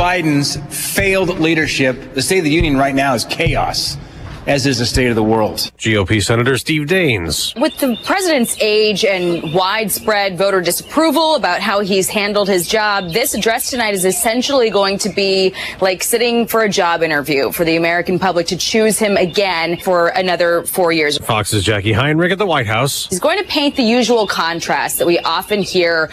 Biden's failed leadership, the State of the Union right now is chaos, as is the state of the world. GOP Senator Steve Daines. With the president's age and widespread voter disapproval about how he's handled his job, this address tonight is essentially going to be like sitting for a job interview for the American public to choose him again for another 4 years. Fox's Jackie Heinrich at the White House. He's going to paint the usual contrast that we often hear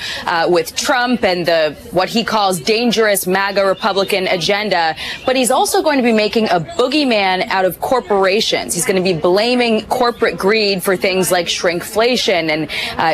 with Trump and the what he calls dangerous MAGA Republican agenda, but he's also going to be making a boogeyman out of corporations. He's going to be blaming corporate greed for things like shrinkflation and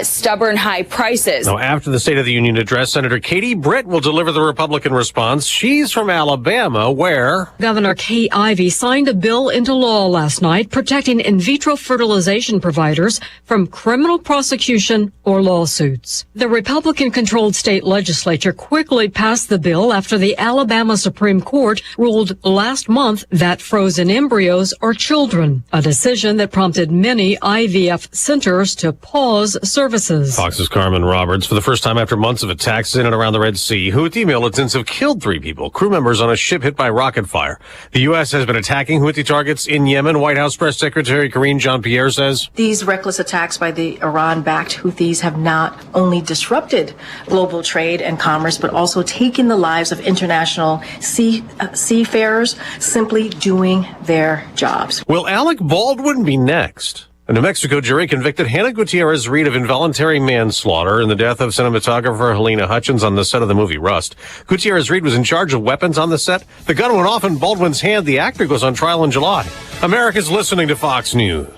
stubborn high prices. Now, after the State of the Union address, Senator Katie Britt will deliver the Republican response. She's from Alabama, where Governor Kay Ivey signed a bill into law last night protecting in vitro fertilization providers from criminal prosecution or lawsuits. The Republican-controlled state legislature quickly passed the bill after the Alabama Supreme Court ruled last month that frozen embryos are children, a decision that prompted many IVF centers to pause services. Fox's Carmen Roberts. For the first time after months of attacks in and around the Red Sea, Houthi militants have killed 3 people, crew members on a ship hit by rocket fire. The U.S. has been attacking Houthi targets in Yemen. White House Press Secretary Karine Jean-Pierre says these reckless attacks by the Iran-backed Houthis have not only disrupted global trade and commerce, but also taken the lives of international seafarers simply doing their jobs. Will Alec Baldwin be next? A New Mexico jury convicted Hannah Gutierrez-Reed of involuntary manslaughter in the death of cinematographer Helena Hutchins on the set of the movie Rust. Gutierrez-Reed was in charge of weapons on the set. The gun went off in Baldwin's hand. The actor goes on trial in July. America's listening to Fox News.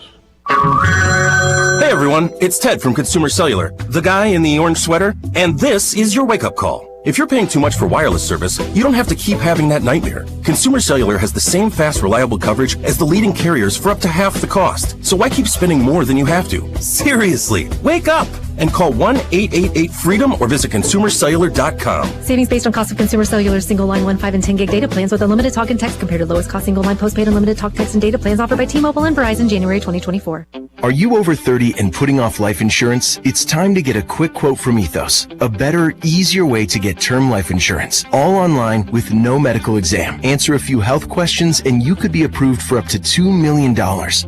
Hey everyone, it's Ted from Consumer Cellular, the guy in the orange sweater, and this is your wake-up call. If you're paying too much for wireless service, you don't have to keep having that nightmare. Consumer Cellular has the same fast, reliable coverage as the leading carriers for up to half the cost. So why keep spending more than you have to? Seriously, wake up and call 1-888-FREEDOM or visit consumercellular.com. Savings based on cost of Consumer Cellular single line 1, 5, and 10 gig data plans with unlimited talk and text compared to lowest cost single line postpaid unlimited talk, text, and data plans offered by T-Mobile and Verizon January 2024. Are you over 30 and putting off life insurance? It's time to get a quick quote from Ethos. A better, easier way to get term life insurance. All online with no medical exam. Answer a few health questions and you could be approved for up to $2 million.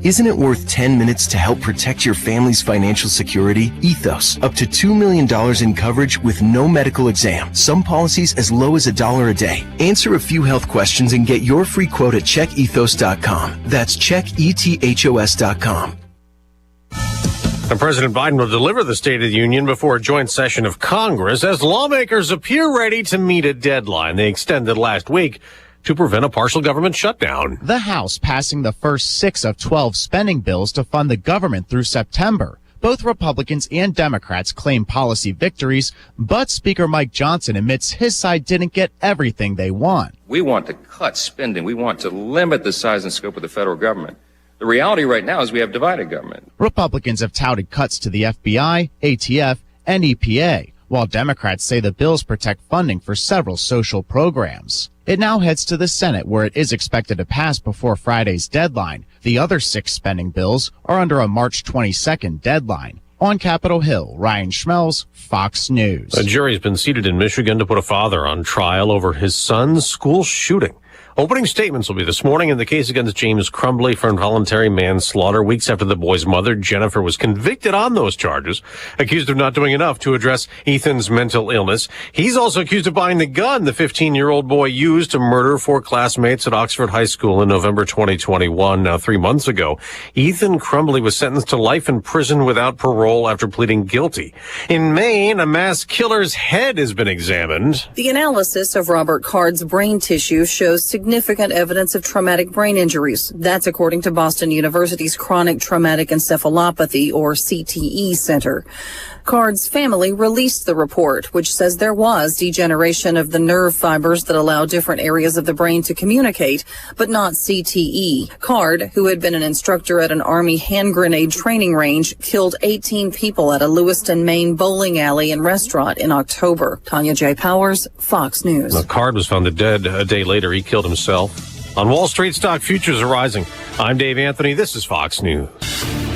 Isn't it worth 10 minutes to help protect your family's financial security? Ethos. Up to $2 million in coverage with no medical exam. Some policies as low as $1 a day. Answer a few health questions and get your free quote at checkethos.com. That's checkethos.com. And President Biden will deliver the State of the Union before a joint session of Congress as lawmakers appear ready to meet a deadline they extended last week to prevent a partial government shutdown. The House passing the first 6 of 12 spending bills to fund the government through September. Both Republicans and Democrats claim policy victories, but Speaker Mike Johnson admits his side didn't get everything they want. We want to cut spending. We want to limit the size and scope of the federal government. The reality right now is we have divided government. Republicans have touted cuts to the FBI, ATF, and EPA, while Democrats say the bills protect funding for several social programs. It now heads to the Senate, where it is expected to pass before Friday's deadline. The other 6 spending bills are under a March 22nd deadline. On Capitol Hill, Ryan Schmelz, Fox News. A jury's been seated in Michigan to put a father on trial over his son's school shooting. Opening statements will be this morning in the case against James Crumbley for involuntary manslaughter, weeks after the boy's mother, Jennifer, was convicted on those charges, accused of not doing enough to address Ethan's mental illness. He's also accused of buying the gun the 15-year-old boy used to murder 4 classmates at Oxford High School in November 2021. Now, 3 months ago, Ethan Crumbley was sentenced to life in prison without parole after pleading guilty. In Maine, a mass killer's head has been examined. The analysis of Robert Card's brain tissue shows significant evidence of traumatic brain injuries. That's according to Boston University's Chronic Traumatic Encephalopathy, or CTE, Center. Card's family released the report, which says there was degeneration of the nerve fibers that allow different areas of the brain to communicate, but not CTE. Card, who had been an instructor at an Army hand grenade training range, killed 18 people at a Lewiston, Maine bowling alley and restaurant in October. Tanya J. Powers, Fox News. Now, Card was found dead a day later. He killed himself. On Wall Street, stock futures are rising. I'm Dave Anthony. This is Fox News.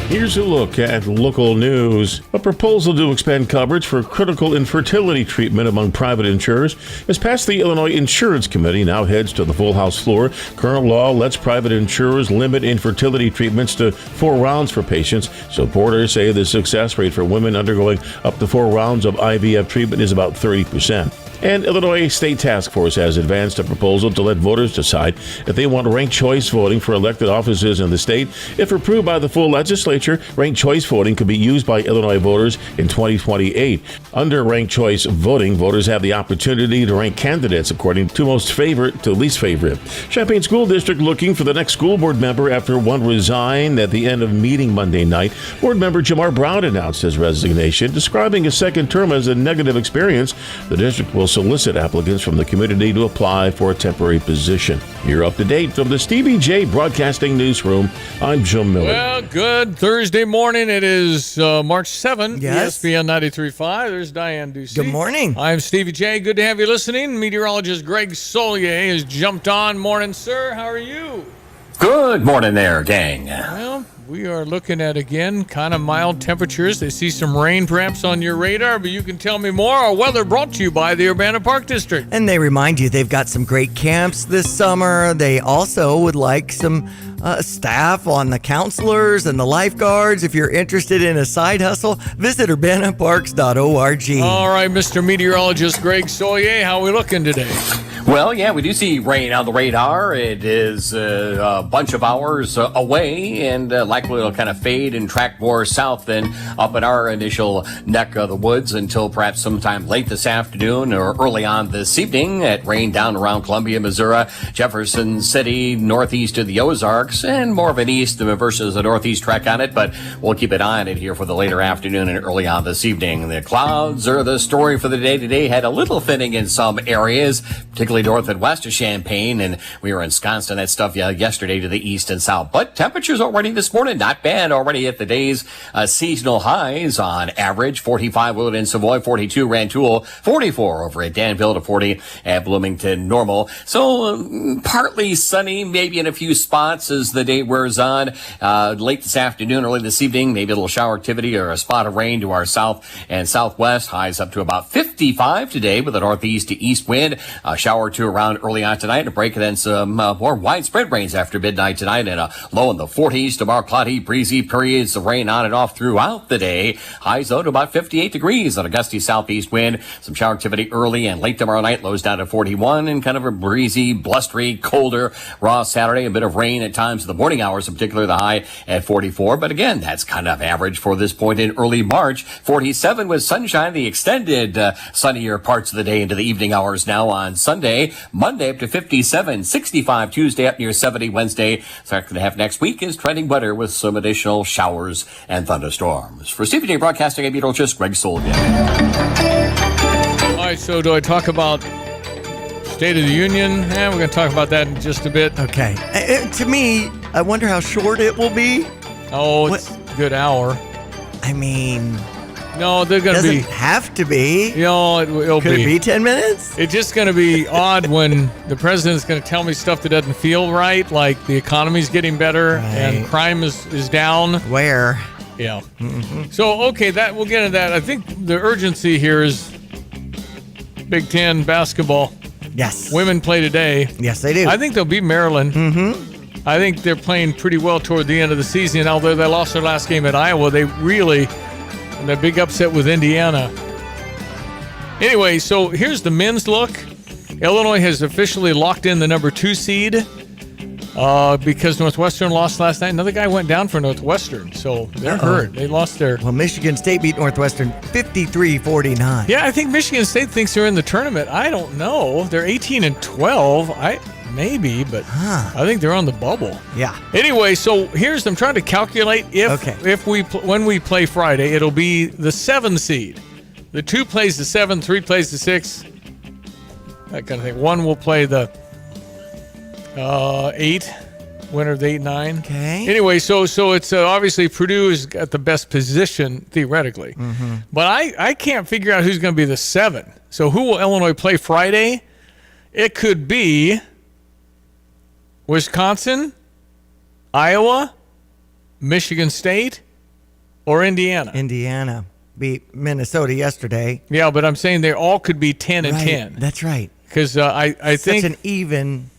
Here's a look at local news. A proposal to expand coverage for critical infertility treatment among private insurers has passed the Illinois Insurance Committee, now heads to the full House floor. Current law lets private insurers limit infertility treatments to 4 rounds for patients. Supporters say the success rate for women undergoing up to 4 rounds of IVF treatment is about 30%. And Illinois State Task Force has advanced a proposal to let voters decide if they want ranked choice voting for elected offices in the state. If approved by the full legislature, ranked choice voting could be used by Illinois voters in 2028. Under ranked choice voting, voters have the opportunity to rank candidates according to most favorite to least favorite. Champaign School District looking for the next school board member after one resigned at the end of meeting Monday night. Board member Jamar Brown announced his resignation, describing his second term as a negative experience. The district will solicit applicants from the community to apply for a temporary position. You're up to date from the Stevie Jay Broadcasting Newsroom. I'm Jim Miller. Well, good Thursday morning. It is March 7th. Yes. ESPN 93.5. There's Diane Ducey. Good morning. I'm Stevie Jay. Good to have you listening. Meteorologist Greg Solier has jumped on. Morning, sir. How are you? Good morning there, gang. Well, we are looking at, again, kind of mild temperatures. They see some rain perhaps on your radar, but you can tell me more. Our weather brought to you by the Urbana Park District. And they remind you they've got some great camps this summer. They also would like some staff on the counselors and the lifeguards. If you're interested in a side hustle, visit urbanaparks.org. All right, Mr. Meteorologist Greg Solier, how are we looking today? Well, yeah, we do see rain on the radar. It is a bunch of hours away, and likely it'll kind of fade and track more south than up in our initial neck of the woods until perhaps sometime late this afternoon or early on this evening. It rained down around Columbia, Missouri, Jefferson City, northeast of the Ozarks, and more of an east versus a northeast track on it, but we'll keep an eye on it here for the later afternoon and early on this evening. The clouds are the story for the day today. Had a little thinning in some areas, particularly north and west of Champaign, and we were ensconced in that stuff yesterday to the east and south. But temperatures already this morning, not bad, already at the day's seasonal highs on average. 45 Willard and Savoy, 42 Rantoul, 44 over at Danville, to 40 at Bloomington Normal. So partly sunny, maybe in a few spots as the day wears on. Late this afternoon, early this evening, maybe a little shower activity or a spot of rain to our south and southwest. Highs up to about 55 today with a northeast to east wind. A shower or two around early on tonight, a break, and then some more widespread rains after midnight tonight, and a low in the 40s. Tomorrow, cloudy, breezy periods of rain on and off throughout the day. Highs though to about 58 degrees on a gusty southeast wind. Some shower activity early and late tomorrow night. Lows down to 41, and kind of a breezy, blustery, colder, raw Saturday. A bit of rain at times in the morning hours, in particular the high at 44. But again, that's kind of average for this point in early March. 47 with sunshine, the extended sunnier parts of the day into the evening hours now on Sunday. Monday up to 57, 65 Tuesday, up near 70 Wednesday. Second half next week is trending wetter with some additional showers and thunderstorms. For Stevie Jay Broadcasting, I'm meteorologist Greg Solier. All right, so do I talk about State of the Union? We're going to talk about that in just a bit. Okay. To me, I wonder how short it will be. Oh, it's a good hour. I mean... No, they're going to be... Doesn't have to be. You know, it'll Could it be 10 minutes? It's just going to be odd when the president's going to tell me stuff that doesn't feel right, like the economy's getting better and crime is down. Where? Yeah. So, okay, we'll get into that. I think the urgency here is Big Ten basketball. Yes. Women play today. Yes, they do. I think they'll beat Maryland. Mm-hmm. I think they're playing pretty well toward the end of the season. Although they lost their last game at Iowa, they really... And that big upset with Indiana. Anyway, so here's the men's look. Illinois has officially locked in the number 2 seed because Northwestern lost last night. Another guy went down for Northwestern, so they're hurt. They lost their... Well, Michigan State beat Northwestern 53-49. Yeah, I think Michigan State thinks they're in the tournament. I don't know. They're 18-12. Maybe, but I think they're on the bubble. Yeah. Anyway, so I'm trying to calculate when we play Friday, it'll be the 7 seed. The 2 plays the 7, 3 plays the 6. That kind of thing. 1 will play the 8. Winner of the 8-9. Okay. Anyway, so it's obviously Purdue is at the best position theoretically, but I can't figure out who's going to be the 7. So who will Illinois play Friday? It could be Wisconsin, Iowa, Michigan State, or Indiana. Indiana beat Minnesota yesterday. Yeah, but I'm saying they all could be 10 and Right, 10. That's right. Because I think such an even.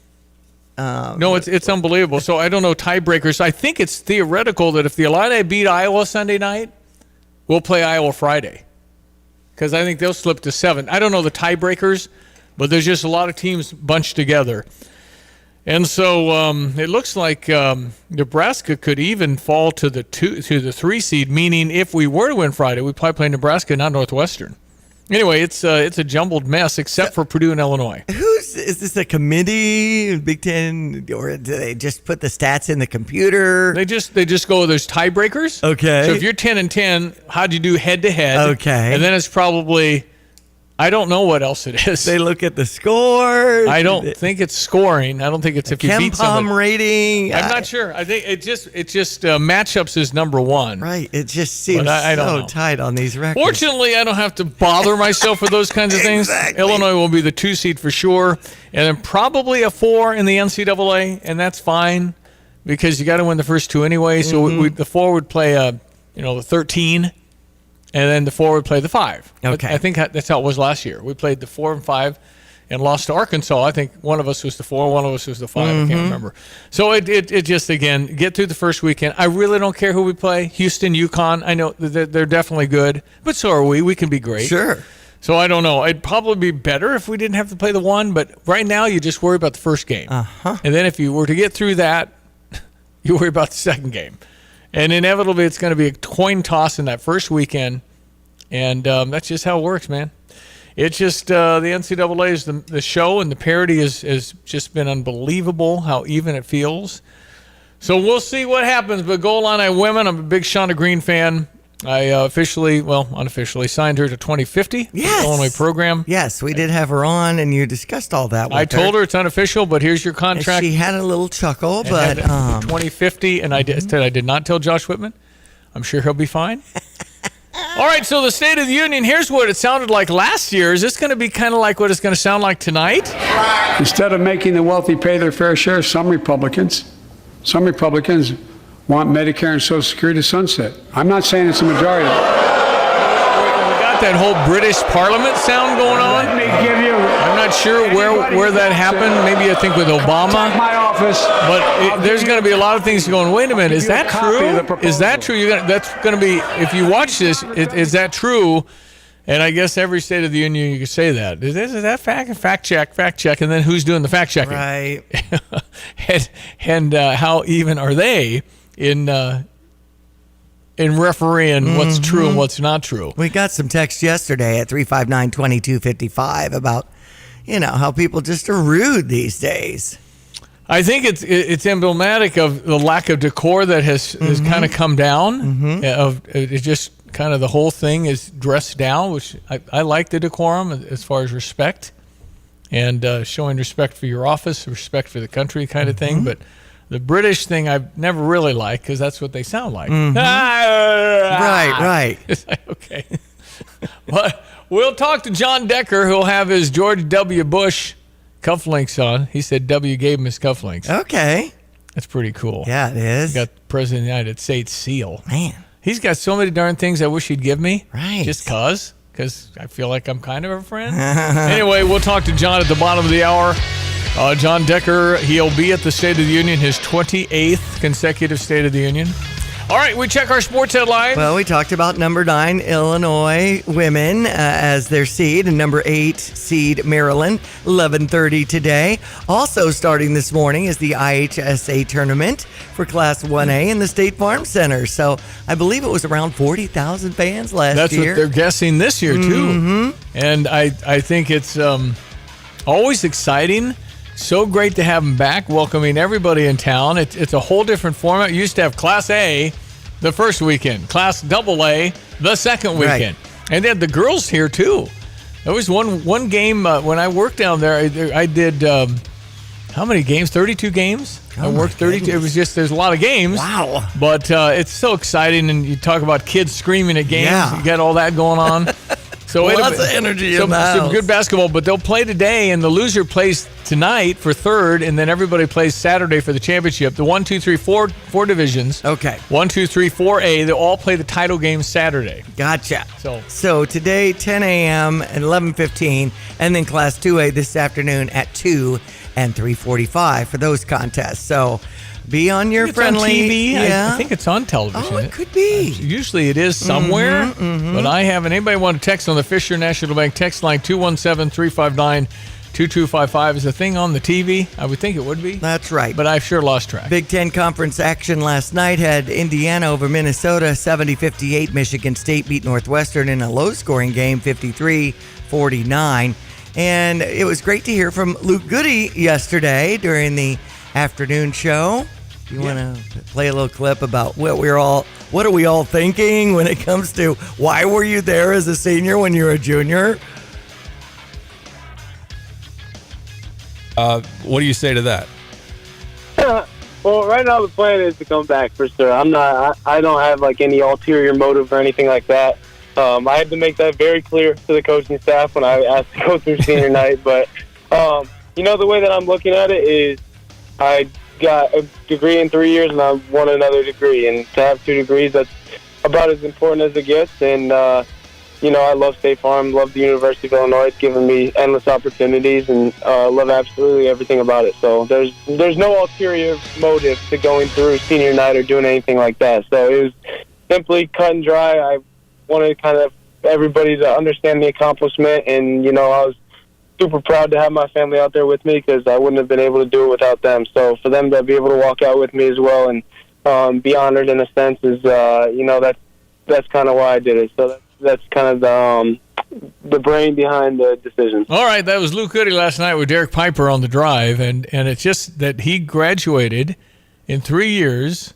No, it's unbelievable. So I don't know tiebreakers. I think it's theoretical that if the Illini beat Iowa Sunday night, we'll play Iowa Friday. Because I think they'll slip to 7. I don't know the tiebreakers, but there's just a lot of teams bunched together. And so it looks like Nebraska could even fall to the 3 seed, meaning if we were to win Friday, we'd probably play Nebraska, not Northwestern. Anyway, it's a jumbled mess, except for Purdue and Illinois. Is this a committee, Big Ten, or do they just put the stats in the computer? They just go, there's tiebreakers. Okay. So if you're 10 and 10, how'd you do head to head? Okay. And then it's probably, I don't know what else it is. They look at the score. I don't think it's scoring. I don't think it's if you beat somebody. rating. I'm not sure. I think it's just matchups is number one. Right. It just seems I don't so know. tight on these records. Fortunately, I don't have to bother myself with those kinds of things. Exactly. Illinois will be the 2 seed for sure, and then probably a 4 in the NCAA, and that's fine because you got to win the first 2 anyway. So the 4 would play the 13. And then the 4 would play the 5. Okay. I think that's how it was last year. We played the 4 and 5 and lost to Arkansas. I think one of us was the 4, one of us was the 5. I can't remember. So it just, again, get through the first weekend. I really don't care who we play. Houston, UConn, I know they're definitely good. But so are we. We can be great. Sure. So I don't know. It'd probably be better if we didn't have to play the 1. But right now, you just worry about the first game. Uh-huh. And then if you were to get through that, you worry about the second game. And inevitably, it's going to be a coin toss in that first weekend. And that's just how it works, man. It's just the NCAA is the show, and the parity has just been unbelievable how even it feels. So we'll see what happens. But Goal Line Women, I'm a big Shauna Green fan. I unofficially signed her to 2050. Yes. The Illinois program. Yes, we did have her on, and you discussed all that with I told her it's unofficial, but here's your contract. And she had a little chuckle, but 2050, and I did not tell Josh Whitman. I'm sure he'll be fine. All right, so the State of the Union, here's what it sounded like last year. Is this going to be kind of like what it's going to sound like tonight? Instead of making the wealthy pay their fair share, some Republicans want Medicare and Social Security to sunset. I'm not saying it's a majority. We got that whole British Parliament sound going on. Let me give you. I'm not sure where that happened. Maybe I think with Obama. My office. But there's going to be a lot of things going, wait a minute, is that true? Is that true? That's going to be, if you watch this, is that true? And I guess every State of the Union you can say that. Is that fact check, and then who's doing the fact checking? Right. and how even are they in refereeing what's true and what's not true? we got some text yesterday at 359-2255 about, how people just are rude these days. I think it's emblematic of the lack of decor that has kind of come down. It just kind of the whole thing is dressed down, which I like the decorum as far as respect and showing respect for your office, respect for the country kind of thing. But the British thing I've never really liked because that's what they sound like. Right. It's like, okay. But we'll talk to John Decker, who'll have his George W. Bush cufflinks on. He said W gave him his cufflinks. Okay. That's pretty cool. Yeah, it is. He got the President of the United States seal. Man. He's got so many darn things I wish he'd give me. Right. Just because I feel like I'm kind of a friend. Anyway, we'll talk to John at the bottom of the hour. John Decker, he'll be at the State of the Union, his 28th consecutive State of the Union. All right, we check our sports headlines. Well, we talked about number 9 Illinois women as their seed, and number 8 seed Maryland, 11:30 today. Also starting this morning is the IHSA tournament for Class 1A in the State Farm Center. So I believe it was around 40,000 fans last year. That's what they're guessing this year, too. And I think it's always exciting. So great to have them back, welcoming everybody in town. It's a whole different format. You used to have Class A the first weekend, Class AA the second weekend. Right. And they had the girls here, too. There was one game when I worked down there. I did, how many games? 32 games? I worked 32. It was just, there's a lot of games. Wow. But it's so exciting. And you talk about kids screaming at games. Yeah. You got all that going on. So lots of energy in the house. Some good basketball, but they'll play today, and the loser plays tonight for third, and then everybody plays Saturday for the championship. The 1, 2, 3, 4 divisions. Okay. 1, 2, 3, 4A. They all play the title game Saturday. Gotcha. So today, 10 a.m. and 11:15, and then Class 2A this afternoon at 2 and 3:45 for those contests. So be on your friendly. On TV. Yeah. I think it's on television. Oh, it could be. Usually it is somewhere, but I haven't. Anybody want to text on the Fisher National Bank text line 217-359-2255? Is the thing on the TV? I would think it would be. That's right. But I've sure lost track. Big Ten Conference action last night had Indiana over Minnesota, 70-58. Michigan State beat Northwestern in a low-scoring game, 53-49. And it was great to hear from Luke Goody yesterday during the afternoon show. You want to play a little clip about what are we all thinking when it comes to why were you there as a senior when you were a junior? What do you say to that? Well, right now the plan is to come back for sure. I don't have like any ulterior motive or anything like that. I had to make that very clear to the coaching staff when I asked to go through senior night. But, the way that I'm looking at it is I got a degree in 3 years and I want another degree. And to have 2 degrees, that's about as important as it gets. And, I love State Farm, love the University of Illinois. It's given me endless opportunities and love absolutely everything about it. So there's no ulterior motive to going through senior night or doing anything like that. So it was simply cut and dry. I wanted kind of everybody to understand the accomplishment, and, I was super proud to have my family out there with me because I wouldn't have been able to do it without them. So for them to be able to walk out with me as well and be honored in a sense is, that's kind of why I did it. So that's kind of the brain behind the decision. All right, that was Luke Goody last night with Derek Piper on the drive, and it's just that he graduated in 3 years.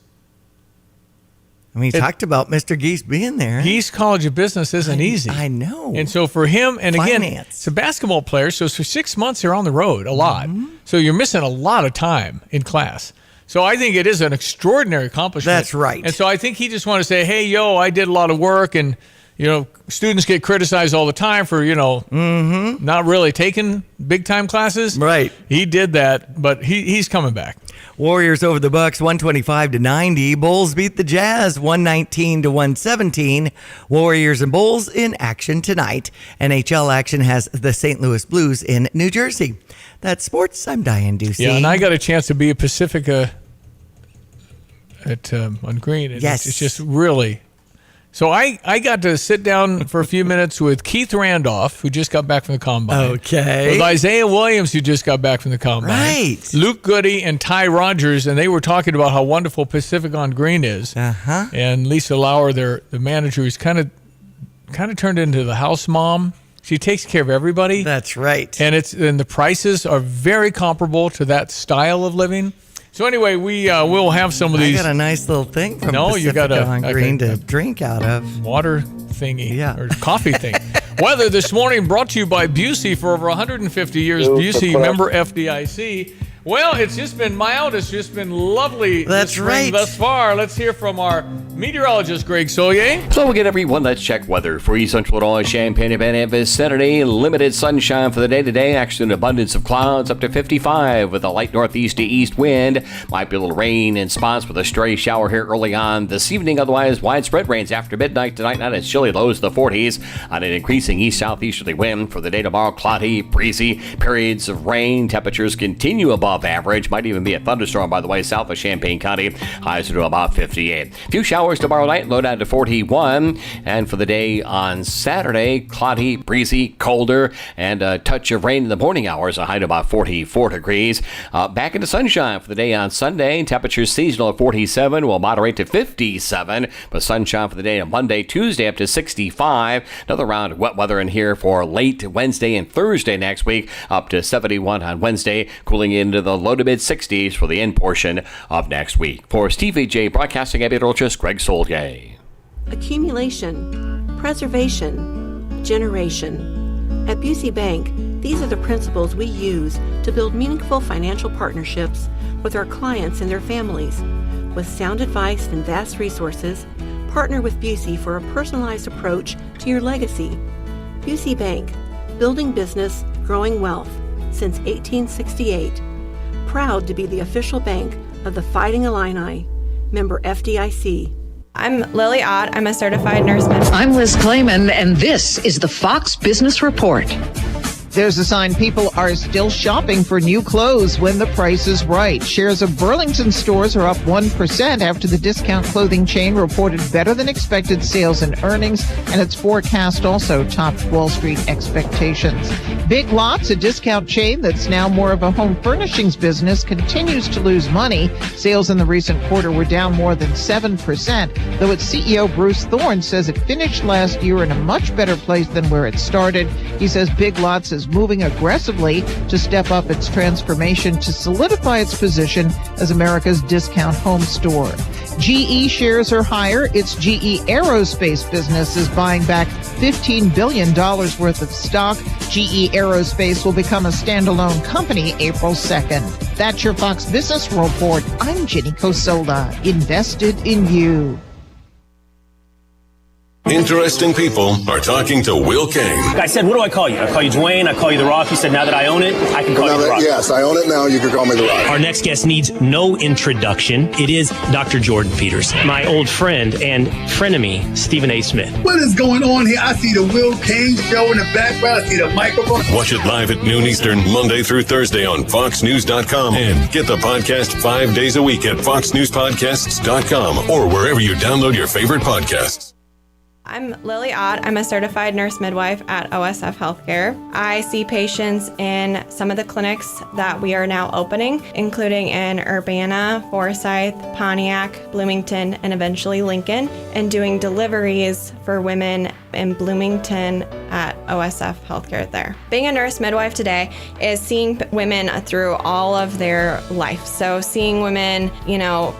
He talked about Mr. Geese being there. Geese College of Business isn't easy. I know. And so for him, and again, Finance. it's a basketball player, so for 6 months they're on the road a lot. So you're missing a lot of time in class. So I think it is an extraordinary accomplishment. That's right. And so I think he just wanted to say, hey, I did a lot of work, and students get criticized all the time for, not really taking big-time classes. Right. He did that, but he's coming back. Warriors over the Bucks, 125-90. Bulls beat the Jazz, 119-117. Warriors and Bulls in action tonight. NHL action has the St. Louis Blues in New Jersey. That's sports. I'm Diane Ducey. Yeah, and I got a chance to be at Pacifica on Green. And yes. It's just really... So I got to sit down for a few minutes with Keith Randolph, who just got back from the Combine. Okay. With Isaiah Williams, who just got back from the Combine. Right. Luke Goody and Ty Rogers, and they were talking about how wonderful Pacific on Green is. Uh-huh. And Lisa Lauer, the manager, who's kind of turned into the house mom. She takes care of everybody. That's right. And the prices are very comparable to that style of living. So anyway, we'll have some of these. I got a nice little thing from Pacifica on Green to drink out of. Water thingy, or coffee thing. Weather this morning brought to you by Busey for over 150 years. Busey, member FDIC. Well, it's just been mild. It's just been lovely. That's right. Thus far. Let's hear from our meteorologist, Greg Solier. So again, everyone, let's check weather for East Central Illinois, Champaign, Urbana, vicinity. Limited sunshine for the day today. Actually, an abundance of clouds up to 55 with a light northeast to east wind. Might be a little rain in spots with a stray shower here early on this evening. Otherwise, widespread rains after midnight tonight. Not as chilly, lows to the 40s on an increasing east-southeasterly wind. For the day tomorrow, cloudy, breezy, periods of rain. Temperatures continue above average. Might even be a thunderstorm, by the way, south of Champaign County. Highs to about 58. A few showers tomorrow night, low down to 41. And for the day on Saturday, cloudy, breezy, colder, and a touch of rain in the morning hours, a high to about 44 degrees. Back into sunshine for the day on Sunday. Temperatures seasonal at 47 will moderate to 57. But sunshine for the day on Monday, Tuesday up to 65. Another round of wet weather in here for late Wednesday and Thursday next week, up to 71 on Wednesday, cooling into the low to mid 60s for the end portion of next week. For Stevie Jay Broadcasting, Meteorologist Greg Solier. Accumulation, preservation, generation. At Busey Bank, these are the principles we use to build meaningful financial partnerships with our clients and their families. With sound advice and vast resources, partner with Busey for a personalized approach to your legacy. Busey Bank, building business, growing wealth since 1868. Proud to be the official bank of the Fighting Illini, member FDIC. I'm Lily Ott. I'm a certified nurse midwife. I'm Liz Clayman, and this is the Fox Business Report. There's a sign people are still shopping for new clothes when the price is right. Shares of Burlington stores are up 1% after the discount clothing chain reported better than expected sales and earnings, and its forecast also topped Wall Street expectations. Big Lots, a discount chain that's now more of a home furnishings business, continues to lose money. Sales in the recent quarter were down more than 7%, though its CEO Bruce Thorne says it finished last year in a much better place than where it started. He says Big Lots is moving aggressively to step up its transformation to solidify its position as America's discount home store. GE shares are higher. Its GE Aerospace business is buying back $15 billion worth of stock. GE Aerospace will become a standalone company April 2nd. That's your Fox Business Report. I'm Jenny Cosola, invested in you. Interesting people are talking to Will King. I said, what do I call you? I call you Dwayne. I call you The Rock. He said, now that I own it, I can call you The Rock. Yes, I own it now. You can call me The Rock. Our next guest needs no introduction. It is Dr. Jordan Peterson, my old friend and frenemy, Stephen A. Smith. What is going on here? I see the Will King Show in the background. I see the microphone. Watch it live at noon Eastern, Monday through Thursday on FoxNews.com. And get the podcast 5 days a week at FoxNewsPodcasts.com or wherever you download your favorite podcasts. I'm Lily Ott. I'm a certified nurse midwife at OSF Healthcare. I see patients in some of the clinics that we are now opening, including in Urbana, Forsyth, Pontiac, Bloomington, and eventually Lincoln, and doing deliveries for women in Bloomington at OSF Healthcare there. Being a nurse midwife today is seeing women through all of their life. So seeing women,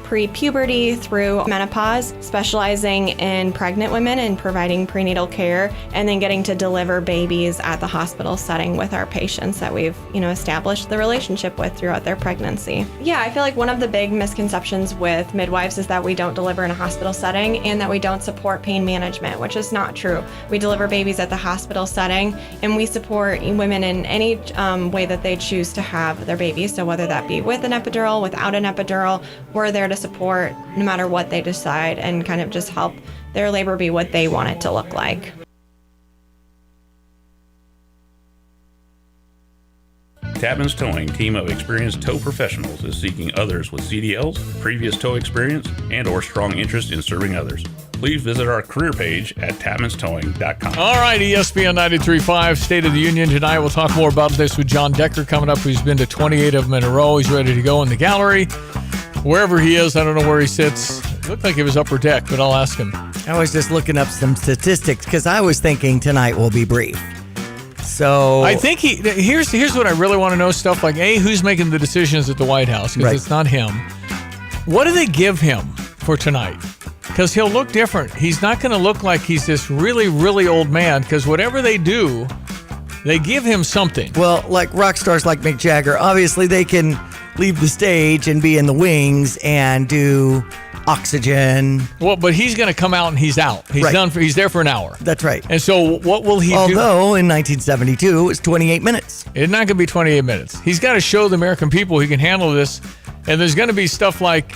pre-puberty through menopause, specializing in pregnant women and providing prenatal care, and then getting to deliver babies at the hospital setting with our patients that we've, established the relationship with throughout their pregnancy. Yeah, I feel like one of the big misconceptions with midwives is that we don't deliver in a hospital setting and that we don't support pain management, which is not true. We deliver babies at the hospital setting, and we support women in any way that they choose to have their babies. So whether that be with an epidural, without an epidural, we're there to support no matter what they decide and kind of just help their labor be what they want it to look like. Tapman's Towing, team of experienced tow professionals, is seeking others with CDLs, previous tow experience, and or strong interest in serving others. Please visit our career page at tapmanstowing.com. All right, ESPN 93.5 State of the Union tonight. We'll talk more about this with John Decker coming up, who's been to 28 of them in a row. He's ready to go in the gallery. Wherever he is, I don't know where he sits. Looked like it was upper deck, but I'll ask him. I was just looking up some statistics because I was thinking tonight will be brief. So I think here's what I really want to know, stuff like, who's making the decisions at the White House, because it's not him. What do they give him for tonight? Because he'll look different. He's not going to look like he's this really, really old man, because whatever they do, they give him something. Well, like rock stars like Mick Jagger, obviously they can leave the stage and be in the wings and do oxygen. Well, but he's going to come out and he's out. He's done. He's there for an hour. That's right. And so what will he do? Although in 1972 it was 28 minutes. It's not going to be 28 minutes. He's got to show the American people he can handle this. And there's going to be stuff like,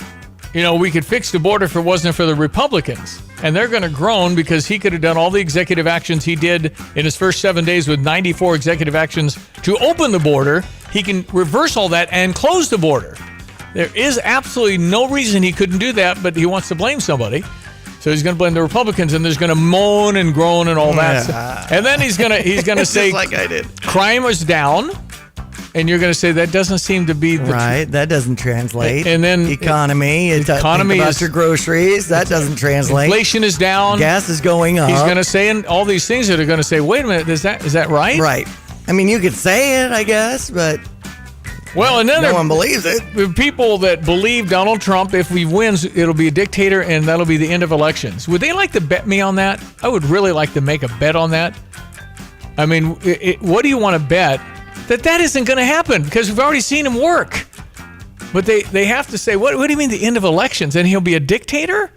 we could fix the border if it wasn't for the Republicans. And they're going to groan because he could have done all the executive actions he did in his first 7 days with 94 executive actions to open the border. He can reverse all that and close the border. There is absolutely no reason he couldn't do that, but he wants to blame somebody. So he's going to blame the Republicans, and there's going to moan and groan and all that. And then he's going to say, like I did, crime is down. And you're going to say that doesn't seem to be the right. That doesn't translate. And then economy is your groceries. That doesn't translate. Inflation is down. Gas is going up. He's going to say and all these things that are going to say, wait a minute, is that right? Right. I mean, you could say it, I guess, but and then no one believes it. People that believe Donald Trump, if he wins, it'll be a dictator, and that'll be the end of elections. Would they like to bet me on that? I would really like to make a bet on that. I mean, what do you want to bet? That isn't going to happen because we've already seen him work. But they have to say, what do you mean the end of elections? And he'll be a dictator?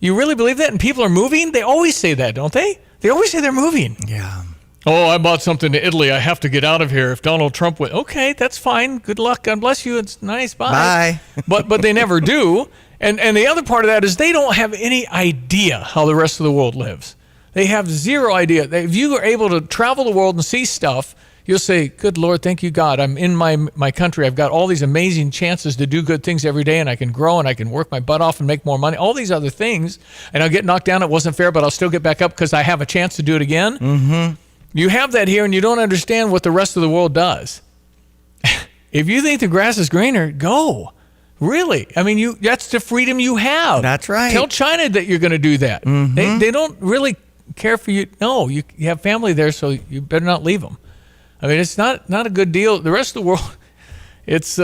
You really believe that? And people are moving? They always say that, don't they? They always say they're moving. Yeah. Oh, I bought something to Italy. I have to get out of here. If Donald Trump went, okay, that's fine. Good luck. God bless you. It's nice. Bye. But they never do. And the other part of that is they don't have any idea how the rest of the world lives. They have zero idea. If you are able to travel the world and see stuff, you'll say, good Lord, thank you, God. I'm in my country. I've got all these amazing chances to do good things every day, and I can grow, and I can work my butt off and make more money, all these other things. And I'll get knocked down. It wasn't fair, but I'll still get back up because I have a chance to do it again. Mm-hmm. You have that here, and you don't understand what the rest of the world does. If you think the grass is greener, go. Really? I mean, that's the freedom you have. That's right. Tell China that you're going to do that. Mm-hmm. They don't really care for you. No, you have family there, so you better not leave them. I mean, it's not a good deal. The rest of the world, it's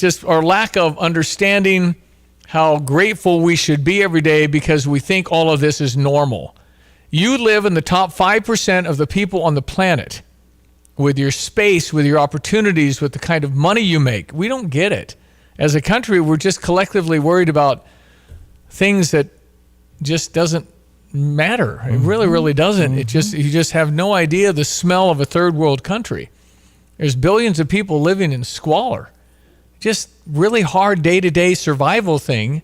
just our lack of understanding how grateful we should be every day because we think all of this is normal. You live in the top 5% of the people on the planet with your space, with your opportunities, with the kind of money you make. We don't get it. As a country, we're just collectively worried about things that just doesn't matter. It really, really doesn't. You just have no idea the smell of a third world country. There's billions of people living in squalor. Just really hard day-to-day survival thing.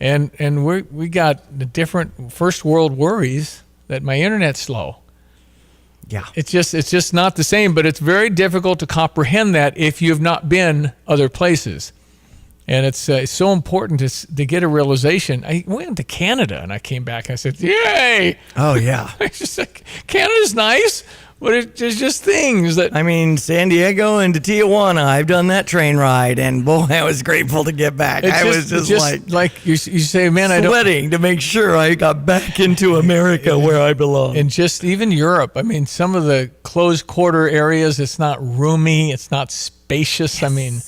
And we got the different first world worries that my internet's slow. Yeah. It's just not the same, but it's very difficult to comprehend that if you've not been other places. And it's so important to get a realization. I went to Canada and I came back and I said, yay! Oh, yeah. It's just like, Canada's nice, but there's just things that... I mean, San Diego and to Tijuana, I've done that train ride, and boy, I was grateful to get back. I was just like you say, man, I don't... sweating to make sure I got back into America where I belong. And just even Europe, I mean, some of the closed quarter areas, it's not roomy, it's not spacious. Yes. I mean...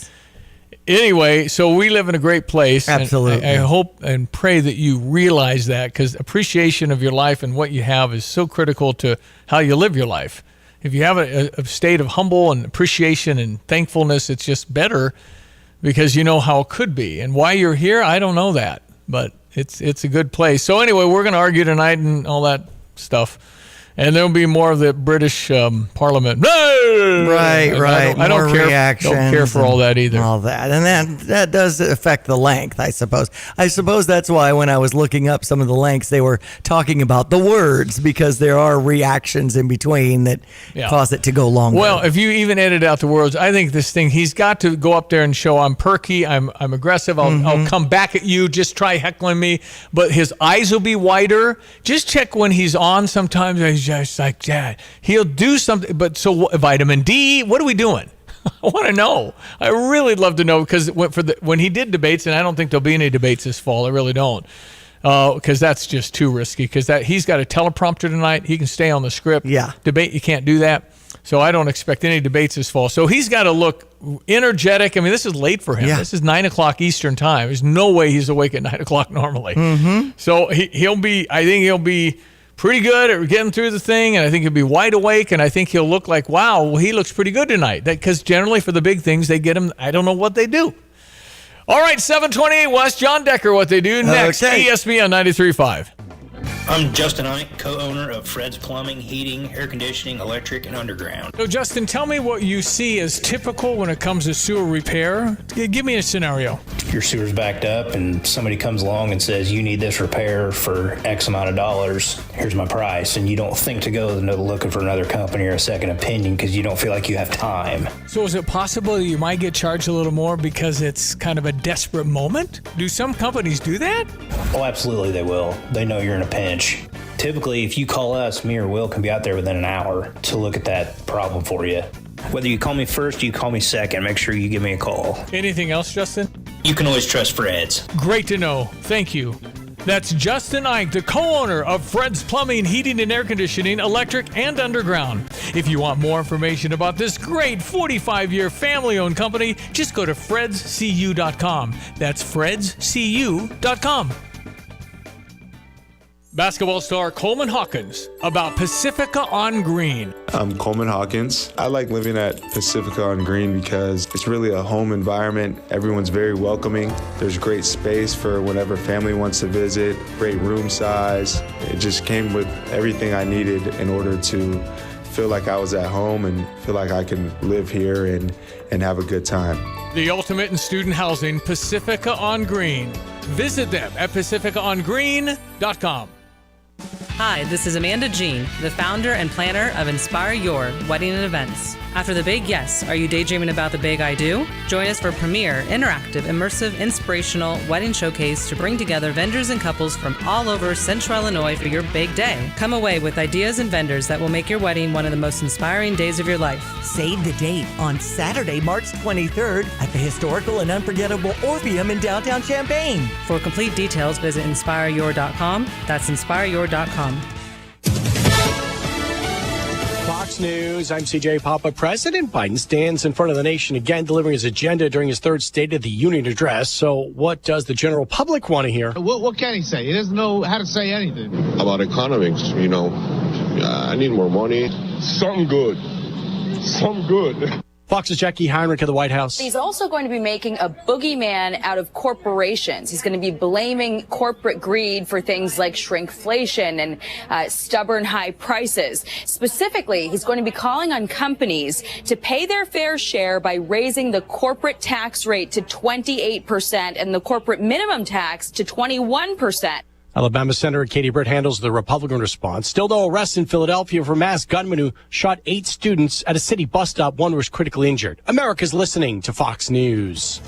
Anyway, so we live in a great place. Absolutely. I hope and pray that you realize that because appreciation of your life and what you have is so critical to how you live your life. If you have a state of humble and appreciation and thankfulness, it's just better because you know how it could be. And why you're here, I don't know that, but it's a good place. So anyway, we're going to argue tonight and all that stuff. And there'll be more of the British Parliament. Right. I don't care for all that either. All that. And that does affect the length, I suppose. I suppose that's why when I was looking up some of the lengths, they were talking about the words because there are reactions in between that cause it to go longer. Well, if you even edit out the words, I think this thing, he's got to go up there and show I'm perky, I'm aggressive, I'll come back at you, just try heckling me. But his eyes will be wider. Just check when he's on sometimes. He's just like, yeah, he'll do something. But so vitamin D, what are we doing? I want to know. I really love to know because when he did debates, and I don't think there'll be any debates this fall. I really don't. Because that's just too risky. Because he's got a teleprompter tonight. He can stay on the script. Yeah. Debate, you can't do that. So I don't expect any debates this fall. So he's got to look energetic. I mean, this is late for him. Yeah. This is 9 o'clock Eastern time. There's no way he's awake at 9 o'clock normally. So I think he'll be pretty good at getting through the thing, and I think he'll be wide awake, and I think he'll look like, wow, well, he looks pretty good tonight. Because generally for the big things, they get him, I don't know what they do. All right, 728 West, John Decker, what they do next, ESPN 93.5. I'm Justin Ike, co-owner of Fred's Plumbing, Heating, Air Conditioning, Electric, and Underground. So, Justin, tell me what you see as typical when it comes to sewer repair. Give me a scenario. Your sewer's backed up and somebody comes along and says, you need this repair for X amount of dollars. Here's my price. And you don't think to go looking for another company or a second opinion because you don't feel like you have time. So is it possible that you might get charged a little more because it's kind of a desperate moment? Do some companies do that? Oh, absolutely they will. They know you're in a pinch. Typically, if you call us, me or Will can be out there within an hour to look at that problem for you. Whether you call me first or you call me second, make sure you give me a call. Anything else, Justin? You can always trust Fred's. Great to know. Thank you. That's Justin Ike, the co-owner of Fred's Plumbing, Heating, and Air Conditioning, Electric, and Underground. If you want more information about this great 45-year family-owned company, just go to fredscu.com. That's fredscu.com. Basketball star Coleman Hawkins about Pacifica on Green. I'm Coleman Hawkins. I like living at Pacifica on Green because it's really a home environment. Everyone's very welcoming. There's great space for whenever family wants to visit, great room size. It just came with everything I needed in order to feel like I was at home and feel like I can live here and have a good time. The ultimate in student housing, Pacifica on Green. Visit them at pacificaongreen.com. Hi, this is Amanda Jean, the founder and planner of Inspire Your Wedding and Events. After the big yes, are you daydreaming about the big I do? Join us for premier, interactive, immersive, inspirational wedding showcase to bring together vendors and couples from all over Central Illinois for your big day. Come away with ideas and vendors that will make your wedding one of the most inspiring days of your life. Save the date on Saturday, March 23rd at the historical and unforgettable Orpheum in downtown Champaign. For complete details, visit inspireyour.com. That's inspireyour.com. Fox News, I'm CJ Papa. President Biden stands in front of the nation again, delivering his agenda during his third State of the Union address. So what does the general public want to hear? What can he say? He doesn't know how to say anything. About economics, I need more money. Something good. Something good. Fox's Jackie Heinrich at the White House. He's also going to be making a boogeyman out of corporations. He's going to be blaming corporate greed for things like shrinkflation and stubborn high prices. Specifically, he's going to be calling on companies to pay their fair share by raising the corporate tax rate to 28% and the corporate minimum tax to 21%. Alabama Senator Katie Britt handles the Republican response. Still no arrests in Philadelphia for masked gunmen who shot 8 students at a city bus stop. One was critically injured. America's listening to Fox News.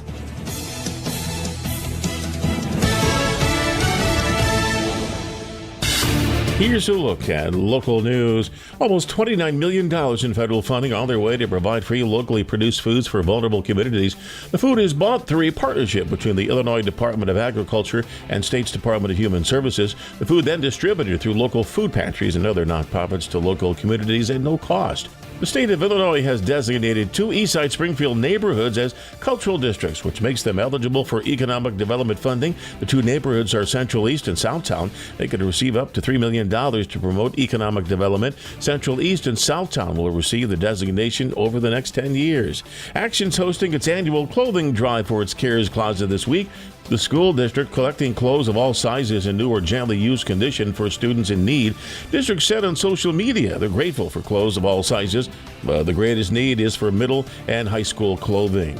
Here's a look at local news. Almost $29 million in federal funding on their way to provide free locally produced foods for vulnerable communities. The food is bought through a partnership between the Illinois Department of Agriculture and State's Department of Human Services. The food then distributed through local food pantries and other nonprofits to local communities at no cost. The state of Illinois has designated 2 Eastside Springfield neighborhoods as cultural districts, which makes them eligible for economic development funding. The 2 neighborhoods are Central East and Southtown. They could receive up to $3 million to promote economic development. Central East and Southtown will receive the designation over the next 10 years. Action's hosting its annual clothing drive for its Cares Closet this week. The school district collecting clothes of all sizes in new or gently used condition for students in need. District said on social media they're grateful for clothes of all sizes. The greatest need is for middle and high school clothing.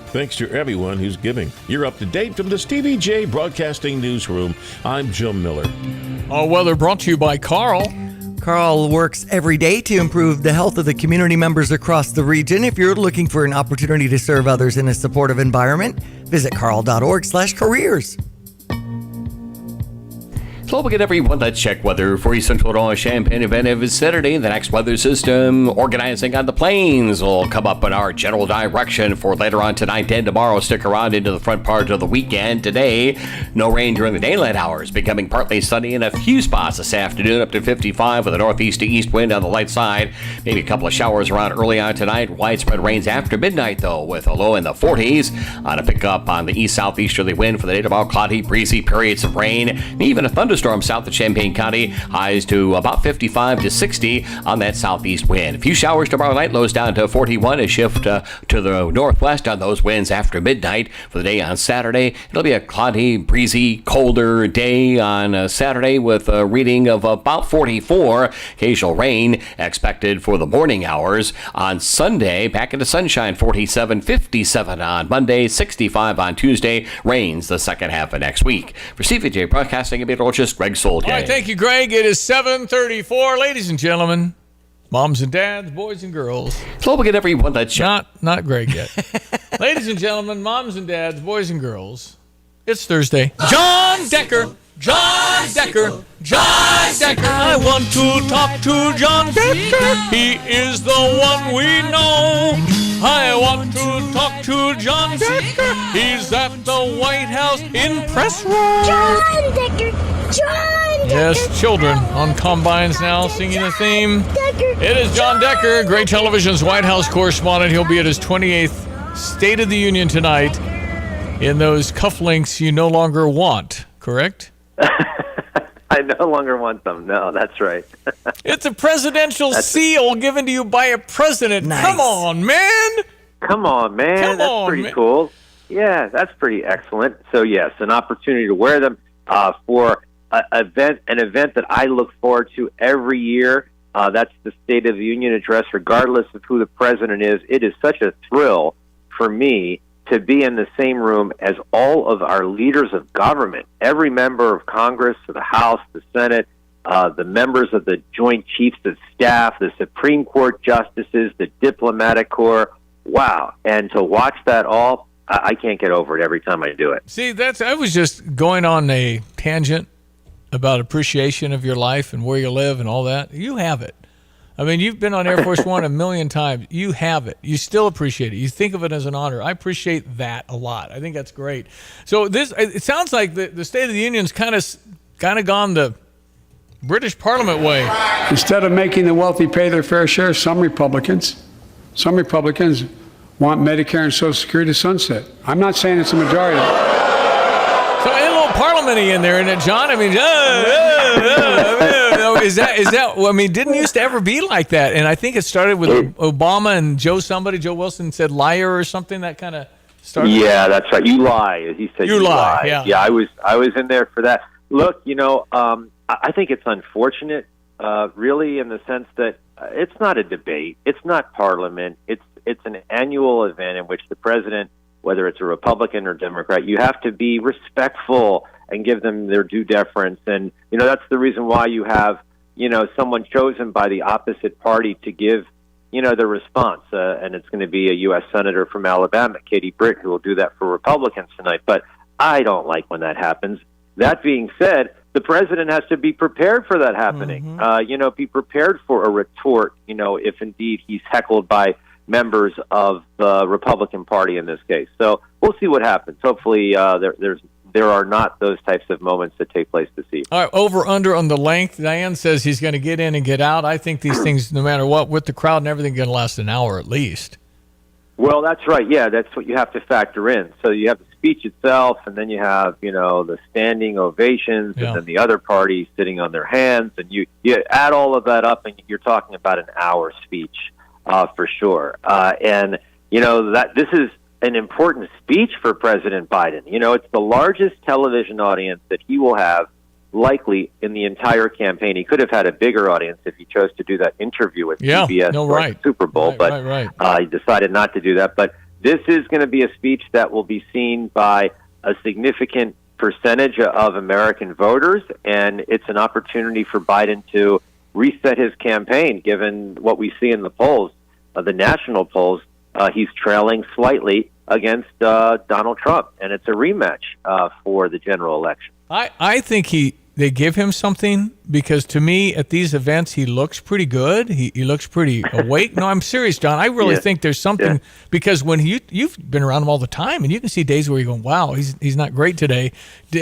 Thanks to everyone who's giving. You're up to date from the Stevie Jay Broadcasting Newsroom. I'm Jim Miller. All weather brought to you by Carl. Carl works every day to improve the health of the community members across the region. If you're looking for an opportunity to serve others in a supportive environment, visit carl.org/careers. So we'll get everyone. Let's check weather for East Central Illinois Champaign event of Saturday. The next weather system organizing on the plains will come up in our general direction for later on tonight and tomorrow. Stick around into the front part of the weekend. Today, no rain during the daylight hours, becoming partly sunny in a few spots this afternoon, up to 55 with a northeast to east wind on the light side. Maybe a couple of showers around early on tonight. Widespread rains after midnight, though, with a low in the 40s. On a pickup on the east-southeasterly wind for the day tomorrow. Cloudy, breezy periods of rain, and even a thunderstorm south of Champaign County, highs to about 55 to 60 on that southeast wind. A few showers tomorrow night, lows down to 41, a shift to the northwest on those winds after midnight. For the day on Saturday, it'll be a cloudy, breezy, colder day on Saturday with a reading of about 44. Occasional rain expected for the morning hours. On Sunday, back into sunshine, 47, 57 on Monday, 65 on Tuesday. Rains the second half of next week. For Stevie Jay Broadcasting in Meteorologist Greg Soldier. All right, thank you, Greg. It is 7:34, ladies and gentlemen, moms and dads, boys and girls. So we'll get everyone. Let's check. Not Greg yet. Ladies and gentlemen, moms and dads, boys and girls. It's Thursday. John Decker. John Decker. John Decker. I want to talk to John Decker. He is the one we know. I want to talk to John Decker. He's at the White House in press room. John Decker. John Decker. Yes, children on combines now singing the theme. It is John Decker, Great Television's White House correspondent. He'll be at his 28th State of the Union tonight in those cufflinks you no longer want, correct? I no longer want them. No, that's right. It's a presidential seal given to you by a president. Nice. Come on, man. Come on, man. That's pretty cool. Yeah, that's pretty excellent. So, yes, an opportunity to wear them for an event that I look forward to every year. That's the State of the Union address, regardless of who the president is. It is such a thrill for me to be in the same room as all of our leaders of government, every member of Congress, the House, the Senate, the members of the Joint Chiefs of Staff, the Supreme Court justices, the diplomatic corps. Wow. And to watch that all, I can't get over it every time I do it. See, I was just going on a tangent about appreciation of your life and where you live and all that. You have it. I mean, you've been on Air Force One a million times. You have it. You still appreciate it. You think of it as an honor. I appreciate that a lot. I think that's great. So it sounds like the State of the Union's kind of gone the British Parliament way. Instead of making the wealthy pay their fair share, some Republicans want Medicare and Social Security to sunset. I'm not saying it's a majority. So a little parliament-y in there, isn't it, John? I mean, is that? I mean, didn't used to ever be like that. And I think it started with Obama and Joe Wilson said liar or something. That kind of started. Yeah, that's right. You lie. He said you lie. Yeah, I was in there for that. Look, I think it's unfortunate, really, in the sense that it's not a debate. It's not Parliament. It's an annual event in which the president, whether it's a Republican or Democrat, you have to be respectful and give them their due deference. And, that's the reason why you have, someone chosen by the opposite party to give, the response. And it's going to be a U.S. Senator from Alabama, Katie Britt, who will do that for Republicans tonight. But I don't like when that happens. That being said, the president has to be prepared for that happening. Be prepared for a retort, if indeed he's heckled by members of the Republican Party in this case. So we'll see what happens. Hopefully there are not those types of moments that take place this evening. All right, over, under on the length. Diane says he's going to get in and get out. I think these things, no matter what, with the crowd and everything, going to last an hour at least. Well, that's right. Yeah, that's what you have to factor in. So you have the speech itself, and then you have, the standing ovations, and then the other party sitting on their hands, and you add all of that up, and you're talking about an hour speech for sure. And that this is an important speech for President Biden. It's the largest television audience that he will have likely in the entire campaign. He could have had a bigger audience if he chose to do that interview with CBS or Super Bowl, but he decided not to do that. But this is going to be a speech that will be seen by a significant percentage of American voters, and it's an opportunity for Biden to reset his campaign, given what we see in the polls, the national polls. He's trailing slightly against Donald Trump, and it's a rematch for the general election. I think they give him something, because to me at these events he looks pretty good. He looks pretty awake. No, I'm serious, John. I really think there's something, because when you've been around him all the time, and you can see days where you're going, wow, he's not great today.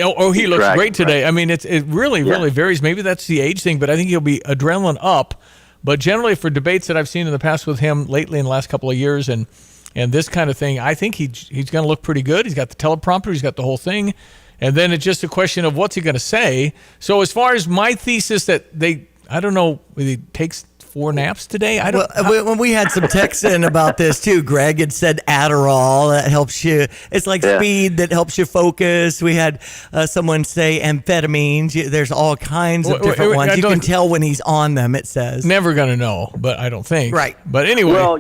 Oh, he looks great today. Right. I mean, it really varies. Maybe that's the age thing, but I think he'll be adrenaline up. But generally for debates that I've seen in the past with him lately in the last couple of years and this kind of thing, I think he's going to look pretty good. He's got the teleprompter. He's got the whole thing. And then it's just a question of what's he going to say. So as far as my thesis that I don't know, he takes 4 naps today. When we had some texts in about this too, Greg had said Adderall that helps you. It's like speed that helps you focus. We had someone say amphetamines. There's all kinds of different ones. You can tell when he's on them. It says never going to know, but I don't think. Right. But anyway, well,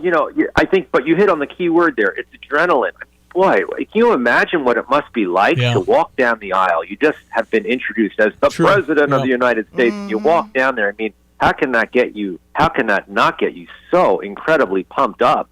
I think. But you hit on the key word there. It's adrenaline. Boy, can you imagine what it must be like to walk down the aisle? You just have been introduced as the president of the United States. And you walk down there. I mean, how can that not get you so incredibly pumped up?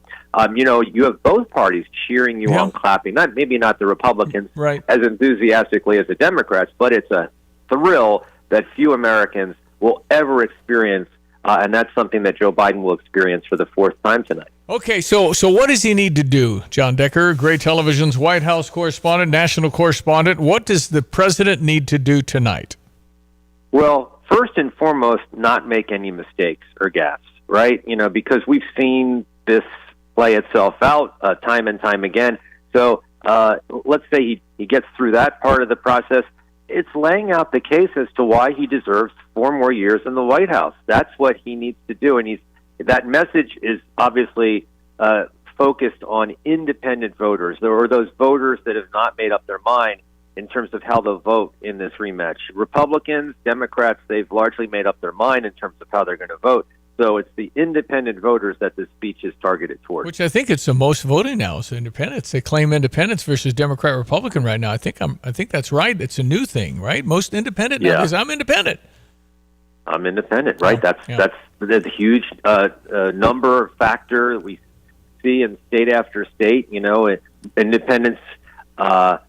You have both parties cheering you on, clapping. Maybe not the Republicans as enthusiastically as the Democrats, but it's a thrill that few Americans will ever experience, and that's something that Joe Biden will experience for the 4th time tonight. Okay, so what does he need to do, John Decker, Gray Television's White House correspondent, national correspondent? What does the president need to do tonight? Well, first and foremost, not make any mistakes or gaffes, right? Because we've seen this play itself out time and time again. So let's say he gets through that part of the process. It's laying out the case as to why he deserves 4 more years in the White House. That's what he needs to do, and that message is obviously focused on independent voters, or those voters that have not made up their mind in terms of how they'll vote in this rematch. Republicans, Democrats, they've largely made up their mind in terms of how they're going to vote. So it's the independent voters that this speech is targeted towards. Which I think it's the most voting now is independents. They claim independents versus Democrat Republican right now. I think that's right. It's a new thing, right? Most independent now because I'm independent. I'm independent, right? That's the huge number factor that we see in state after state. Independents are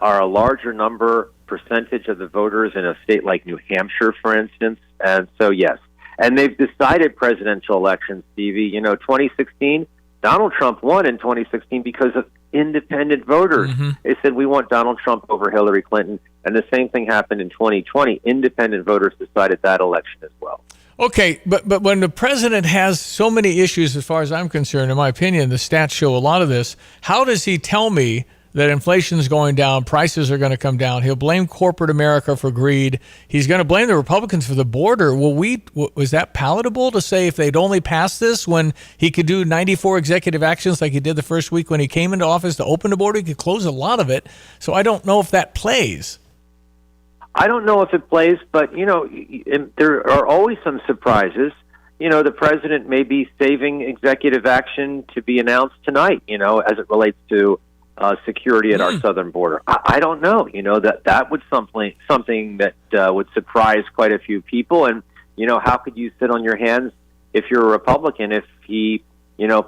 a larger percentage of the voters in a state like New Hampshire, for instance. And so, yes. And they've decided presidential elections, Stevie. 2016, Donald Trump won in 2016 because of independent voters. Mm-hmm. They said, we want Donald Trump over Hillary Clinton. And the same thing happened in 2020. Independent voters decided that election as well. Okay, but when the president has so many issues, as far as I'm concerned, in my opinion, the stats show a lot of this, how does he tell me that inflation's going down, prices are going to come down? He'll blame corporate America for greed. He's going to blame the Republicans for the border. Was that palatable to say if they'd only passed this when he could do 94 executive actions like he did the first week when he came into office to open the border? He could close a lot of it. So I don't know if that plays. I don't know if it plays, but, there are always some surprises. The president may be saving executive action to be announced tonight, as it relates to security at our southern border. I don't know. That would something that would surprise quite a few people. And how could you sit on your hands if you're a Republican if he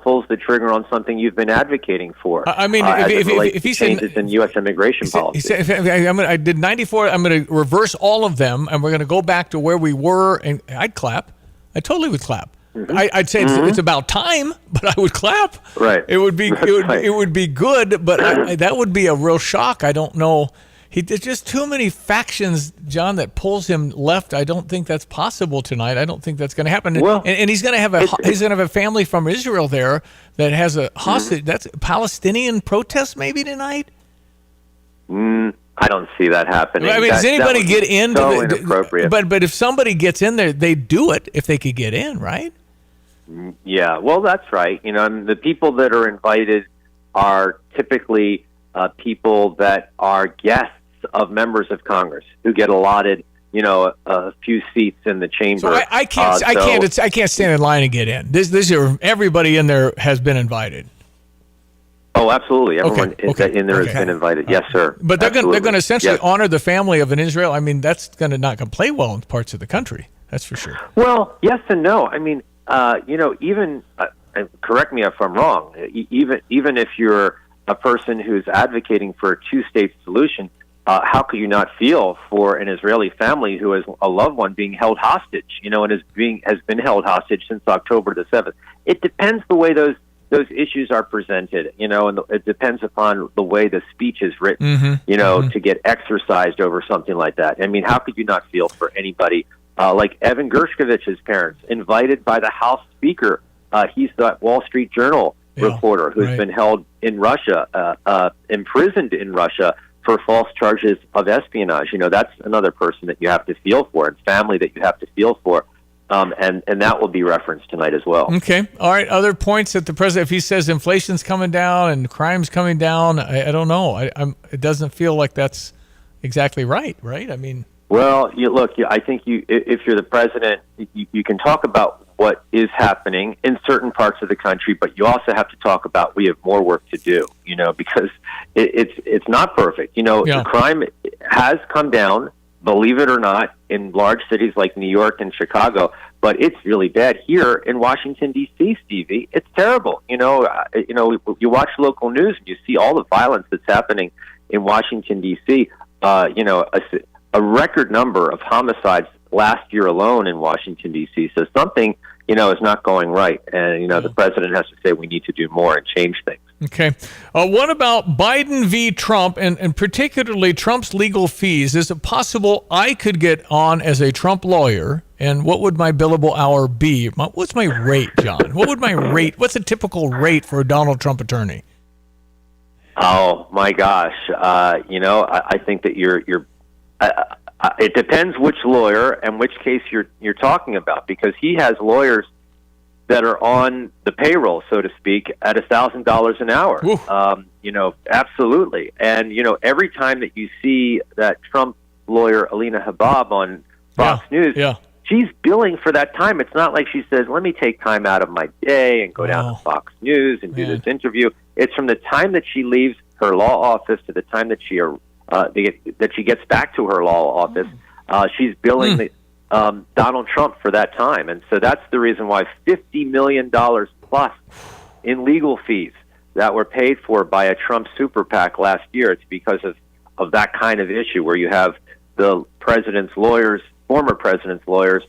pulls the trigger on something you've been advocating for? I mean, if he changes in U.S. immigration policy, I did 94. I'm going to reverse all of them, and we're going to go back to where we were. And I'd clap. I totally would clap. Mm-hmm. I'd say it's about time, but I would clap. Right. It would be good, but that would be a real shock. I don't know. There's just too many factions, John, that pulls him left. I don't think that's possible tonight. I don't think that's going to happen. Well, and he's going to have a family from Israel there that has a hostage. Mm-hmm. That's Palestinian protest maybe tonight. I don't see that happening. I mean, does anybody get in? So inappropriate. But if somebody gets in there, they do it if they could get in, right? Yeah, well, that's right. And the people that are invited are typically people that are guests of members of Congress who get allotted, a few seats in the chamber. So I can't stand in line and get in. Everybody in there has been invited. Oh, absolutely. Everyone in there has been invited. Yes, sir. But they're going to essentially honor the family of an Israel. I mean, that's not going to play well in parts of the country. That's for sure. Well, yes and no. I mean, even correct me if I'm wrong. Even if you're a person who's advocating for a two-state solution, how could you not feel for an Israeli family who has a loved one being held hostage? And has been held hostage since October the 7th. It depends the way those issues are presented, and it depends upon the way the speech is written, to get exercised over something like that. I mean, how could you not feel for anybody like Evan Gershkovich's parents, invited by the House Speaker? He's the Wall Street Journal reporter who's been held in Russia, imprisoned in Russia for false charges of espionage. That's another person that you have to feel for, and family that you have to feel for. And that will be referenced tonight as well. Okay. All right. Other points that the president, if he says inflation's coming down and crime's coming down, I don't know. It doesn't feel like that's exactly right? I mean. Well, I think if you're the president, you can talk about what is happening in certain parts of the country, but you also have to talk about we have more work to do, because it's not perfect. The crime has come down, believe it or not, in large cities like New York and Chicago, but it's really bad here in Washington, D.C., Stevie. It's terrible. You watch local news and you see all the violence that's happening in Washington, D.C. A record number of homicides last year alone in Washington, D.C. So something, is not going right. And, the president has to say we need to do more and change things. Okay. What about Biden v. Trump, and particularly Trump's legal fees? Is it possible I could get on as a Trump lawyer, and what would my billable hour be? What's my rate, John? What would my rate? What's a typical rate for a Donald Trump attorney? Oh, my gosh. I think that it depends which lawyer and which case you're talking about, because he has lawyers that are on the payroll, so to speak, at $1,000 an hour. Absolutely. And, every time that you see that Trump lawyer, Alina Habab, on Fox News, she's billing for that time. It's not like she says, let me take time out of my day and go down to Fox News and do this interview. It's from the time that she leaves her law office to the time that she gets back to her law office. She's billing Donald Trump for that time. And so that's the reason why $50 million plus in legal fees that were paid for by a Trump super PAC last year. It's because of that kind of issue where you have the president's lawyers, former president's lawyers,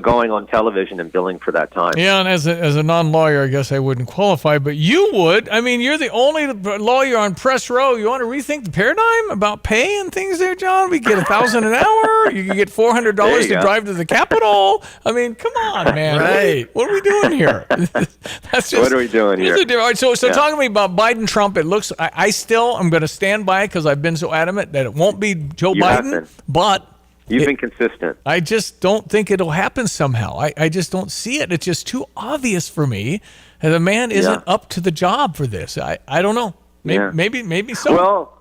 going on television and billing for that time. Yeah, and as a non-lawyer, I guess I wouldn't qualify, but you would. I mean, you're the only lawyer on press row. You want to rethink the paradigm about pay and things there, John? We get $1,000 an hour. You can get $400 to drive to the Capitol. I mean, come on, man. Right. What are we doing here? That's just, what are we doing here? All right, so talk to me about Biden-Trump. It looks, I still am going to stand by it because I've been so adamant that it won't be Joe Biden, but you've been consistent. I just don't think it'll happen somehow. I just don't see it. It's just too obvious for me that the man isn't up to the job for this. I don't know. Maybe so. Well,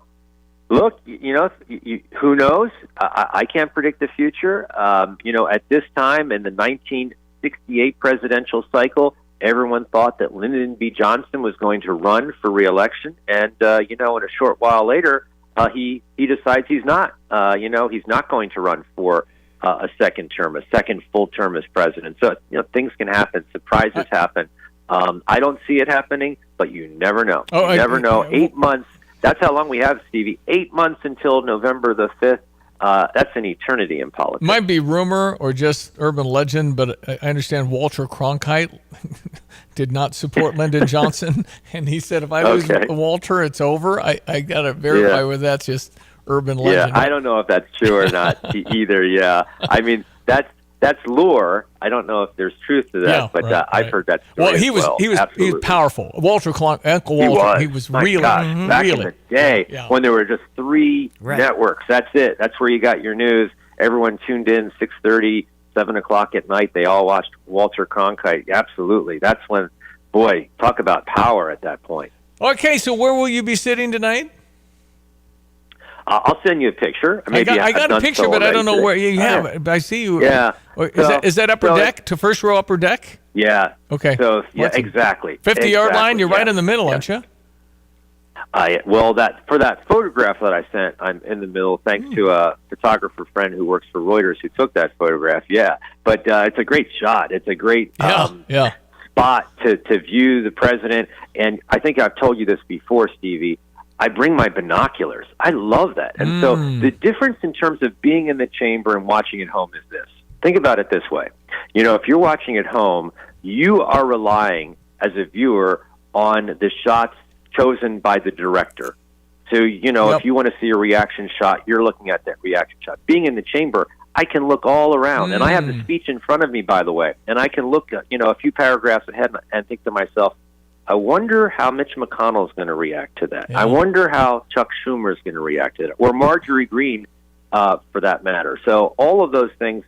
look, who knows? I can't predict the future. At this time in the 1968 presidential cycle, everyone thought that Lyndon B. Johnson was going to run for re-election. And, in a short while later, he decides he's not. He's not going to run for a second full term as president. So, things can happen. Surprises happen. I don't see it happening, but you never know. You never know. 8 months. That's how long we have, Stevie. 8 months until November the 5th. That's an eternity in politics. Might be rumor or just urban legend, but I understand Walter Cronkite did not support Lyndon Johnson, and he said, if I lose Walter, it's over. I got to verify whether that's just urban legend. Yeah, I don't know if that's true or not either, I mean, that's lore. I don't know if there's truth to that, but I've heard that story. Well, he was powerful. Walter Uncle Walter, he was really, back in the day when there were just 3 networks. That's it. That's where you got your news. Everyone tuned in 6:30, 7 o'clock at night. They all watched Walter Cronkite. Absolutely. That's when, boy, talk about power at that point. Okay, so where will you be sitting tonight? I'll send you a picture. I got a picture, but I don't know where you have it. I see you. Yeah. Is that upper deck, to first row upper deck? Yeah. Okay. So, exactly. 50-yard line, you're right in the middle, aren't you? For that photograph that I sent, I'm in the middle, thanks to a photographer friend who works for Reuters who took that photograph. Yeah. But it's a great shot. It's a great spot to view the president. And I think I've told you this before, Stevie. I bring my binoculars. I love that. And so the difference in terms of being in the chamber and watching at home is this. Think about it this way. If you're watching at home, you are relying as a viewer on the shots chosen by the director. So, if you want to see a reaction shot, you're looking at that reaction shot. Being in the chamber, I can look all around. And I have the speech in front of me, by the way. And I can look, a few paragraphs ahead and think to myself, I wonder how Mitch McConnell's going to react to that. I wonder how Chuck Schumer's going to react to it, or Marjorie Greene, for that matter. So all of those things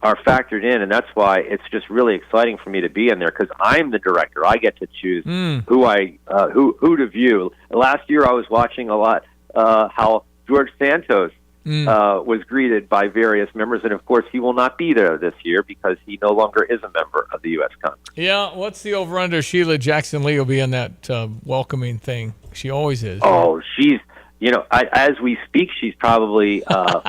are factored in, and that's why it's just really exciting for me to be in there because I'm the director. I get to choose who to view. Last year, I was watching a lot how George Santos was greeted by various members, and of course, he will not be there this year because he no longer is a member of the U.S. Congress. Yeah, what's the over-under? Sheila Jackson-Lee will be in that welcoming thing. She always is. Oh, she's, as we speak, she's probably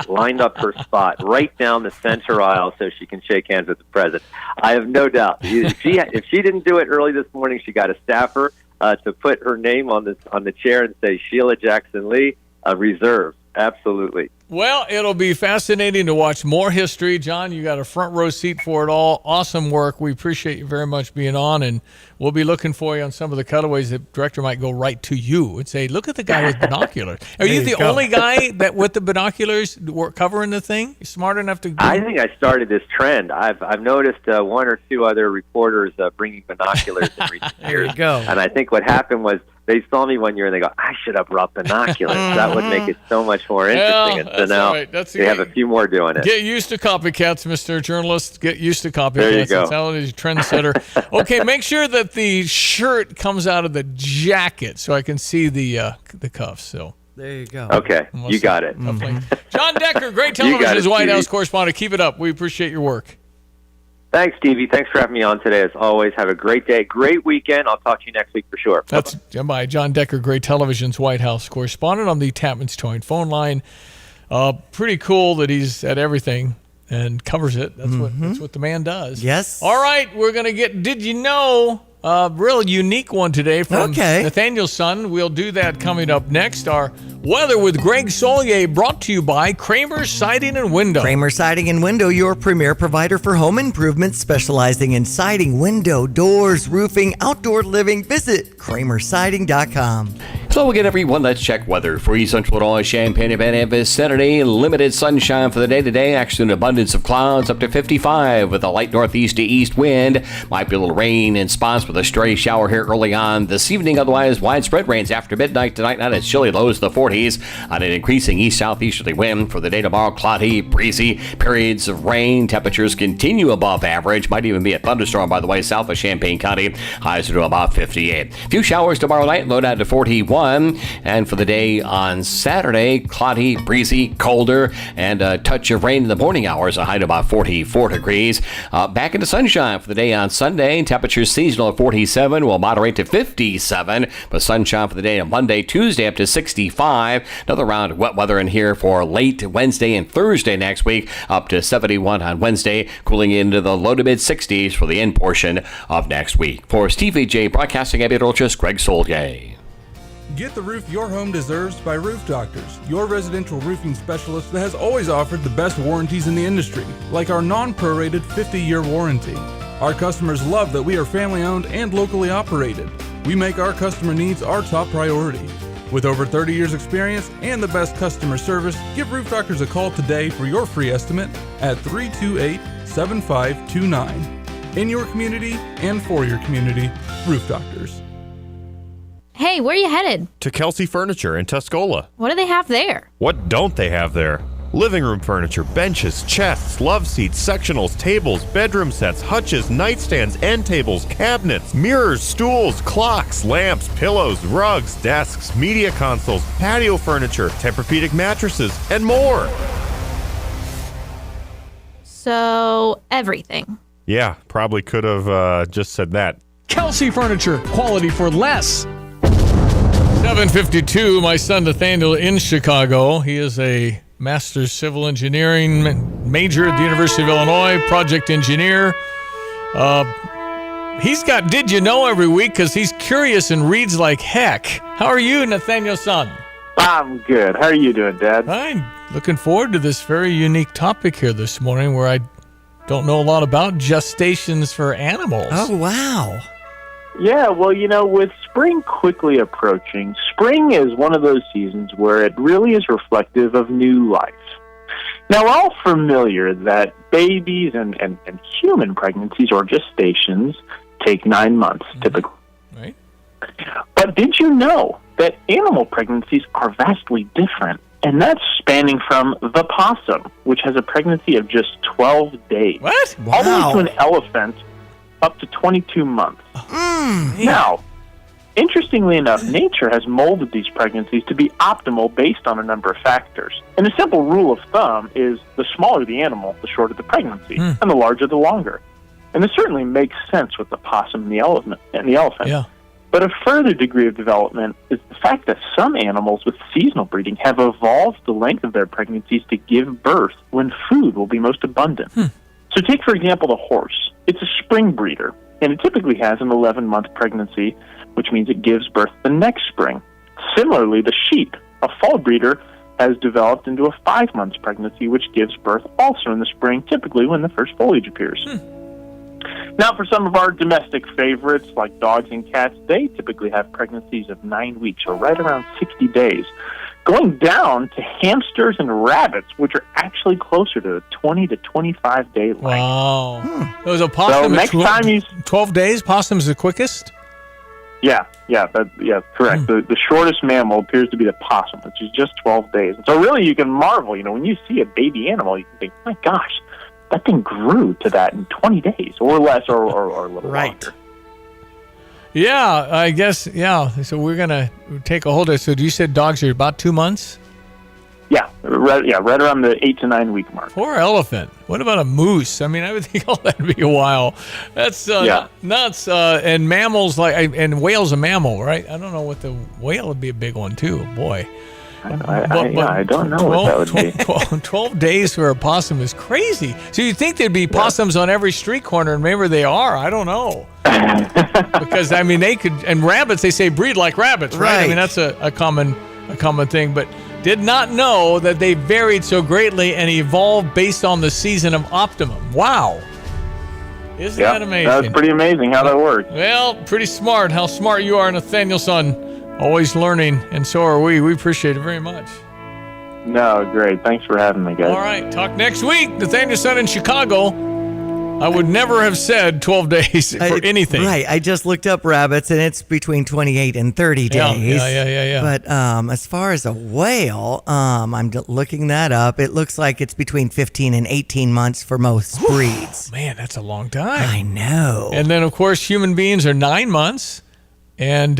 lined up her spot right down the center aisle so she can shake hands with the president. I have no doubt. If she didn't do it early this morning, she got a staffer to put her name on the chair and say Sheila Jackson-Lee, reserved. Absolutely. Well, it'll be fascinating to watch more history. John, you got a front row seat for it all. Awesome work. We appreciate you very much being on, and we'll be looking for you on some of the cutaways. The director might go right to you and say, look at the guy with binoculars. Are you the only guy that with the binoculars covering the thing? You're smart enough to... I think I started this trend. I've noticed one or two other reporters bringing binoculars in recent years. There you go. And I think what happened was they saw me one year and they go, I should have brought binoculars. That would make it so much more interesting. And so now they have a few more doing it. Get used to copycats, Mr. Journalist. Get used to copycats. There you go. That's how it is, trendsetter. Okay, make sure that the shirt comes out of the jacket so I can see the cuffs. So there you go. Okay, you got it. John Decker, great television as White House correspondent. Keep it up. We appreciate your work. Thanks, Stevie. Thanks for having me on today. As always, have a great day, great weekend. I'll talk to you next week for sure. That's by John Decker, Gray Television's White House correspondent on the Tapman's Towing phone line. Pretty cool that he's at everything and covers it. That's what the man does. Yes. All right, we're going to get Did You Know? A real unique one today from Nathaniel's son. We'll do that coming up next. Our weather with Greg Solier, brought to you by Kramer Siding and Window. Kramer Siding and Window, your premier provider for home improvements, specializing in siding, window, doors, roofing, outdoor living. Visit kramersiding.com. Hello again, everyone. Let's check weather for East Central Illinois, Champaign-Urbana vicinity. Limited sunshine for the day today. Actually, an abundance of clouds up to 55 with a light northeast to east wind. Might be a little rain in spots with a stray shower here early on this evening. Otherwise, widespread rains after midnight tonight. Not as chilly lows to the 40s on an increasing east-southeasterly wind. For the day tomorrow, cloudy, breezy, periods of rain. Temperatures continue above average. Might even be a thunderstorm, by the way, south of Champaign County. Highs to about 58. A few showers tomorrow night, low down to 41. And for the day on Saturday, cloudy, breezy, colder, and a touch of rain in the morning hours, a high to about 44 degrees. Back into sunshine for the day on Sunday. Temperatures seasonal at 47 will moderate to 57, but sunshine for the day on Monday, Tuesday up to 65. Another round of wet weather in here for late Wednesday and Thursday next week, up to 71 on Wednesday, cooling into the low to mid 60s for the end portion of next week. For Stevie Jay Broadcasting, I'm Greg Solier. Get the roof your home deserves by Roof Doctors, your residential roofing specialist that has always offered the best warranties in the industry, like our non-prorated 50-year warranty. Our customers love that we are family-owned and locally operated. We make our customer needs our top priority. With over 30 years experience and the best customer service, give Roof Doctors a call today for your free estimate at 328-7529. In your community and for your community, Roof Doctors. Hey, where are you headed? To Kelsey Furniture in Tuscola. What do they have there? What don't they have there? Living room furniture, benches, chests, love seats, sectionals, tables, bedroom sets, hutches, nightstands, end tables, cabinets, mirrors, stools, clocks, lamps, pillows, rugs, desks, media consoles, patio furniture, Tempur-Pedic mattresses, and more. So, everything. Yeah, probably could have just said that. Kelsey Furniture, quality for less. 7:52, my son Nathaniel in Chicago. He is a master's civil engineering major at the University of Illinois, project engineer. He's got Did You Know every week because he's curious and reads like heck. How are you, Nathaniel son? I'm good. How are you doing, Dad? Fine. Looking forward to this very unique topic here this morning where I don't know a lot about gestations for animals. Oh, wow. Yeah, well, with spring quickly approaching, spring is one of those seasons where it really is reflective of new life. Now, we're all familiar that babies and human pregnancies or gestations take 9 months, typically. Right. But did you know that animal pregnancies are vastly different? And that's spanning from the possum, which has a pregnancy of just 12 days. What? All the way to an elephant, up to 22 months. Now, interestingly enough, nature has molded these pregnancies to be optimal based on a number of factors. And a simple rule of thumb is the smaller the animal, the shorter the pregnancy, and the larger the longer. And this certainly makes sense with the possum and the elephant. Yeah. But a further degree of development is the fact that some animals with seasonal breeding have evolved the length of their pregnancies to give birth when food will be most abundant. So take, for example, the horse. It's a spring breeder, and it typically has an 11-month pregnancy, which means it gives birth the next spring. Similarly, the sheep, a fall breeder, has developed into a 5-month pregnancy, which gives birth also in the spring, typically when the first foliage appears. Now, for some of our domestic favorites, like dogs and cats, they typically have pregnancies of 9 weeks, or right around 60 days, going down to hamsters and rabbits, which are actually closer to 20 to 25-day length. Wow. It was a possum. So next time you 12 days, possum's the quickest? Yeah, correct. The shortest mammal appears to be the possum, which is just 12 days. And so really you can marvel, when you see a baby animal, you can think, my gosh, that thing grew to that in 20 days or less or a little longer. Yeah, I guess, yeah. So we're going to take a hold of it. So you said dogs are about 2 months? Yeah, right around the 8 to 9 week mark. Poor elephant. What about a moose? I mean, I would think all that would be a while. That's nuts. And mammals, and whale's a mammal, right? I don't know what the whale would be a big one too. Boy. I don't know what that would be. 12 days for a possum is crazy. So you'd think there'd be possums on every street corner, and maybe they are. I don't know. Because, I mean, they could, and rabbits, they say breed like rabbits, right? I mean, that's a common thing. But did not know that they varied so greatly and evolved based on the season of optimum. Wow. Isn't that amazing? That's pretty amazing how that works. Well, pretty smart. How smart you are, Nathaniel, son. Always learning, and so are we. We appreciate it very much. No, great. Thanks for having me, guys. All right. Talk next week. Nathaniel, son in Chicago. I would never have said 12 days for anything. Right. I just looked up rabbits, and it's between 28 and 30 days. Yeah. But as far as a whale, I'm looking that up. It looks like it's between 15 and 18 months for most breeds. Man, that's a long time. I know. And then, of course, human beings are 9 months. And,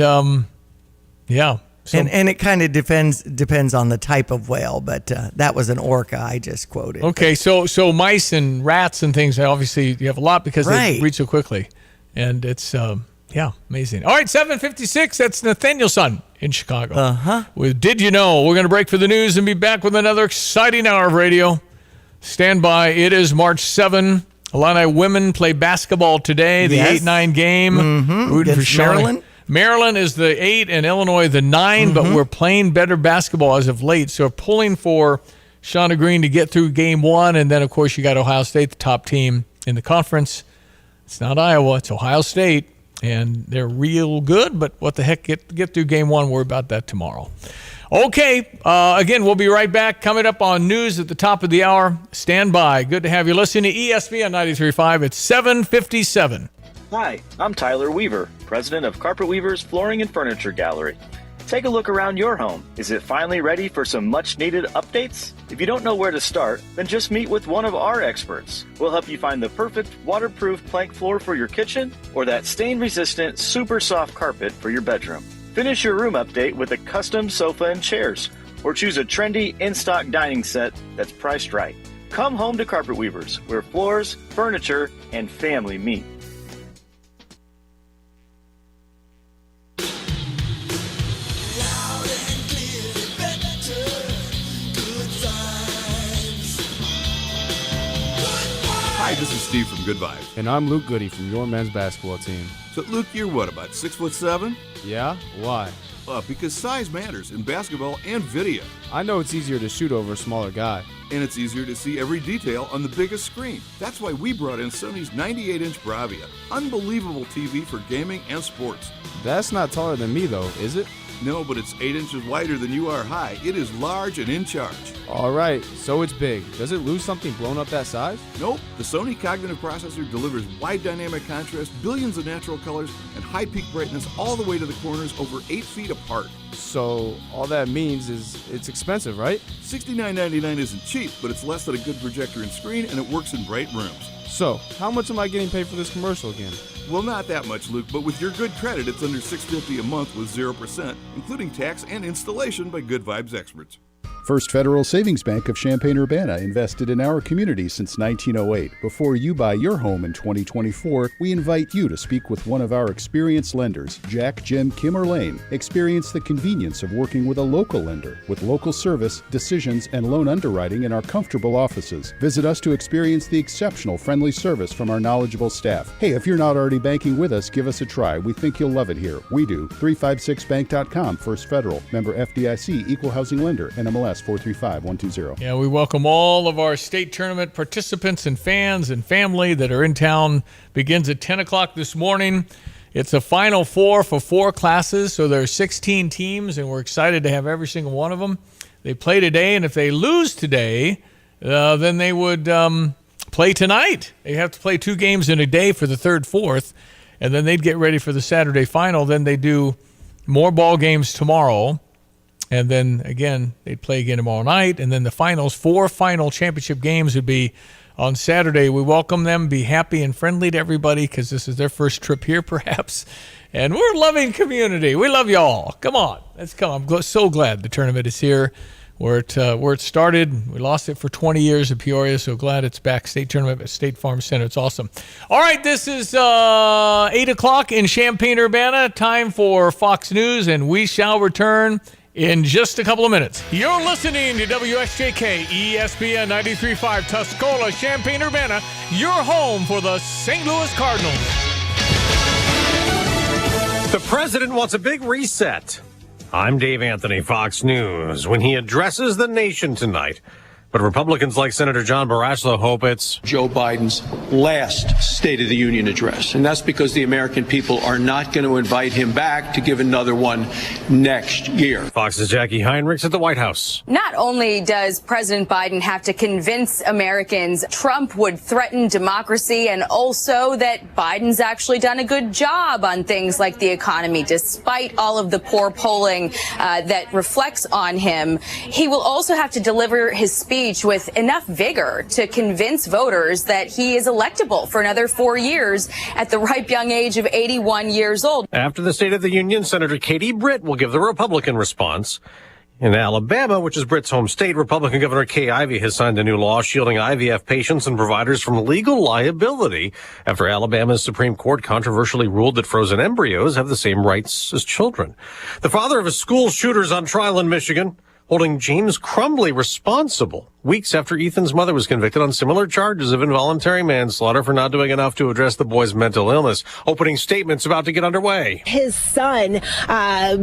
yeah. So, and it kind of depends on the type of whale, but that was an orca I just quoted. Okay, so mice and rats and things, obviously you have a lot because they breed so quickly. And it's, amazing. All right, 7:56, that's Nathaniel's son in Chicago. Uh-huh. With Did You Know? We're going to break for the news and be back with another exciting hour of radio. Stand by. It is March 7. Illini women play basketball today, the 8-9 game. Mm-hmm. Rooting for Maryland. Maryland is the 8 and Illinois the 9, but we're playing better basketball as of late. So pulling for Shauna Green to get through game 1. And then, of course, you got Ohio State, the top team in the conference. It's not Iowa, it's Ohio State. And they're real good, but what the heck, get through game 1. Worry about that tomorrow. Okay, again, we'll be right back. Coming up on news at the top of the hour. Stand by. Good to have you listening to ESPN 93.5. It's 7:57. Hi, I'm Tyler Weaver, president of Carpet Weaver's Flooring and Furniture Gallery. Take a look around your home. Is it finally ready for some much-needed updates? If you don't know where to start, then just meet with one of our experts. We'll help you find the perfect waterproof plank floor for your kitchen or that stain-resistant, super soft carpet for your bedroom. Finish your room update with a custom sofa and chairs, or choose a trendy in-stock dining set that's priced right. Come home to Carpet Weavers, where floors, furniture, and family meet. Hi, this is Steve from Good Vibes. And I'm Luke Goody from your men's basketball team. So, Luke, you're what, about 6'7"? Yeah? Why? Because size matters in basketball and video. I know it's easier to shoot over a smaller guy. And it's easier to see every detail on the biggest screen. That's why we brought in Sony's 98-inch Bravia. Unbelievable TV for gaming and sports. That's not taller than me, though, is it? No, but it's 8 inches wider than you are high. It is large and in charge. All right, so it's big. Does it lose something blown up that size? Nope. The Sony Cognitive Processor delivers wide dynamic contrast, billions of natural colors, and high peak brightness all the way to the corners over 8 feet apart. So all that means is it's expensive, right? $69.99 isn't cheap, but it's less than a good projector and screen, and it works in bright rooms. So, how much am I getting paid for this commercial again? Well, not that much, Luke, but with your good credit, it's under $650 a month with 0%, including tax and installation by Good Vibes experts. First Federal Savings Bank of Champaign-Urbana invested in our community since 1908. Before you buy your home in 2024, we invite you to speak with one of our experienced lenders, Jack, Jim, Kim, or Lane. Experience the convenience of working with a local lender with local service, decisions, and loan underwriting in our comfortable offices. Visit us to experience the exceptional friendly service from our knowledgeable staff. Hey, if you're not already banking with us, give us a try. We think you'll love it here. We do. 356bank.com, First Federal. Member FDIC, Equal Housing Lender, NMLS 435120. Yeah, we welcome all of our state tournament participants and fans and family that are in town. Begins at 10 o'clock this morning. It's a Final Four for 4 classes, so there are 16 teams, and we're excited to have every single one of them. They play today, and if they lose today, then they would play tonight. They have to play 2 games in a day for the 3rd, 4th, and then they'd get ready for the Saturday final. Then they do more ball games tomorrow. And then, again, they'd play again tomorrow night. And then the finals, 4 final championship games would be on Saturday. We welcome them, be happy and friendly to everybody because this is their first trip here, perhaps. And we're a loving community. We love y'all. Come on. Let's come. I'm so glad the tournament is here. where it started. We lost it for 20 years at Peoria, so glad it's back. State tournament at State Farm Center. It's awesome. All right, this is 8 o'clock in Champaign-Urbana. Time for Fox News, and we shall return in just a couple of minutes. You're listening to WSJK ESPN 93.5 Tuscola, Champaign-Urbana, your home for the St. Louis Cardinals. The president wants a big reset. I'm Dave Anthony, Fox News, when he addresses the nation tonight. But Republicans like Senator John Barrasso hope it's Joe Biden's last State of the Union address. And that's because the American people are not going to invite him back to give another one next year. Fox's Jackie Heinrichs at the White House. Not only does President Biden have to convince Americans Trump would threaten democracy, and also that Biden's actually done a good job on things like the economy, despite all of the poor polling that reflects on him, he will also have to deliver his speech with enough vigor to convince voters that he is electable for another 4 years at the ripe young age of 81 years old. After the State of the Union, Senator Katie Britt will give the Republican response. In Alabama, which is Britt's home state, Republican Governor Kay Ivey has signed a new law shielding IVF patients and providers from legal liability after Alabama's Supreme Court controversially ruled that frozen embryos have the same rights as children. The father of a school shooter is on trial in Michigan, holding James Crumbly responsible weeks after Ethan's mother was convicted on similar charges of involuntary manslaughter for not doing enough to address the boy's mental illness. Opening statements about to get underway. His son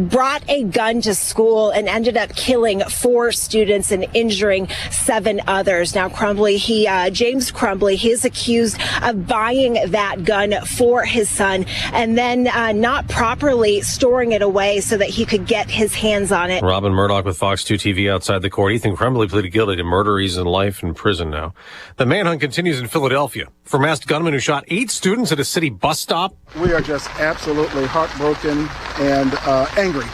brought a gun to school and ended up killing 4 students and injuring 7 others. Now, James Crumbly, he is accused of buying that gun for his son and then not properly storing it away so that he could get his hands on it. Robin Murdoch with Fox 2 TV outside the court. Ethan Crumbly pleaded guilty to murder. He's in life in prison now. The manhunt continues in Philadelphia for masked gunman who shot 8 students at a city bus stop. We are just absolutely heartbroken and angry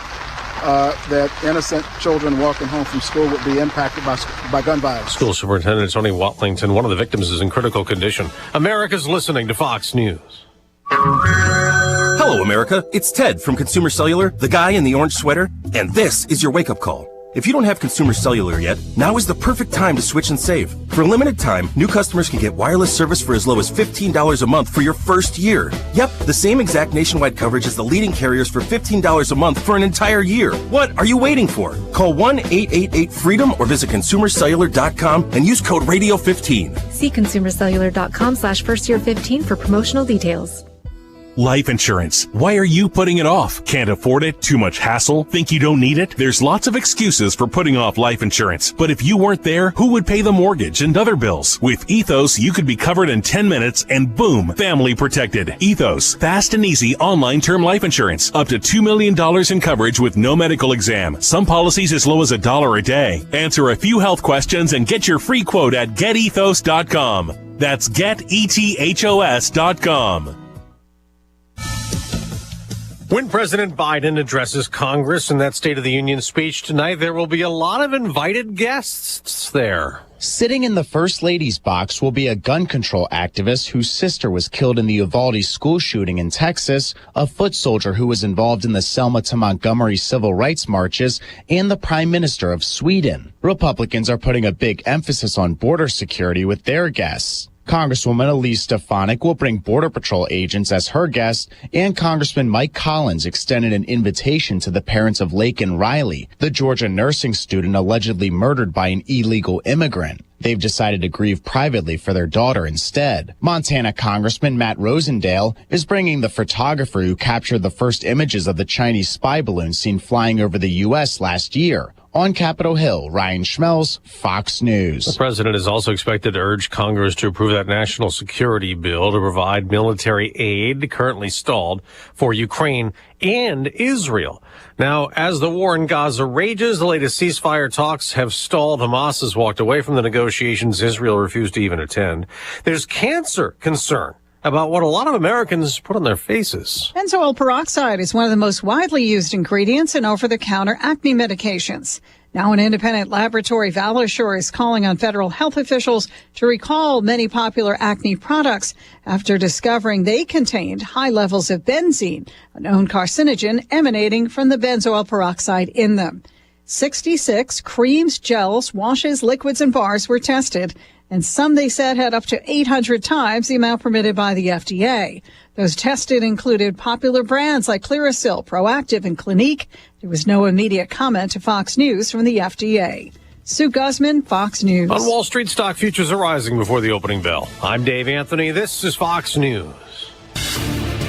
that innocent children walking home from school would be impacted by gun violence. School Superintendent Tony Watlington, one of the victims, is in critical condition. America's listening to Fox News. Hello, America. It's Ted from Consumer Cellular, the guy in the orange sweater, and this is your wake-up call. If you don't have Consumer Cellular yet, now is the perfect time to switch and save. For a limited time, new customers can get wireless service for as low as $15 a month for your first year. Yep, the same exact nationwide coverage as the leading carriers for $15 a month for an entire year. What are you waiting for? Call 1-888-FREEDOM or visit consumercellular.com and use code RADIO15. See consumercellular.com/firstyear15 for promotional details. Life insurance. Why are you putting it off? Can't afford it? Too much hassle? Think you don't need it? There's lots of excuses for putting off life insurance. But if you weren't there, who would pay the mortgage and other bills? With Ethos, you could be covered in 10 minutes and boom, family protected. Ethos, fast and easy online term life insurance. Up to $2 million in coverage with no medical exam. Some policies as low as $1 a day. Answer a few health questions and get your free quote at getethos.com. That's getethos.com. When President Biden addresses Congress in that State of the Union speech tonight, there will be a lot of invited guests there. Sitting in the First Lady's box will be a gun control activist whose sister was killed in the Uvalde school shooting in Texas, a foot soldier who was involved in the Selma to Montgomery civil rights marches, and the Prime Minister of Sweden. Republicans are putting a big emphasis on border security with their guests. Congresswoman Elise Stefanik will bring Border Patrol agents as her guests, and Congressman Mike Collins extended an invitation to the parents of Laken Riley, the Georgia nursing student allegedly murdered by an illegal immigrant. They've decided to grieve privately for their daughter instead. Montana Congressman Matt Rosendale is bringing the photographer who captured the first images of the Chinese spy balloon seen flying over the U.S. last year. On Capitol Hill, Ryan Schmelz, Fox News. The president is also expected to urge Congress to approve that national security bill to provide military aid, currently stalled, for Ukraine and Israel. Now, as the war in Gaza rages, the latest ceasefire talks have stalled. Hamas has walked away from the negotiations. Israel refused to even attend. There's cancer concern about what a lot of Americans put on their faces. Benzoyl peroxide is one of the most widely used ingredients in over-the-counter acne medications. Now an independent laboratory, Valisure, is calling on federal health officials to recall many popular acne products after discovering they contained high levels of benzene, a known carcinogen emanating from the benzoyl peroxide in them. 66 creams, gels, washes, liquids, and bars were tested, and some, they said, had up to 800 times the amount permitted by the FDA. Those tested included popular brands like Clearasil, Proactive, and Clinique. There was no immediate comment to Fox News from the FDA. Sue Guzman, Fox News. On Wall Street, stock futures are rising before the opening bell. I'm Dave Anthony. This is Fox News.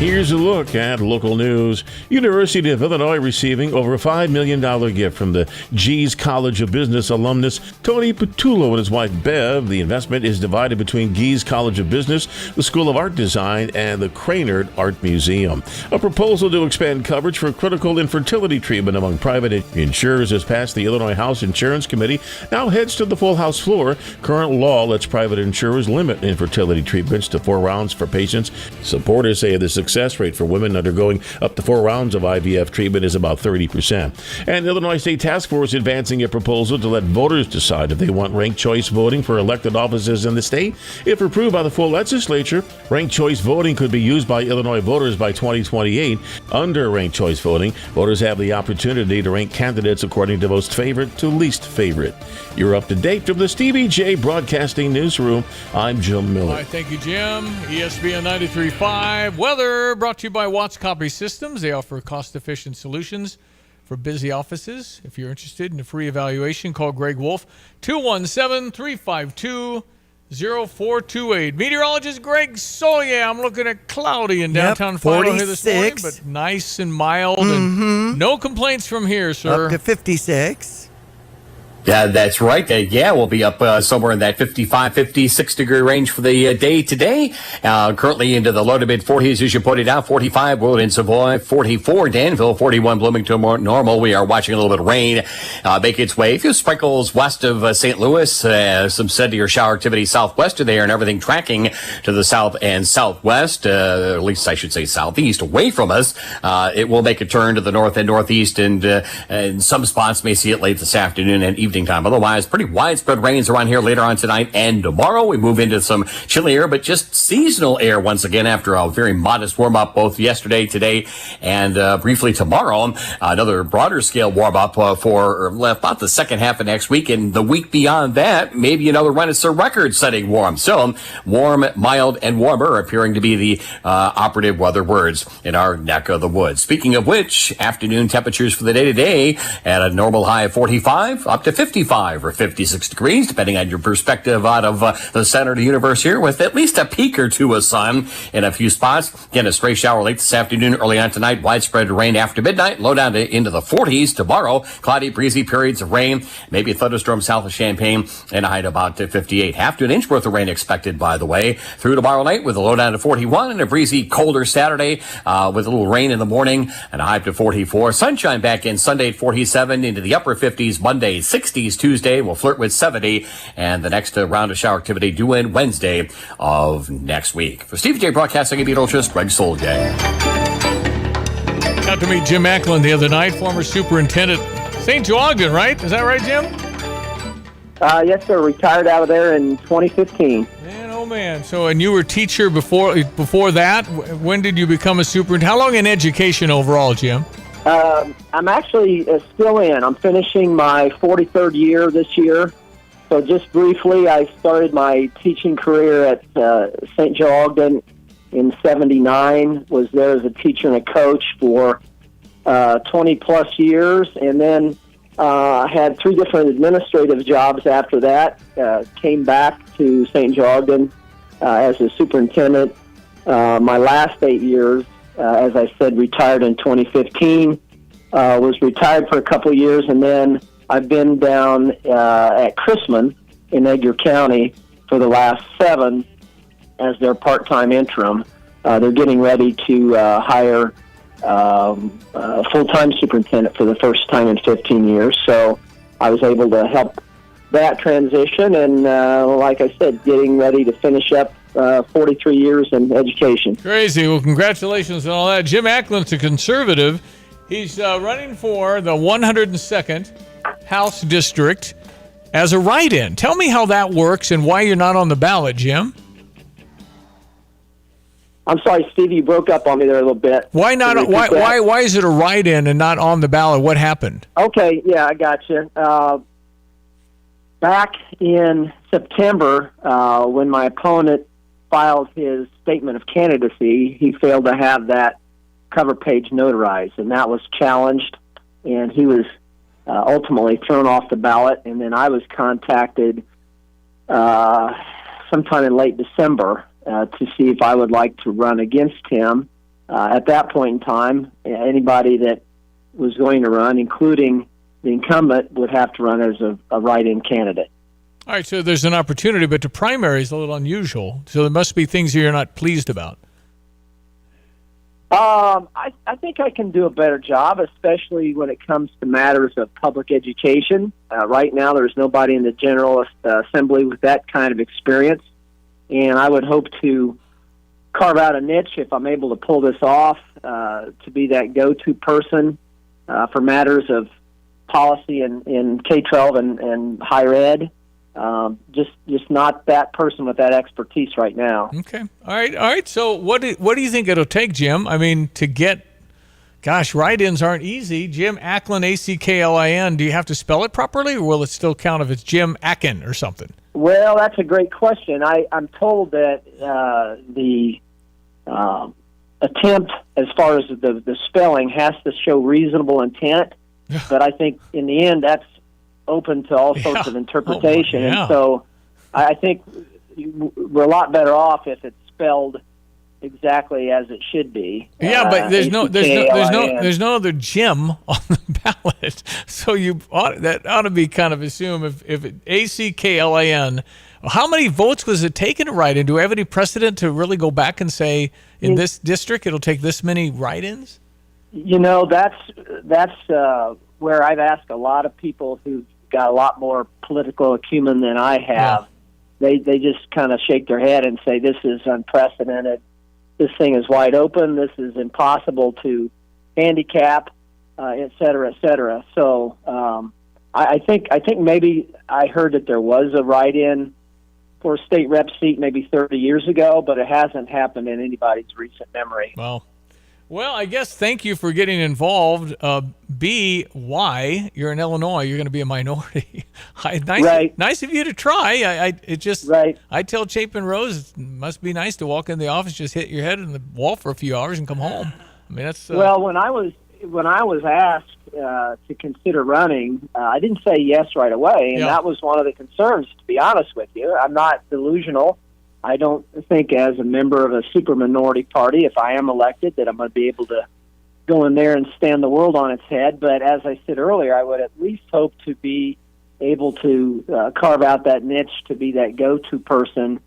Here's a look at local news. University of Illinois receiving over a $5 million gift from the G's College of Business alumnus Tony Petullo and his wife Bev. The investment is divided between G's College of Business, the School of Art Design, and the Cranard Art Museum. A proposal to expand coverage for critical infertility treatment among private insurers has passed the Illinois House Insurance Committee, now heads to the full House floor. Current law lets private insurers limit infertility treatments to 4 rounds for patients. Supporters say the success rate for women undergoing up to 4 rounds of IVF treatment is about 30%. And the Illinois State Task Force advancing a proposal to let voters decide if they want ranked choice voting for elected offices in the state. If approved by the full legislature, ranked choice voting could be used by Illinois voters by 2028. Under ranked choice voting, voters have the opportunity to rank candidates according to most favorite to least favorite. You're up to date from the Stevie Jay Broadcasting Newsroom. I'm Jim Miller. All right, thank you, Jim. ESPN 93.5 Weather brought to you by Watts Copy Systems. They offer cost-efficient solutions for busy offices. If you're interested in a free evaluation, call Greg Wolf, 217-352-0428. Meteorologist Greg, so I'm looking at cloudy in downtown Fido here this morning, but nice and mild and no complaints from here, sir. Up to 56. Yeah, that's right. We'll be up somewhere in that 55, 56 degree range for the day today. Currently into the low to mid 40s, as you pointed out, 45 Woodland, Savoy, 44 Danville, 41 Bloomington, normal. We are watching a little bit of rain make its way. A few sprinkles west of St. Louis, some steady or shower activity southwest of there, and everything tracking to the south and southwest, at least I should say southeast, away from us. It will make a turn to the north and northeast, and in some spots may see it late this afternoon and evening time. Otherwise, pretty widespread rains around here later on tonight and tomorrow. We move into some chilly air, but just seasonal air once again after a very modest warm-up both yesterday, today, and briefly tomorrow. Another broader scale warm-up for about the second half of next week, and the week beyond that, maybe another run. It's a record-setting warm. So, warm, mild, and warmer appearing to be the operative weather words in our neck of the woods. Speaking of which, afternoon temperatures for the day today at a normal high of 45 up to 55 or 56 degrees, depending on your perspective out of the center of the universe here, with at least a peak or two of sun in a few spots. Again, a stray shower late this afternoon, early on tonight, widespread rain after midnight, low down into the 40s tomorrow. Cloudy, breezy periods of rain, maybe a thunderstorm south of Champaign, and a high to about 58. Half to an inch worth of rain expected, by the way, through tomorrow night with a low down to 41 and a breezy, colder Saturday with a little rain in the morning and a high to 44. Sunshine back in Sunday at 47 into the upper 50s, Monday 60s, Tuesday will flirt with 70, and the next round of shower activity due in Wednesday of next week. For Stevie Jay Broadcasting Meteorologist Greg Solgay. Got to meet Jim Ackland the other night, former superintendent, St. Joe Ogden, right? Is that right, Jim? Yes, sir. Retired out of there in 2015. Man, oh man. So, and you were teacher before that. When did you become a superintendent? How long in education overall, Jim? I'm actually still in. I'm finishing my 43rd year this year. So just briefly, I started my teaching career at St. Joe Ogden in 79, was there as a teacher and a coach for 20-plus years, and then had 3 different administrative jobs after that. Came back to St. Joe Ogden as a superintendent. My last 8 years, as I said, retired in 2015. Was retired for a couple of years, and then I've been down at Chrisman in Edgar County for the last 7 as their part-time interim. They're getting ready to hire a full-time superintendent for the first time in 15 years, so I was able to help that transition, and like I said, getting ready to finish up 43 years in education. Crazy. Well, congratulations on all that. Jim Ackland's a conservative. He's running for the 102nd House District as a write-in. Tell me how that works and why you're not on the ballot, Jim. I'm sorry, Steve, you broke up on me there a little bit. Why not? Why is it a write-in and not on the ballot? What happened? Okay, yeah, I got you. Back in September, when my opponent filed his statement of candidacy, he failed to have that cover page notarized, and that was challenged, and he was ultimately thrown off the ballot. And then I was contacted sometime in late December to see if I would like to run against him. At that point in time, anybody that was going to run, including the incumbent, would have to run as a write-in candidate. All right, so there's an opportunity, but the primary is a little unusual. So there must be things you're not pleased about. I think I can do a better job, especially when it comes to matters of public education. Right now, there's nobody in the General Assembly with that kind of experience, and I would hope to carve out a niche if I'm able to pull this off, to be that go-to person for matters of policy in K-12 and higher ed. Just not that person with that expertise right now. Okay. All right. So what do you think it'll take, Jim? I mean, to get, write-ins aren't easy. Jim Acklin, Acklin. Do you have to spell it properly, or will it still count if it's Jim Akin or something? Well, that's a great question. I'm told that the attempt, as far as the spelling, has to show reasonable intent. But I think in the end, that's open to all sorts of interpretation. And so I think we're a lot better off if it's spelled exactly as it should be. Yeah, but there's no other Jim on the ballot. So that ought to be kind of assumed if Acklin. How many votes was it taken to write in? Do we have any precedent to really go back and say in this district it'll take this many write-ins? That's where I've asked a lot of people who've got a lot more political acumen than I have. Yeah. They just kind of shake their head and say, this is unprecedented. This thing is wide open. This is impossible to handicap, et cetera, et cetera. So I think maybe I heard that there was a write-in for a state rep seat maybe 30 years ago, but it hasn't happened in anybody's recent memory. Well, I guess thank you for getting involved. B, why? You're in Illinois. You're going to be a minority. Nice of you to try. I tell Chapin Rose, it must be nice to walk in the office, just hit your head in the wall for a few hours and come home. I mean, that's well. When I was asked to consider running, I didn't say yes right away, and that was one of the concerns. To be honest with you, I'm not delusional. I don't think as a member of a super minority party, if I am elected, that I'm going to be able to go in there and stand the world on its head. But as I said earlier, I would at least hope to be able to carve out that niche to be that go-to person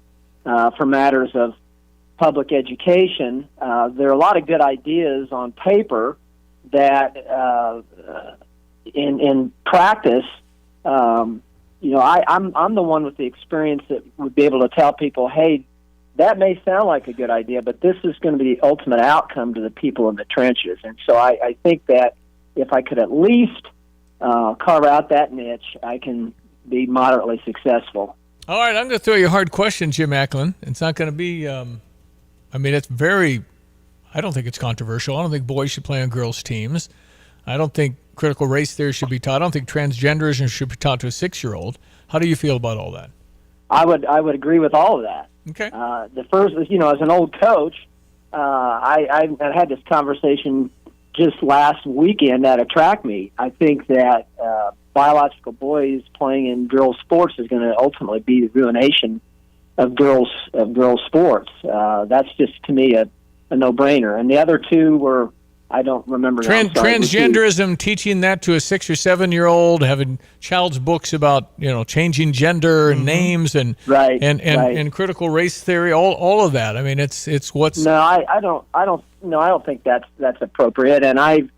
for matters of public education. There are a lot of good ideas on paper that in practice, I'm the one with the experience that would be able to tell people, hey, that may sound like a good idea, but this is going to be the ultimate outcome to the people in the trenches. And so I think that if I could at least carve out that niche, I can be moderately successful. All right, I'm going to throw you a hard question, Jim Acklin. It's not going to be, it's very, I don't think it's controversial. I don't think boys should play on girls' teams. I don't think critical race theory should be taught. I don't think transgenderism should be taught to a 6-year-old. How do you feel about all that? I would agree with all of that. Okay. The first, as an old coach, I had this conversation just last weekend at a track meet. I think that biological boys playing in girls' sports is going to ultimately be the ruination of girls' sports. That's just, to me, a no-brainer. And the other two were, I don't remember. Transgenderism, teaching that to a 6 or 7-year-old, having child's books about changing gender and names and critical race theory, all of that. I mean, it's what's. No, I don't think that's appropriate. And I've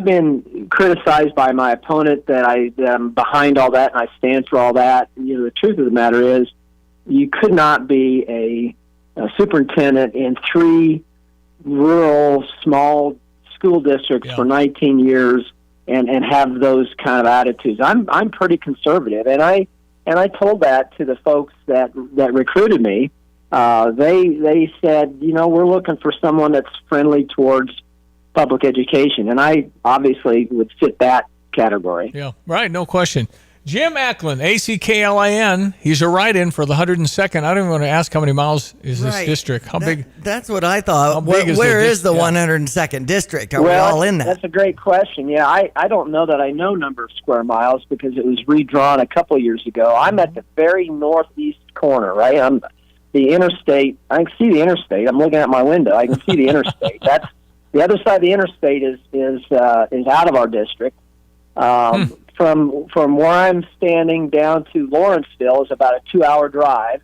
been criticized by my opponent that I'm behind all that and I stand for all that. The truth of the matter is, you could not be a superintendent in 3 rural small school districts for 19 years and have those kind of attitudes. I'm pretty conservative, and I told that to the folks that recruited me, they said, we're looking for someone that's friendly towards public education, and I obviously would fit that category. Yeah, right, no question. Jim Acklin, A-C-K-L-I-N. He's a write-in for the 102nd. I don't even want to ask how many miles is this district. How big? That's what I thought. Where is the 102nd district? Are we all in that? That's a great question. Yeah, I don't know that I know number of square miles because it was redrawn a couple of years ago. I'm at the very northeast corner, right? I'm the interstate. I can see the interstate. I'm looking at my window. I can see the interstate. That's the other side of the interstate is out of our district. From where I'm standing down to Lawrenceville is about a 2-hour drive.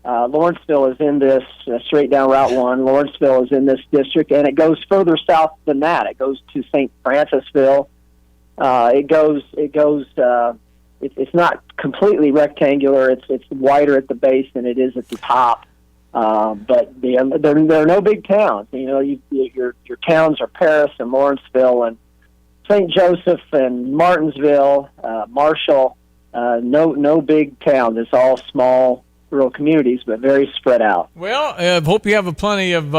Lawrenceville is in this straight down Route 1. Lawrenceville is in this district, and it goes further south than that. It goes to St. Francisville. It's not completely rectangular. It's wider at the base than it is at the top. But there are no big towns. Your towns are Paris and Lawrenceville and St. Joseph and Martinsville, Marshall. No big towns. It's all small rural communities, but very spread out. Well, I hope you have plenty of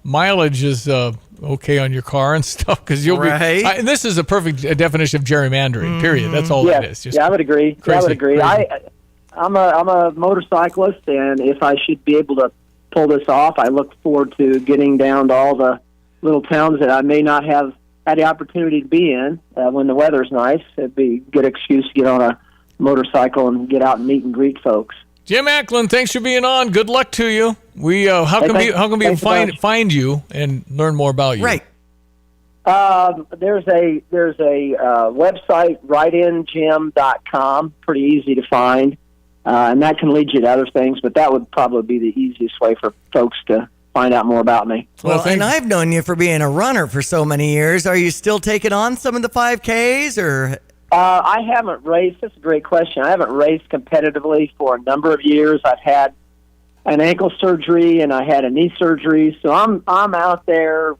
mileage is okay on your car and stuff, because you'll be. And this is a perfect definition of gerrymandering. Period. That's all it is. Just I would agree. Crazy, I would agree. crazy. I'm a motorcyclist, and if I should be able to pull this off, I look forward to getting down to all the little towns that I may not have had the opportunity to be in when the weather's nice. It'd be a good excuse to get on a motorcycle and get out and meet and greet folks. Jim Acklin, thanks for being on. Good luck to you. We how can people find you and learn more about you? Right. There's a website, writeingym.com, pretty easy to find, and that can lead you to other things. But that would probably be the easiest way for folks to find out more about me. Well, and I've known you for being a runner for so many years. Are you still taking on some of the 5Ks, or? I haven't raced. That's a great question. I haven't raced competitively for a number of years. I've had an ankle surgery and I had a knee surgery, so I'm out there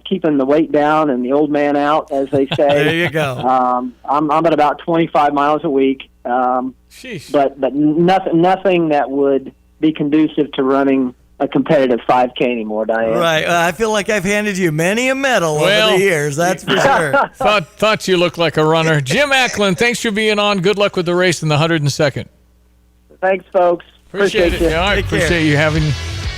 keeping the weight down and the old man out, as they say. There you go. I'm at about 25 miles a week, but nothing that would be conducive to running a competitive 5K anymore, Diane. Right. I feel like I've handed you many a medal over the years. That's for sure. Thought you looked like a runner. Jim Acklin, thanks for being on. Good luck with the race in the 102nd. Thanks, folks. Appreciate it. You. Yeah, I appreciate you having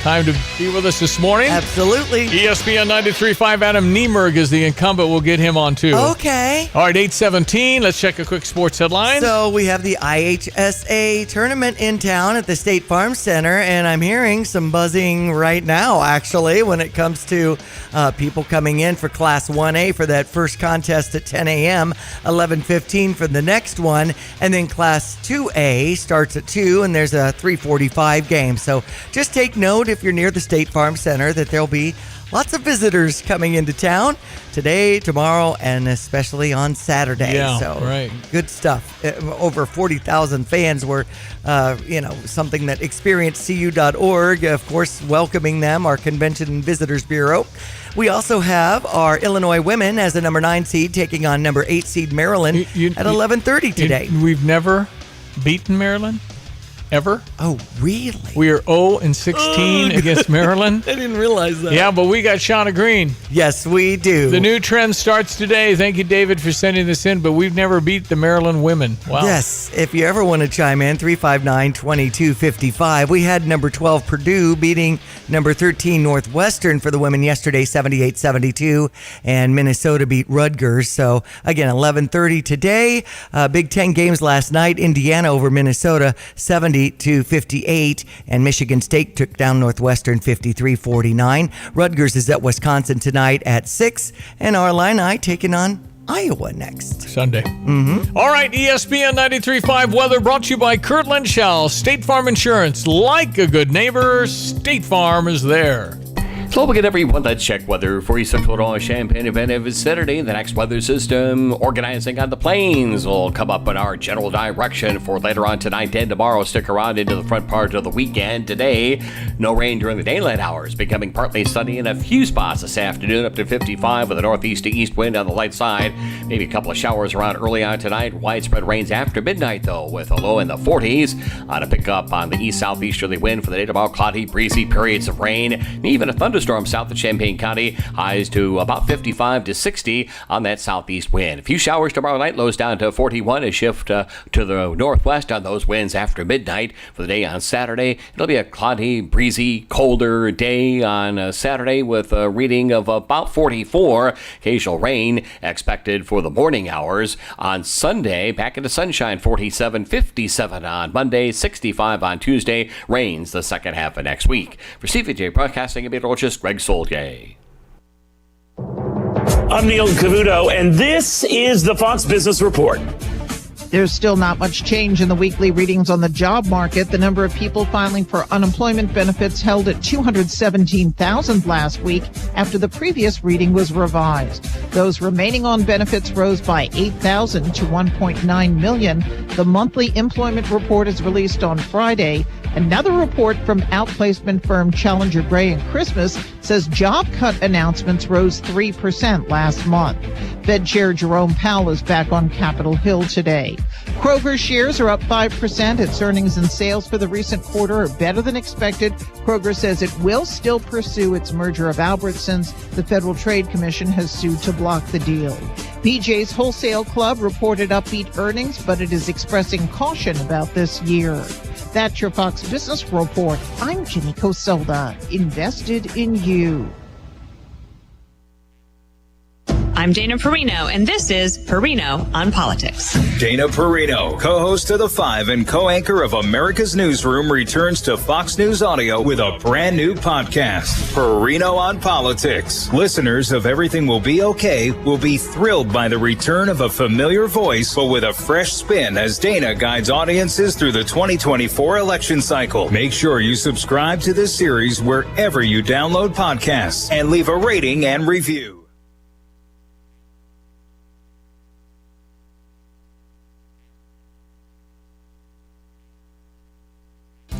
time to be with us this morning. Absolutely. ESPN 93.5, Adam Niemerg is the incumbent. We'll get him on, too. Okay. All right, 8:17. Let's check a quick sports headline. So we have the IHSA tournament in town at the State Farm Center, and I'm hearing some buzzing right now, actually, when it comes to people coming in for Class 1A for that first contest at 10 a.m., 11:15 for the next one, and then Class 2A starts at 2, and there's a 3:45 game. So just take note, if you're near the State Farm Center, that there'll be lots of visitors coming into town today, tomorrow, and especially on Saturday. Yeah, so right. Good stuff. Over 40,000 fans were, something that experiencecu.org, of course, welcoming them, our Convention and Visitors Bureau. We also have our Illinois women as a number 9 seed taking on number 8 seed Maryland at 11:30 today. We've never beaten Maryland? Ever? Oh, really? We are 0-16 against Maryland. I didn't realize that. Yeah, but we got Shauna Green. Yes, we do. The new trend starts today. Thank you, David, for sending this in, but we've never beat the Maryland women. Wow. Yes, if you ever want to chime in, 359-2255. We had number 12 Purdue beating number 13 Northwestern for the women yesterday, 78-72, and Minnesota beat Rutgers. So, again, 11:30 today. Big Ten games last night. Indiana over Minnesota, 70-58, and Michigan State took down Northwestern 53-49. Rutgers is at Wisconsin tonight at 6, and our Illini taking on Iowa next Sunday. All right, ESPN 93.5 weather brought to you by Kirtland Shell, State Farm Insurance. Like a good neighbor, State Farm is there. So we'll get everyone. Let's check weather for you. Central Champaign event of Saturday. The next weather system organizing on the plains will come up in our general direction for later on tonight and tomorrow. Stick around into the front part of the weekend. Today, no rain during the daylight hours, becoming partly sunny in a few spots this afternoon, up to 55 with a northeast to east wind on the light side. Maybe a couple of showers around early on tonight. Widespread rains after midnight, though, with a low in the 40s. On a pickup on the east-southeasterly wind for the day tomorrow. Cloudy, breezy periods of rain, and even a thunderstorm south of Champaign County, highs to about 55 to 60 on that southeast wind. A few showers tomorrow night, lows down to 41, a shift to the northwest on those winds after midnight. For the day on Saturday, it'll be a cloudy, breezy, colder day on Saturday with a reading of about 44. Occasional rain expected for the morning hours. On Sunday, back into sunshine, 47, 57 on Monday, 65 on Tuesday. Rains the second half of next week. For Stevie Jay Broadcasting in Meteorologist Greg Soldier. I'm Neil Cavuto, and this is the Fox Business Report. There's still not much change in the weekly readings on the job market. The number of people filing for unemployment benefits held at 217,000 last week after the previous reading was revised. Those remaining on benefits rose by 8,000 to 1.9 million. The monthly employment report is released on Friday. Another report from outplacement firm Challenger Gray & Christmas says job cut announcements rose 3% last month. Fed Chair Jerome Powell is back on Capitol Hill today. Kroger shares are up 5%. Its earnings and sales for the recent quarter are better than expected. Kroger says it will still pursue its merger of Albertsons. The Federal Trade Commission has sued to block the deal. BJ's Wholesale Club reported upbeat earnings, but it is expressing caution about this year. That's your Fox Business Report. I'm Jimmy Coselda, invested in you. I'm Dana Perino, and this is Perino on Politics. Dana Perino, co-host of The Five and co-anchor of America's Newsroom, returns to Fox News Audio with a brand new podcast, Perino on Politics. Listeners of Everything Will Be Okay will be thrilled by the return of a familiar voice, but with a fresh spin as Dana guides audiences through the 2024 election cycle. Make sure you subscribe to this series wherever you download podcasts and leave a rating and review.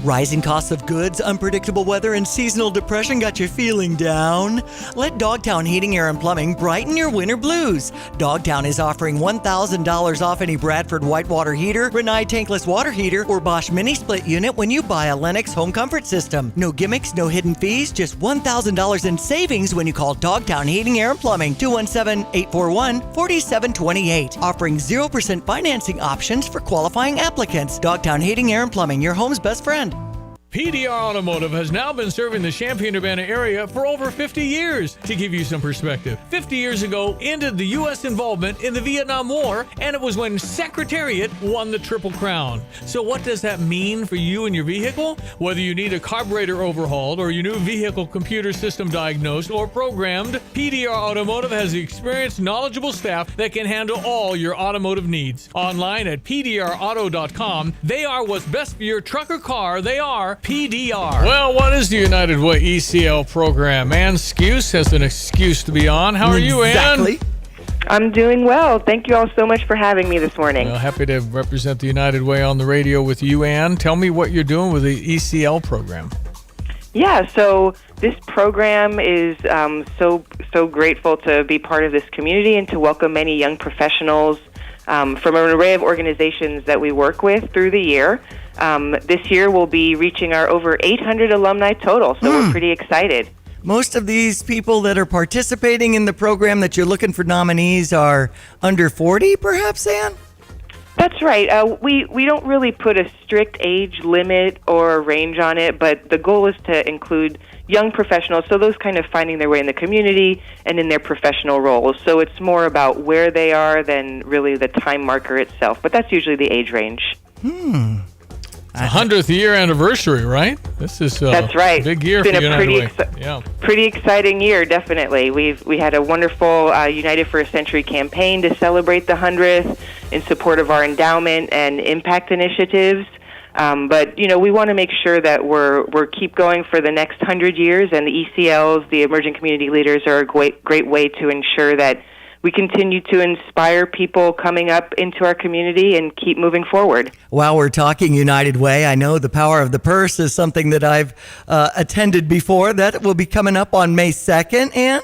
Rising costs of goods, unpredictable weather, and seasonal depression got you feeling down? Let Dogtown Heating, Air, and Plumbing brighten your winter blues. Dogtown is offering $1,000 off any Bradford Whitewater heater, Rinnai tankless water heater, or Bosch mini split unit when you buy a Lennox home comfort system. No gimmicks, no hidden fees, just $1,000 in savings when you call Dogtown Heating, Air, and Plumbing, 217-841-4728. Offering 0% financing options for qualifying applicants. Dogtown Heating, Air, and Plumbing, your home's best friend. PDR Automotive has now been serving the Champaign-Urbana area for over 50 years. To give you some perspective, 50 years ago ended the U.S. involvement in the Vietnam War, and it was when Secretariat won the Triple Crown. So what does that mean for you and your vehicle? Whether you need a carburetor overhauled or your new vehicle computer system diagnosed or programmed, PDR Automotive has the experienced, knowledgeable staff that can handle all your automotive needs. Online at pdrauto.com, they are what's best for your truck or car. They are PDR. Well, what is the United Way ECL program? Ann Skuse has an excuse to be on. How are you, Ann? Exactly. I'm doing well. Thank you all so much for having me this morning. Well, happy to represent the United Way on the radio with you, Ann. Tell me what you're doing with the ECL program. Yeah, so this program is so grateful to be part of this community and to welcome many young professionals from an array of organizations that we work with through the year. This year we'll be reaching our over 800 alumni total, so we're pretty excited. Most of these people that are participating in the program that you're looking for nominees are under 40, perhaps, Ann? That's right. We don't really put a strict age limit or a range on it, but the goal is to include young professionals, so those kind of finding their way in the community and in their professional roles. So it's more about where they are than really the time marker itself, but that's usually the age range. It's a 100th year anniversary, right? This is that's right. A big year it's been for a United Way. Pretty exciting year, definitely. We had a wonderful United for a Century campaign to celebrate the 100th in support of our endowment and impact initiatives. But we want to make sure that we're keep going for the next 100 years, and the ECLs, the Emerging Community Leaders, are a great way to ensure that we continue to inspire people coming up into our community and keep moving forward. While we're talking United Way, I know the Power of the Purse is something that I've attended before. That will be coming up on May 2nd, Ann?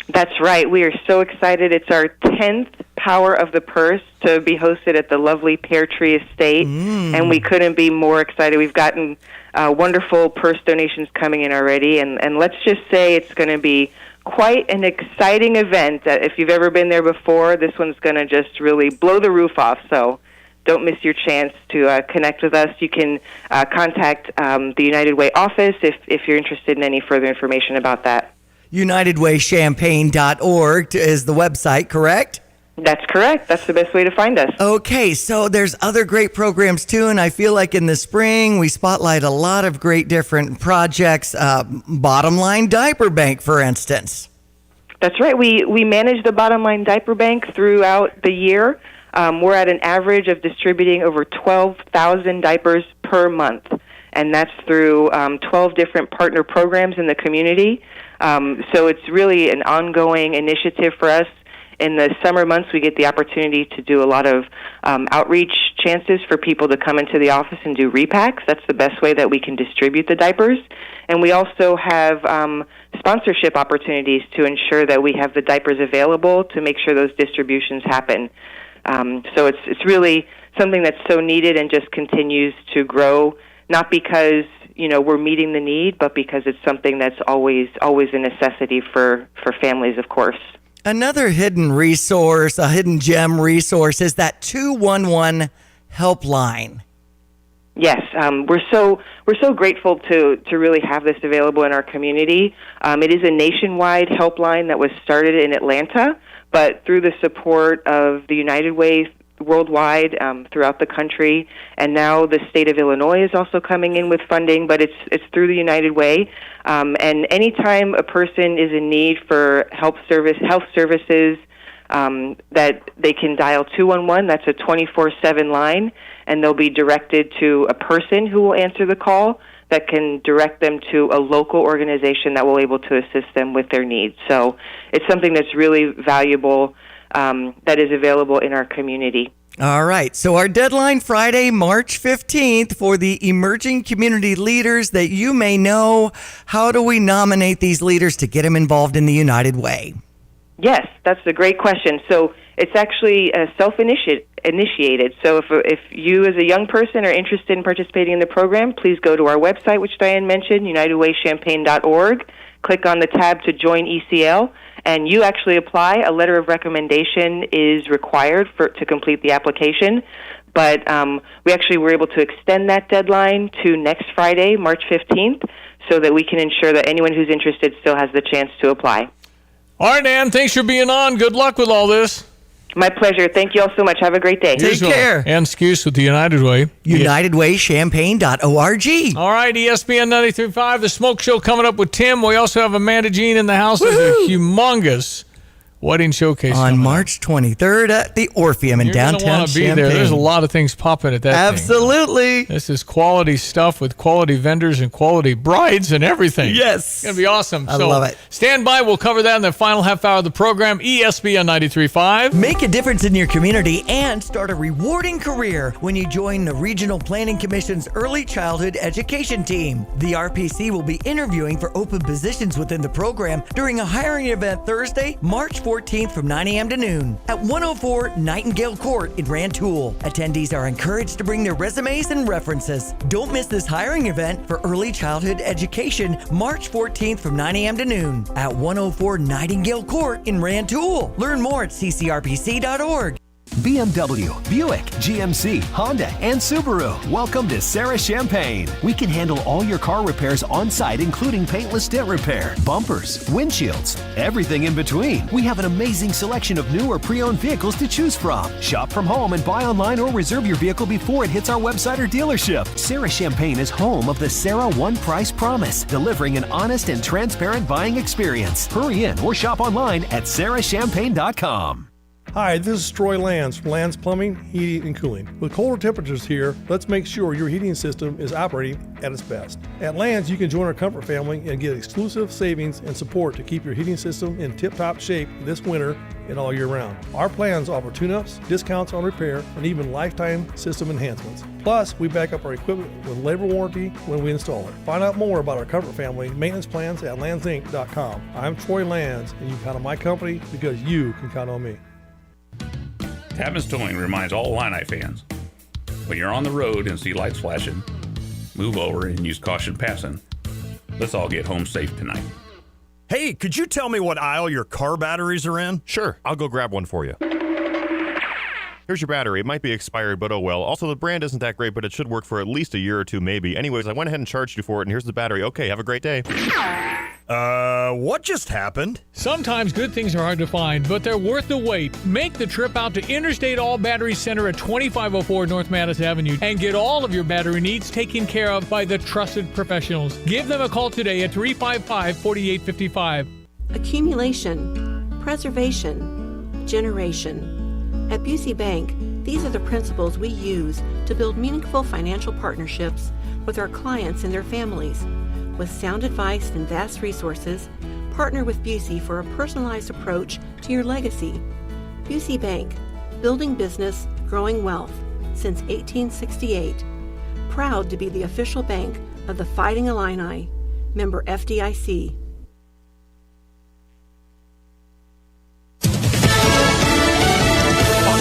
That's right. We are so excited. It's our 10th Power of the Purse to be hosted at the lovely Pear Tree Estate, and we couldn't be more excited. We've gotten wonderful purse donations coming in already, and let's just say it's going to be quite an exciting event. If you've ever been there before, this one's going to just really blow the roof off, so don't miss your chance to connect with us. You can contact the United Way office if you're interested in any further information about that. UnitedWayChampaign.org is the website, correct? That's correct. That's the best way to find us. Okay, so there's other great programs too, and I feel like in the spring we spotlight a lot of great different projects. Bottom Line Diaper Bank, for instance. That's right. We manage the Bottom Line Diaper Bank throughout the year. We're at an average of distributing over 12,000 diapers per month, and that's through 12 different partner programs in the community. So it's really an ongoing initiative for us. In the summer months, we get the opportunity to do a lot of outreach chances for people to come into the office and do repacks. That's the best way that we can distribute the diapers. And we also have sponsorship opportunities to ensure that we have the diapers available to make sure those distributions happen. So it's really something that's so needed and just continues to grow, not because we're meeting the need, but because it's something that's always a necessity for families, of course. Another hidden resource, a hidden gem resource, is that 211 helpline. Yes, we're so grateful to really have this available in our community. It is a nationwide helpline that was started in Atlanta, but through the support of the United Way worldwide, throughout the country, and now the state of Illinois is also coming in with funding, but it's through the United Way. And anytime a person is in need for health services, that they can dial 211. That's a 24/7 line, and they'll be directed to a person who will answer the call that can direct them to a local organization that will be able to assist them with their needs. So it's something that's really valuable, that is available in our community. All right. So our deadline Friday, March 15th for the emerging community leaders that you may know. How do we nominate these leaders to get them involved in the United Way? Yes, that's a great question. So it's actually self-initiated. So if you as a young person are interested in participating in the program, please go to our website, which Diane mentioned, UnitedWayChampaign.org. Click on the tab to join ECL. And you actually apply. A letter of recommendation is required to complete the application. But we actually were able to extend that deadline to next Friday, March 15th, so that we can ensure that anyone who's interested still has the chance to apply. All right, Ann, thanks for being on. Good luck with all this. My pleasure. Thank you all so much. Have a great day. Take care. Ann Skuse with the United Way. UnitedWayChampaign.org. All right, ESPN 93.5, The Smoke Show coming up with Tim. We also have Amanda Jean in the house. There's a humongous wedding showcase on March 23rd at the Orpheum in downtown Champaign. There's a lot of things popping at that Absolutely. This is quality stuff with quality vendors and quality brides and everything. Yes. It's going to be awesome. I love it. Stand by. We'll cover that in the final half hour of the program. ESPN 93.5. Make a difference in your community and start a rewarding career when you join the Regional Planning Commission's Early Childhood Education Team. The RPC will be interviewing for open positions within the program during a hiring event Thursday, March 14th from 9 a.m. to noon at 104 Nightingale Court in Rantoul. Attendees are encouraged to bring their resumes and references. Don't miss this hiring event for early childhood education, March 14th from 9 a.m. to noon at 104 Nightingale Court in Rantoul. Learn more at ccrpc.org. BMW, Buick, GMC, Honda, and Subaru. Welcome to Sarah Champagne. We can handle all your car repairs on site, including paintless dent repair, bumpers, windshields, everything in between. We have an amazing selection of new or pre-owned vehicles to choose from. Shop from home and buy online or reserve your vehicle before it hits our website or dealership. Sarah Champagne is home of the Sarah One Price Promise, delivering an honest and transparent buying experience. Hurry in or shop online at sarahchampagne.com. Hi, this is Troy Lands from Lands Plumbing, Heating, and Cooling. With colder temperatures here, let's make sure your heating system is operating at its best. At Lands, you can join our comfort family and get exclusive savings and support to keep your heating system in tip-top shape this winter and all year round. Our plans offer tune-ups, discounts on repair, and even lifetime system enhancements. Plus, we back up our equipment with labor warranty when we install it. Find out more about our comfort family maintenance plans at landsinc.com. I'm Troy Lands, and you can count on my company because you can count on me. Tapman's Towing reminds all Illini fans, when you're on the road and see lights flashing, move over and use caution passing. Let's all get home safe tonight. Hey, could you tell me what aisle your car batteries are in? Sure, I'll go grab one for you. Here's your battery. It might be expired, but oh well. Also, the brand isn't that great, but it should work for at least a year or two, maybe. Anyways, I went ahead and charged you for it, and here's the battery. Okay, have a great day. What just happened? Sometimes good things are hard to find, but they're worth the wait. Make the trip out to Interstate All Battery Center at 2504 North Madison Avenue and get all of your battery needs taken care of by the trusted professionals. Give them a call today at 355-4855. Accumulation, preservation, generation. At Busey Bank, these are the principles we use to build meaningful financial partnerships with our clients and their families. With sound advice and vast resources, partner with Busey for a personalized approach to your legacy. Busey Bank, building business, growing wealth since 1868. Proud to be the official bank of the Fighting Illini. Member FDIC.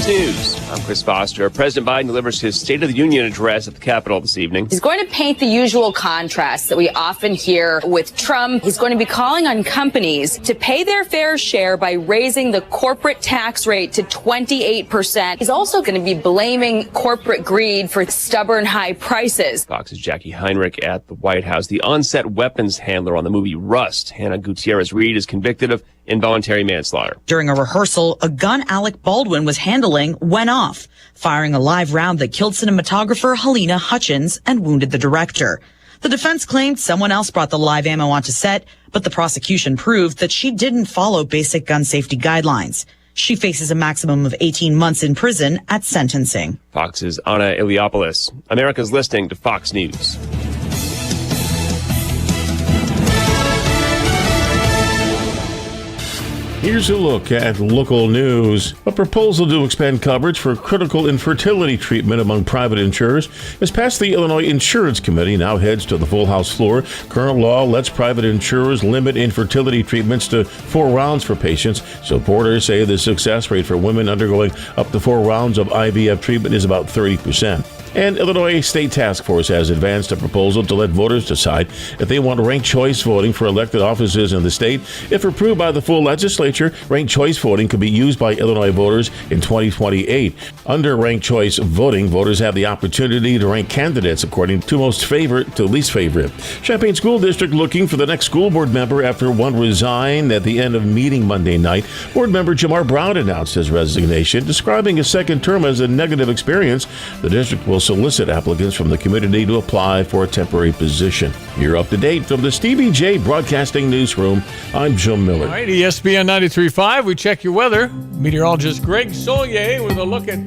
News. I'm Chris Foster. President Biden delivers his State of the Union address at the Capitol this evening. He's going to paint the usual contrast that we often hear with Trump. He's going to be calling on companies to pay their fair share by raising the corporate tax rate to 28%. He's also going to be blaming corporate greed for stubborn high prices. Fox's Jackie Heinrich at the White House. The on-set weapons handler on the movie Rust, Hannah Gutierrez-Reed, is convicted of involuntary manslaughter. During a rehearsal, a gun Alec Baldwin was handling went off, firing a live round that killed cinematographer Helena Hutchins and wounded the director. The defense claimed someone else brought the live ammo onto set, but the prosecution proved that she didn't follow basic gun safety guidelines. She faces a maximum of 18 months in prison at sentencing. Fox's Anna Iliopoulos. America's listening to Fox News. Here's a look at local news. A proposal to expand coverage for critical infertility treatment among private insurers has passed the Illinois Insurance Committee, now heads to the full House floor. Current law lets private insurers limit infertility treatments to 4 rounds for patients. Supporters say the success rate for women undergoing up to 4 rounds of IVF treatment is about 30%. And Illinois State Task Force has advanced a proposal to let voters decide if they want ranked choice voting for elected offices in the state. If approved by the full legislature, ranked choice voting could be used by Illinois voters in 2028. Under ranked choice voting, voters have the opportunity to rank candidates according to most favorite to least favorite. Champaign School District looking for the next school board member after one resigned at the end of meeting Monday night. Board member Jamar Brown announced his resignation, describing his second term as a negative experience. The district will solicit applicants from the community to apply for a temporary position. You're up to date from the Stevie Jay Broadcasting Newsroom. I'm Jim Miller. All right, ESPN 93.5. We check your weather. Meteorologist Greg Solier with a look at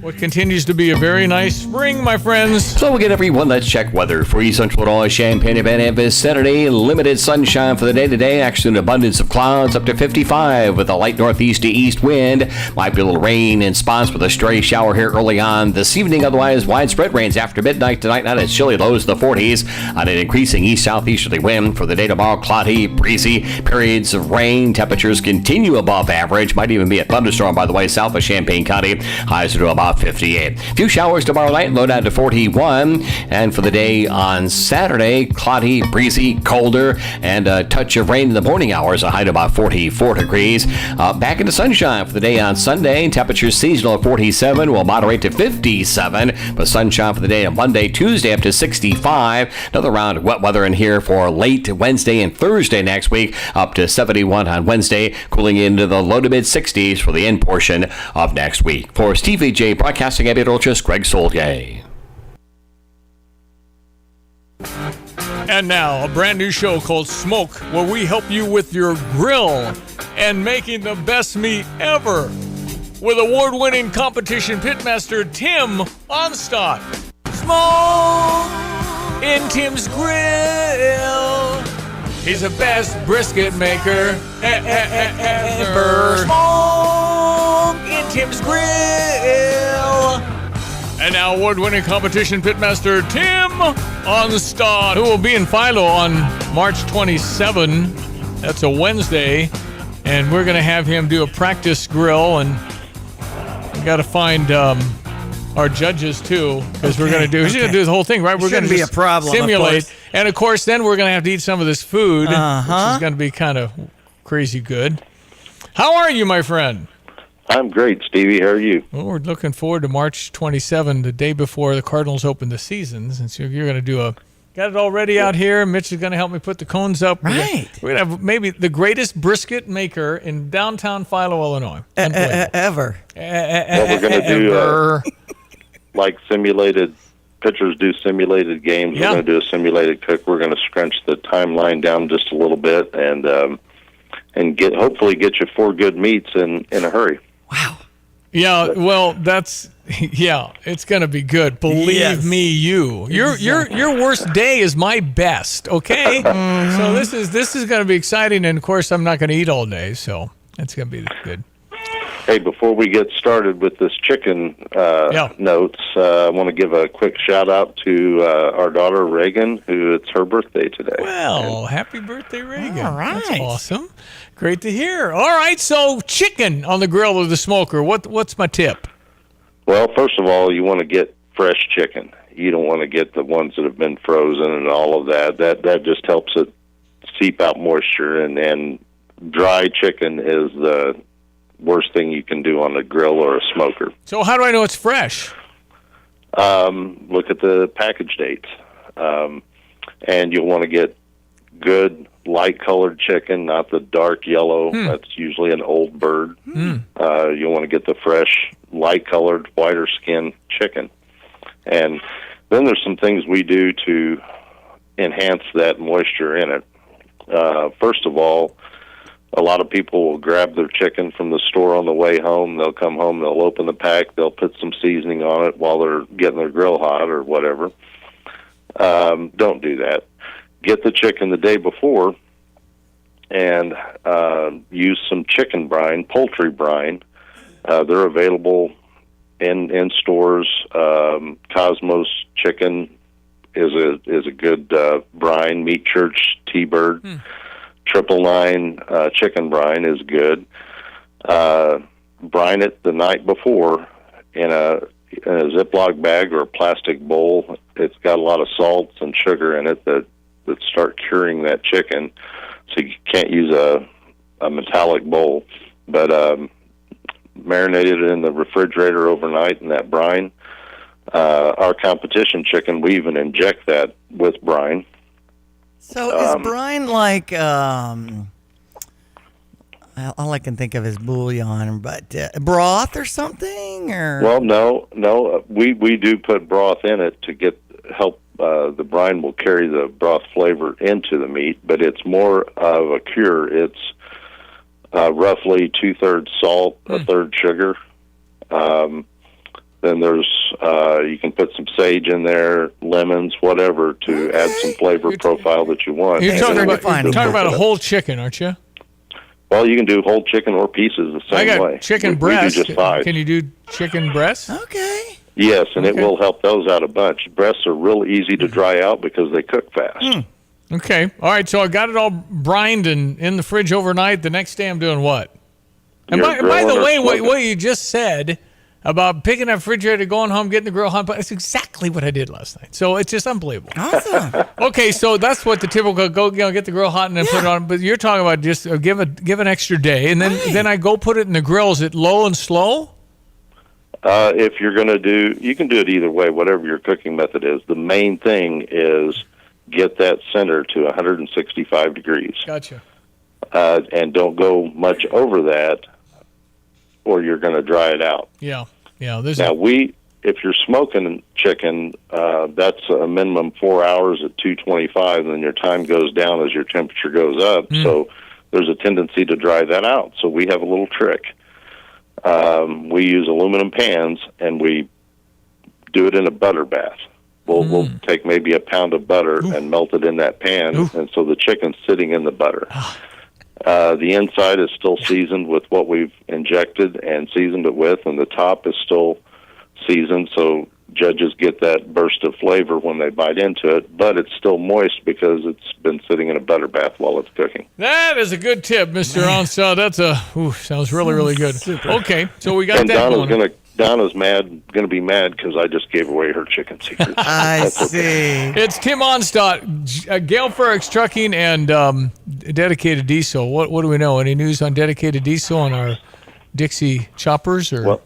what continues to be a very nice spring, my friends. So we'll get everyone. Let's check weather for East Central Illinois, Champaign, and Saturday. Limited sunshine for the day today. Actually, an abundance of clouds up to 55 with a light northeast to east wind. Might be a little rain in spots with a stray shower here early on this evening. Otherwise, widespread rains after midnight tonight. Not as chilly, lows in the 40s on an increasing east-southeasterly wind. For the day tomorrow, cloudy, breezy, periods of rain. Temperatures continue above average. Might even be a thunderstorm, by the way, south of Champaign County. Highs to about 58. A few showers tomorrow night, low down to 41. And for the day on Saturday, cloudy, breezy, colder, and a touch of rain in the morning hours, a high to about 44 degrees. Back into sunshine for the day on Sunday. Temperatures seasonal at 47 will moderate to 57. But sunshine for the day on Monday, Tuesday up to 65. Another round of wet weather in here for late Wednesday and Thursday next week, up to 71 on Wednesday, cooling into the low to mid 60s for the end portion of next week. For Stevie Jay Broadcasting meteorologist Greg Solier. And now, a brand new show called Smoke, where we help you with your grill and making the best meat ever. with award-winning competition pitmaster Tim Onstadt. Smoke in Tim's grill. He's the best brisket maker ever. Smoke in Tim's grill. And now award-winning competition pitmaster Tim Onstadt, who will be in Philo on March 27. That's a Wednesday. And we're going to have him do a practice grill. And we got to find our judges, too, because we're going to do the whole thing, right? We're going to be a problem, simulate. And, of course, then we're going to have to eat some of this food, which is going to be kind of crazy good. How are you, my friend? I'm great, Stevie. How are you? Well, we're looking forward to March 27, the day before the Cardinals open the seasons. And so you're going to do got it all ready out here. Mitch is going to help me put the cones up. Right. We're going to have maybe the greatest brisket maker in downtown Philo, Illinois. Ever. Well, we're going to do like simulated pitchers do simulated games. Yeah. We're going to do a simulated cook. We're going to scrunch the timeline down just a little bit and hopefully get you 4 good meats in a hurry. Yeah, well, it's going to be good. Believe me, your worst day is my best, okay? So this is going to be exciting, and of course I'm not going to eat all day, so it's going to be good. Hey, before we get started with this chicken notes, I want to give a quick shout out to our daughter Reagan, who it's her birthday today. Well, happy birthday, Reagan. All right. That's awesome. Great to hear. All right, so chicken on the grill or the smoker. What's my tip? Well, first of all, you want to get fresh chicken. You don't want to get the ones that have been frozen and all of that. That just helps it seep out moisture, and dry chicken is the worst thing you can do on a grill or a smoker. So how do I know it's fresh? Look at the package dates. And you'll want to get good light-colored chicken, not the dark yellow. That's usually an old bird. You'll want to get the fresh, light-colored, whiter-skinned chicken. And then there's some things we do to enhance that moisture in it. First of all, a lot of people will grab their chicken from the store on the way home. They'll come home, they'll open the pack, they'll put some seasoning on it while they're getting their grill hot or whatever. Don't do that. Get the chicken the day before and use some chicken brine, poultry brine. They're available in stores. Cosmos Chicken is a good brine. Meat Church T-Bird. 999 chicken brine is good. Brine it the night before in a Ziploc bag or a plastic bowl. It's got a lot of salts and sugar in it that start curing that chicken. So you can't use a metallic bowl, but marinated it in the refrigerator overnight in that brine. Our competition chicken, we even inject that with brine. So is brine like, all I can think of is bouillon, but broth or something? Or? Well, no. We do put broth in it to help. The brine will carry the broth flavor into the meat, but it's more of a cure. It's roughly 2/3 salt, 1/3 sugar. Then there's you can put some sage in there, lemons, whatever, to add some flavor profile that you want. You're talking about a whole chicken, aren't you? Well, you can do whole chicken or pieces the same way. I got chicken breast. We do just thighs. Can you do chicken breast? Okay. Yes, and it will help those out a bunch. Breasts are real easy to dry out because they cook fast. Okay. All right, so I got it all brined and in the fridge overnight. The next day I'm doing what? And by the way, what you just said about picking up refrigerator, going home, getting the grill hot, that's exactly what I did last night. So it's just unbelievable. Awesome. Okay, so that's what the typical go get the grill hot and then put it on. But you're talking about just give an extra day, and then I go put it in the grill. Is it low and slow? If you're going to you can do it either way, whatever your cooking method is. The main thing is get that center to 165 degrees. Gotcha. And don't go much over that, or you're going to dry it out. Yeah. If you're smoking chicken, that's a minimum 4 hours at 225, and then your time goes down as your temperature goes up. So there's a tendency to dry that out. So we have a little trick. we use aluminum pans, and we do it in a butter bath. We'll take maybe a pound of butter and melt it in that pan, and so the chicken's sitting in the butter. The inside is still seasoned with what we've injected and seasoned it with, and the top is still seasoned, so judges get that burst of flavor when they bite into it, but it's still moist because it's been sitting in a butter bath while it's cooking. That is a good tip, Mr. Onstad. That's sounds really, really good. Super. Okay, so we got And that going. Donna's gonna be mad because I just gave away her chicken secrets. I see. It's Tim Onstad, Gale Ferrex Trucking, and Dedicated Diesel. What do we know? Any news on Dedicated Diesel and our Dixie choppers? Or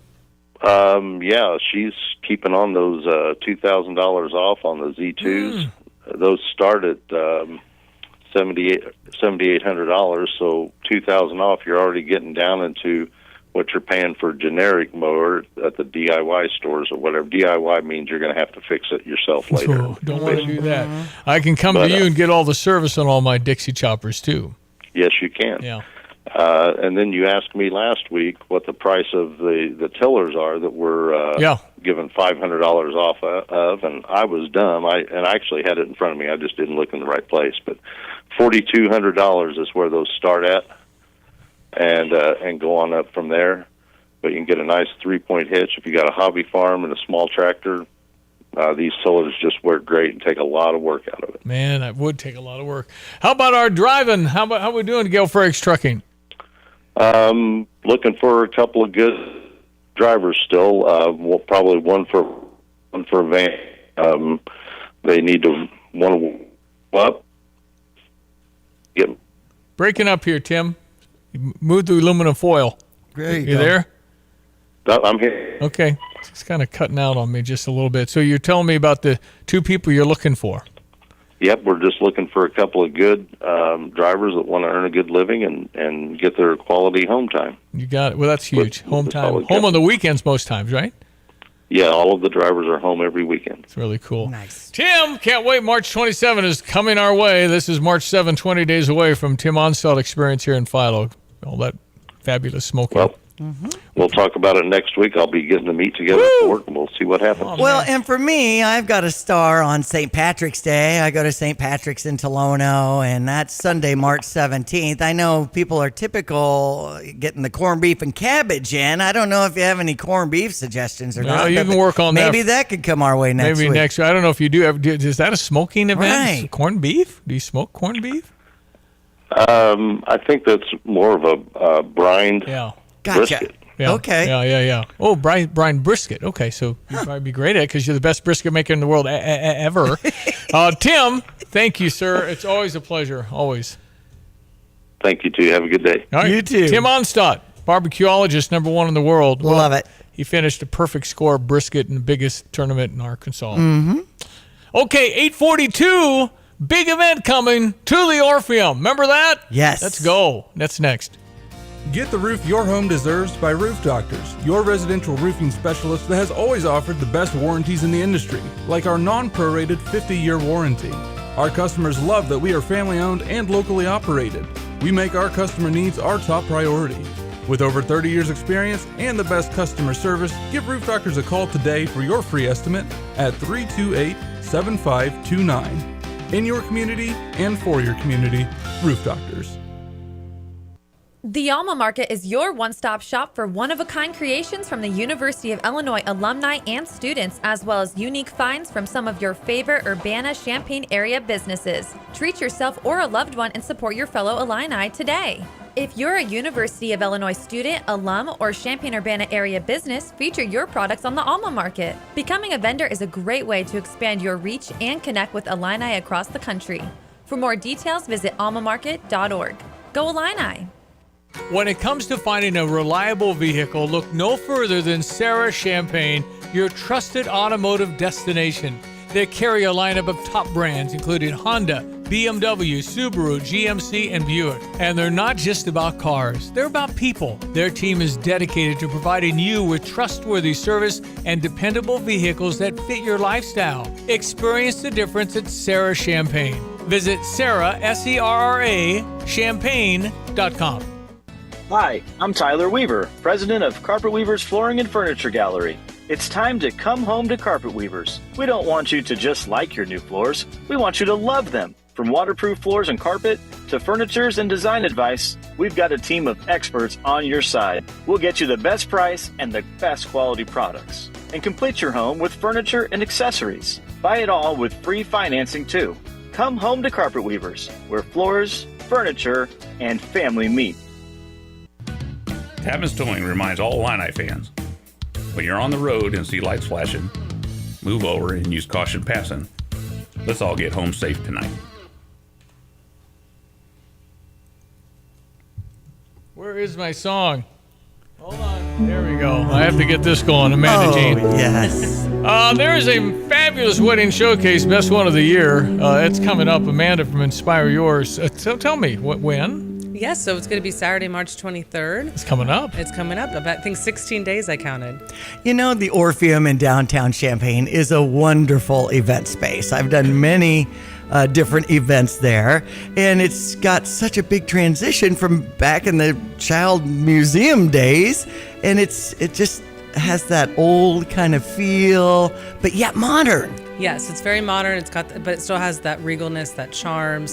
yeah, she's keeping on those $2,000 off on the Z2s. Those start at $7,800, so $2,000 off. You're already getting down into what you're paying for a generic mower at the DIY stores or whatever. DIY means you're going to have to fix it yourself later. Oh, don't want to do that. I can come to you and get all the service on all my Dixie choppers too. Yes, you can. Yeah. And then you asked me last week what the price of the tillers are that we're given $500 off of, and I was dumb. I actually had it in front of me. I just didn't look in the right place. But $4,200 is where those start at, and go on up from there. But you can get a nice 3-point hitch if you got a hobby farm and a small tractor. These tillers just work great and take a lot of work out of it. Man, that would take a lot of work. How about our driving? How we doing, Gale Ferrex Trucking? Looking for a couple of good drivers still. Probably one for a van. They need to up. Breaking up here, Tim. Move the aluminum foil. Great. You there? I'm here. Okay. It's kind of cutting out on me just a little bit. So you're telling me about the two people you're looking for. Yep, we're just looking for a couple of good drivers that want to earn a good living and get their quality home time. You got it. Well, that's huge. Home time. Home on the weekends most times, right? Yeah, all of the drivers are home every weekend. It's really cool. Nice. Tim, can't wait. March 27 is coming our way. This is March 7, 20 days away from Tim Onstad Experience here in Philo. All that fabulous smoking. Well, we'll talk about it next week. I'll be getting the meat together for work, and we'll see what happens. Well, and for me, I've got a star on St. Patrick's Day. I go to St. Patrick's in Tolono, and that's Sunday, March 17th. I know people are typical getting the corned beef and cabbage in. I don't know if you have any corned beef suggestions or not. You can work on that. Maybe that could come our way next week. Maybe next week. I don't know if you do. Is that a smoking event? Right. Corned beef? Do you smoke corned beef? I think that's more of a brined brisket. Yeah. Okay. Yeah. Oh, Brian Brisket. Okay, so you'd probably be great at it because you're the best brisket maker in the world ever. Tim, thank you, sir. It's always a pleasure. Always. Thank you, too. Have a good day. All right. You too. Tim Onstad, barbecuologist, #1 in the world. Love it. He finished a perfect score of brisket in the biggest tournament in Arkansas. Mm-hmm. Okay, 8:42. Big event coming to the Orpheum. Remember that? Yes. Let's go. That's next. Get the roof your home deserves by Roof Doctors, your residential roofing specialist that has always offered the best warranties in the industry, like our non-prorated 50-year warranty. Our customers love that we are family-owned and locally operated. We make our customer needs our top priority. With over 30 years experience and the best customer service, give Roof Doctors a call today for your free estimate at 328-7529. In your community and for your community, Roof Doctors. The Alma Market is your one-stop shop for one-of-a-kind creations from the University of Illinois alumni and students, as well as unique finds from some of your favorite Urbana-Champaign area businesses. Treat yourself or a loved one and support your fellow Illini today. If you're a University of Illinois student, alum, or Champaign-Urbana area business, feature your products on the Alma Market. Becoming a vendor is a great way to expand your reach and connect with Illini across the country. For more details, visit almamarket.org. Go Illini! When it comes to finding a reliable vehicle, look no further than Sarah Champagne, your trusted automotive destination. They carry a lineup of top brands, including Honda, BMW, Subaru, GMC, and Buick. And they're not just about cars, they're about people. Their team is dedicated to providing you with trustworthy service and dependable vehicles that fit your lifestyle. Experience the difference at Sarah Champagne. Visit Sarah, Serra, Champagne.com. Hi, I'm Tyler Weaver, president of Carpet Weavers Flooring and Furniture Gallery. It's time to come home to Carpet Weavers. We don't want you to just like your new floors. We want you to love them. From waterproof floors and carpet to furnitures and design advice, we've got a team of experts on your side. We'll get you the best price and the best quality products. And complete your home with furniture and accessories. Buy it all with free financing too. Come home to Carpet Weavers, where floors, furniture, and family meet. Tapman's Towing reminds all Illini fans, when you're on the road and see lights flashing, move over and use caution passing. Let's all get home safe tonight. Where is my song? Hold on. There we go. I have to get this going. Amanda Jean. Yes. There is a fabulous wedding showcase, best one of the year. It's coming up. Amanda from Inspire Yours. So tell me, when? Yes, so it's going to be Saturday, March 23rd. It's coming up. It's coming up. About, I think 16 days I counted. You know, the Orpheum in downtown Champaign is a wonderful event space. I've done many different events there, and it's got such a big transition from back in the child museum days, and it just has that old kind of feel, but yet modern. Yes, it's very modern. But it still has that regalness, that charm.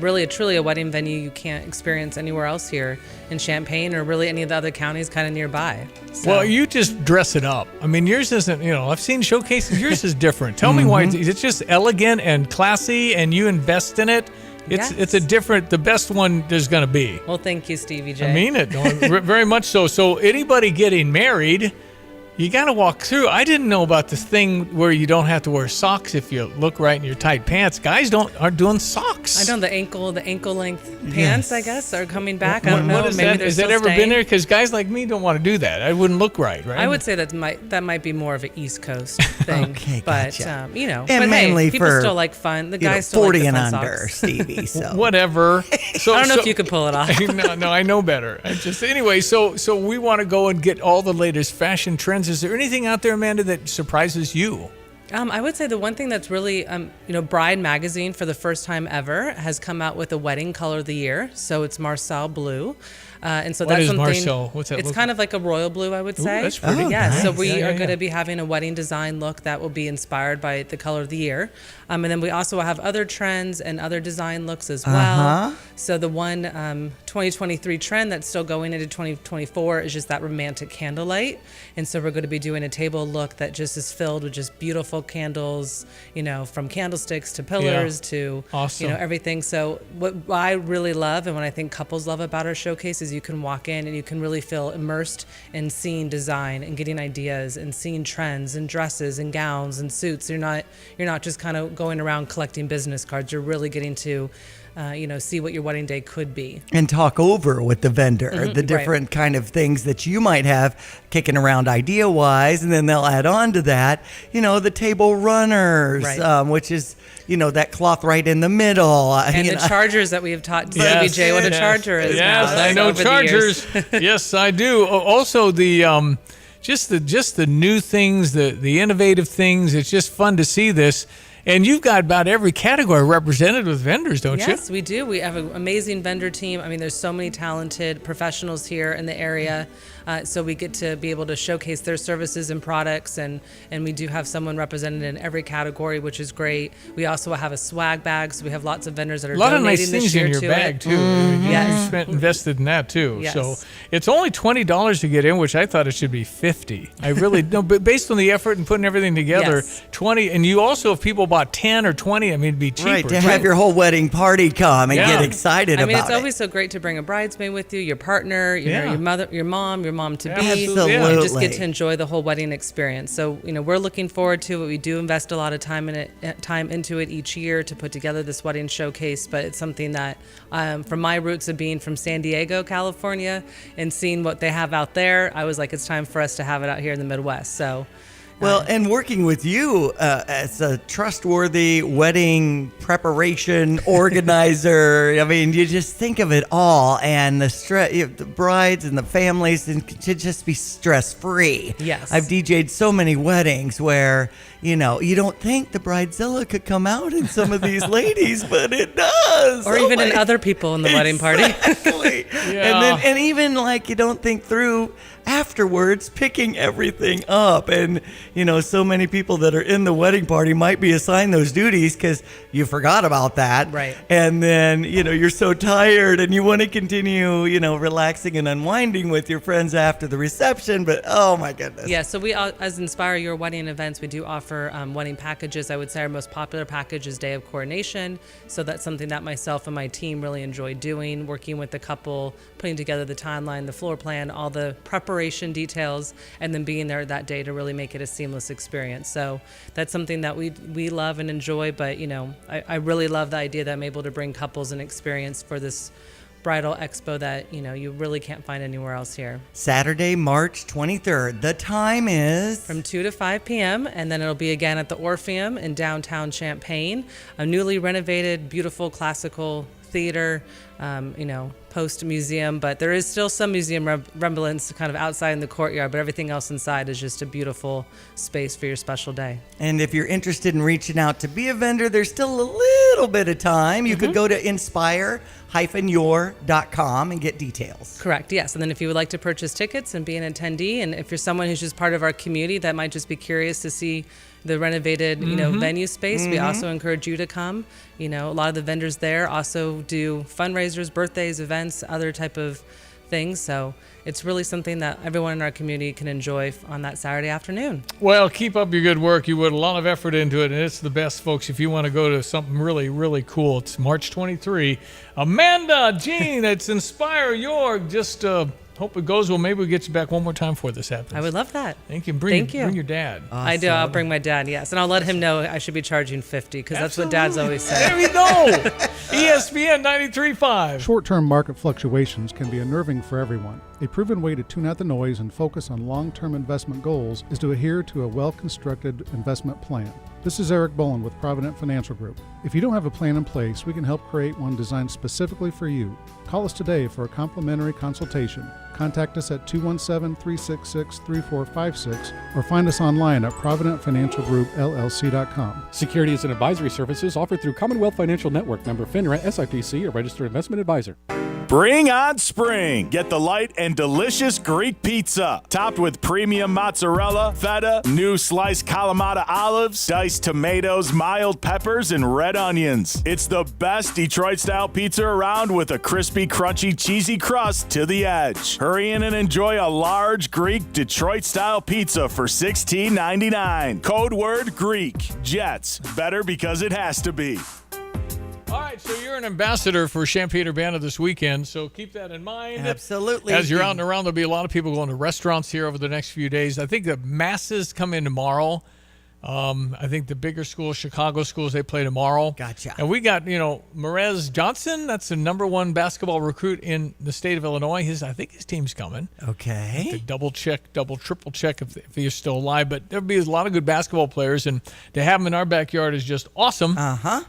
Really, truly a wedding venue you can't experience anywhere else here in Champaign or really any of the other counties kind of nearby. So. Well, you just dress it up. I mean, yours isn't. I've seen showcases. Yours is different. Tell me why it's just elegant and classy, and you invest in it. It's the best one there's going to be. Well, thank you, Stevie Jay. I mean it, very much so. So anybody getting married, you got to walk through. I didn't know about this thing where you don't have to wear socks if you look right in your tight pants. Guys aren't doing socks. I know the ankle length pants, I guess, are coming back. I don't know. What is Maybe that? Has that ever been there? Because guys like me don't want to do that. I wouldn't look right? I would say that might be more of an East Coast thing. Okay, but gotcha. And but mainly people people still like fun. The guys still 40 like the and fun under, socks. Stevie. So whatever. So I don't know if you could pull it off. No, I know better. Anyway. So we want to go and get all the latest fashion trends. Is there anything out there, Amanda, that surprises you? I would say the one thing that's really, Bride Magazine for the first time ever has come out with a wedding color of the year. So it's Marcel Blue. And so what that's is something. Marcel? What's that? It's kind of like a royal blue, I would say. Ooh, that's pretty. Nice. So we Yeah, are going to be having a wedding design look that will be inspired by the color of the year. And then we also have other trends and other design looks as well. So the one 2023 trend that's still going into 2024 is just that romantic candlelight. And so we're going to be doing a table look that just is filled with just beautiful candles, from candlesticks to pillars to, awesome. everything. So what I really love and what I think couples love about our showcase is you can walk in and you can really feel immersed in seeing design and getting ideas and seeing trends and dresses and gowns and suits. You're not just kind of going around collecting business cards. You're really getting to see what your wedding day could be. And talk over with the vendor, the different kind of things that you might have kicking around idea-wise, and then they'll add on to that, the table runners, which is, that cloth right in the middle. And the chargers that we have taught Stevie Jay what a charger is. Yes, now. I know chargers. Yes, I do. Also, the just the new things, the innovative things. It's just fun to see this. And you've got about every category represented with vendors, don't you? Yes, we do. We have an amazing vendor team. I mean, there's so many talented professionals here in the area. So we get to be able to showcase their services and products. And we do have someone represented in every category, which is great. We also have a swag bag. So we have lots of vendors that are donating this year to it. A lot of nice things in your bag, too. You invested in that, too. Yes. So it's only $20 to get in, which I thought it should be $50. I really no, but based on the effort and putting everything together, $20. And you also, if people bought 10 or 20, I mean, it'd be cheaper. Right, to have your whole wedding party come and get excited about it. I mean, it's always so great to bring a bridesmaid with you, your partner, your mother, your mom to be. Absolutely. And just get to enjoy the whole wedding experience. So, we're looking forward to it. We do invest a lot of time into it each year to put together this wedding showcase, but it's something that from my roots of being from San Diego, California, and seeing what they have out there, I was like, it's time for us to have it out here in the Midwest. So Well, and working with you as a trustworthy wedding preparation organizer, I mean, you just think of it all, and the brides and the families, and to just be stress-free. Yes. I've DJ'd so many weddings where, you don't think the bridezilla could come out in some of these ladies, but it does. Or even in other people in the wedding party. Exactly. Yeah. And even like you don't think through afterwards picking everything up, and so many people that are in the wedding party might be assigned those duties because you forgot about that, right? And then you're so tired and you want to continue relaxing and unwinding with your friends after the reception, but oh my goodness. Yeah, so we as Inspire Your Wedding Events, we do offer wedding packages. I would say our most popular package is Day of Coordination, so that's something that myself and my team really enjoy doing, working with the couple, putting together the timeline, the floor plan, all the preparation details, and then being there that day to really make it a seamless experience. So that's something that we love and enjoy, but I really love the idea that I'm able to bring couples an experience for this bridal expo that you really can't find anywhere else here. Saturday, March 23rd. The time is from 2 to 5 p.m. and then it'll be again at the Orpheum in downtown Champaign, a newly renovated, beautiful classical theater, post museum, but there is still some museum remnants kind of outside in the courtyard, but everything else inside is just a beautiful space for your special day. And if you're interested in reaching out to be a vendor, there's still a little bit of time. You could go to inspire-your.com and get details. Correct, yes. And then if you would like to purchase tickets and be an attendee, and if you're someone who's just part of our community that might just be curious to see the renovated, venue space, we also encourage you to come. A lot of the vendors there also do fundraisers, birthdays, events, other type of things. So it's really something that everyone in our community can enjoy on that Saturday afternoon. Well, keep up your good work. You put a lot of effort into it, and it's the best, folks. If you want to go to something really, really cool, it's March 23. Amanda, Jean, it's Inspire Your. Just hope it goes well. Maybe we'll get you back one more time before this happens. I would love that. Thank you. Bring your dad. Awesome. I do. I'll bring my dad, yes. And I'll let him know I should be charging $50 because that's what dads always say. There we go. ESPN 93.5. Short-term market fluctuations can be unnerving for everyone. A proven way to tune out the noise and focus on long-term investment goals is to adhere to a well-constructed investment plan. This is Eric Bowen with Provident Financial Group. If you don't have a plan in place, we can help create one designed specifically for you. Call us today for a complimentary consultation. Contact us at 217-366-3456 or find us online at providentfinancialgroupllc.com. Securities and advisory services offered through Commonwealth Financial Network, member FINRA, SIPC, a registered investment advisor. Bring on spring. Get the light and delicious Greek pizza, topped with premium mozzarella, feta, new sliced Kalamata olives, diced tomatoes, mild peppers, and red onions. It's the best Detroit-style pizza around with a crispy, crunchy, cheesy crust to the edge. Hurry in and enjoy a large Greek Detroit-style pizza for $16.99. Code word Greek. Jets. Better because it has to be. All right, so you're an ambassador for Champaign-Urbana this weekend, so keep that in mind. Absolutely. As you're out and around, there'll be a lot of people going to restaurants here over the next few days. I think the masses come in tomorrow. I think the bigger schools, Chicago schools, they play tomorrow. Gotcha. And we got, Merez Johnson. That's the number one basketball recruit in the state of Illinois. I think his team's coming. Okay. To double, triple check if he's still alive. But there'll be a lot of good basketball players, and to have them in our backyard is just awesome.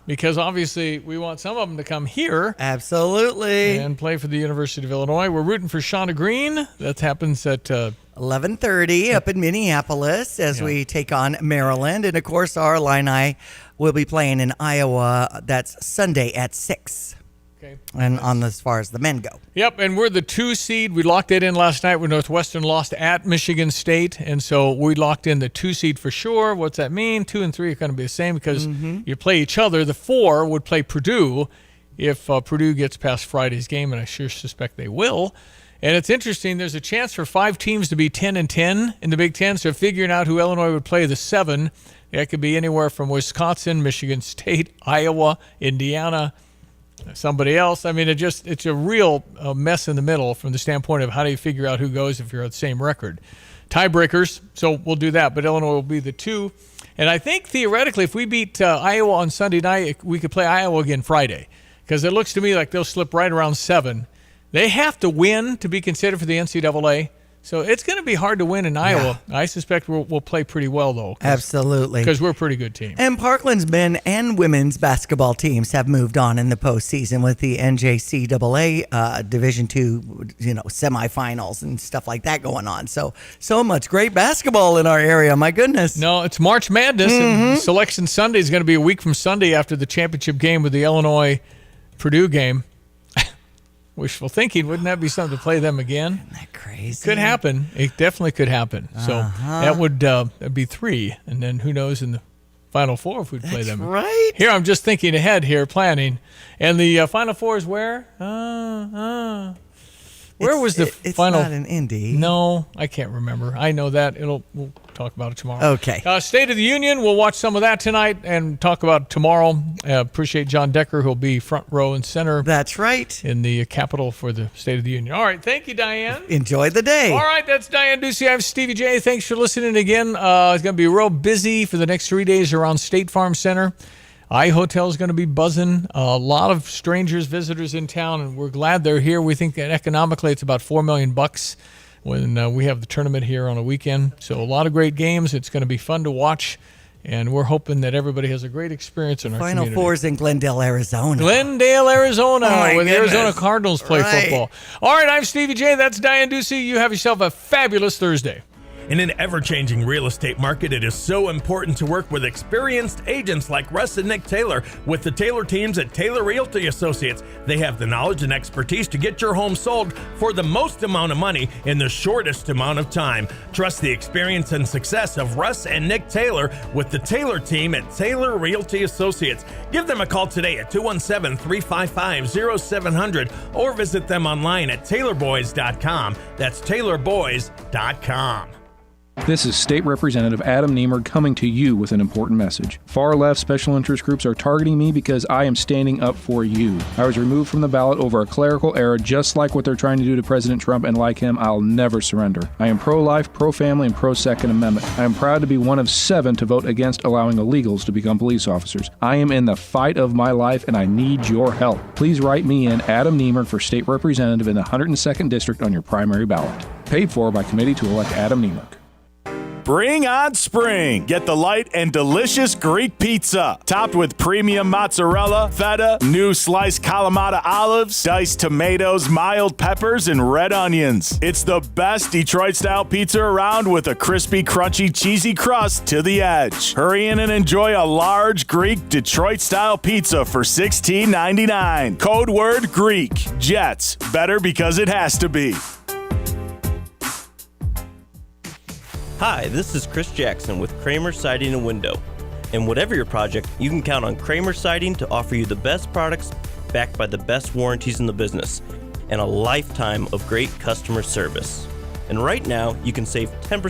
Because obviously we want some of them to come here. Absolutely. And play for the University of Illinois. We're rooting for Shauna Green. That happens at 11:30 up in Minneapolis as we take on Maryland. And, of course, our Illini will be playing in Iowa. That's Sunday at 6. Okay. And as far as the men go. Yep, and we're the 2 seed. We locked that in last night when Northwestern lost at Michigan State. And so we locked in the 2 seed for sure. What's that mean? 2 and 3 are going to be the same because you play each other. The 4 would play Purdue if Purdue gets past Friday's game, and I sure suspect they will. And it's interesting, there's a chance for 5 teams to be 10-10 in the Big Ten, so figuring out who Illinois would play the 7, that could be anywhere from Wisconsin, Michigan State, Iowa, Indiana, somebody else. I mean, it's a real mess in the middle from the standpoint of how do you figure out who goes if you're at the same record. Tiebreakers, so we'll do that, but Illinois will be the 2. And I think theoretically, if we beat Iowa on Sunday night, we could play Iowa again Friday, because it looks to me like they'll slip right around 7. They have to win to be considered for the NCAA. So it's going to be hard to win in Iowa. I suspect we'll play pretty well, though. Absolutely. Because we're a pretty good team. And Parkland's men and women's basketball teams have moved on in the postseason with the NJCAA Division II, semifinals and stuff like that going on. So much great basketball in our area. My goodness. No, it's March Madness. And Selection Sunday is going to be a week from Sunday after the championship game with the Illinois-Purdue game. Wishful thinking, wouldn't that be something to play them again? Isn't that crazy? Could happen. It definitely could happen. So that would that'd be 3, and then who knows in the Final Four if we'd play them. Right. Here, I'm just thinking ahead here, planning, and the Final Four is where? Where was the final? It's not in Indy. No, I can't remember. I know that. We'll talk about it tomorrow. Okay. State of the Union, we'll watch some of that tonight and talk about it tomorrow. Appreciate John Decker, who'll be front row and center. That's right. In the Capitol for the State of the Union. All right. Thank you, Diane. Enjoy the day. All right. That's Diane Ducey. I'm Stevie J. Thanks for listening again. It's going to be real busy for the next 3 days around State Farm Center. iHotel is going to be buzzing. A lot of strangers, visitors in town, and we're glad they're here. We think that economically it's about $4 million when we have the tournament here on a weekend. So a lot of great games. It's going to be fun to watch, and we're hoping that everybody has a great experience in our Final community. Four's in Glendale, Arizona. Glendale, Arizona, Oh, where the goodness. Arizona Cardinals play football. All right, I'm Stevie J. That's Diane Ducey. You have yourself a fabulous Thursday. In an ever-changing real estate market, it is so important to work with experienced agents like Russ and Nick Taylor with the Taylor teams at Taylor Realty Associates. They have the knowledge and expertise to get your home sold for the most amount of money in the shortest amount of time. Trust the experience and success of Russ and Nick Taylor with the Taylor team at Taylor Realty Associates. Give them a call today at 217-355-0700 or visit them online at taylorboys.com. That's taylorboys.com. This is State Representative Adam Niemer coming to you with an important message. Far-left special interest groups are targeting me because I am standing up for you. I was removed from the ballot over a clerical error just like what they're trying to do to President Trump, and like him, I'll never surrender. I am pro-life, pro-family, and pro-Second Amendment. I am proud to be one of 7 to vote against allowing illegals to become police officers. I am in the fight of my life, and I need your help. Please write me in, Adam Niemer, for State Representative in the 102nd District on your primary ballot. Paid for by Committee to elect Adam Niemer. Bring on spring. Get the light and delicious Greek pizza, topped with premium mozzarella, feta, new sliced Kalamata olives, diced tomatoes, mild peppers, and red onions. It's the best Detroit-style pizza around with a crispy, crunchy, cheesy crust to the edge. Hurry in and enjoy a large Greek Detroit-style pizza for $16.99. Code word Greek. Jets. Better because it has to be. Hi, this is Chris Jackson with Kramer Siding and Window. And whatever your project, you can count on Kramer Siding to offer you the best products backed by the best warranties in the business and a lifetime of great customer service. And right now, you can save 10%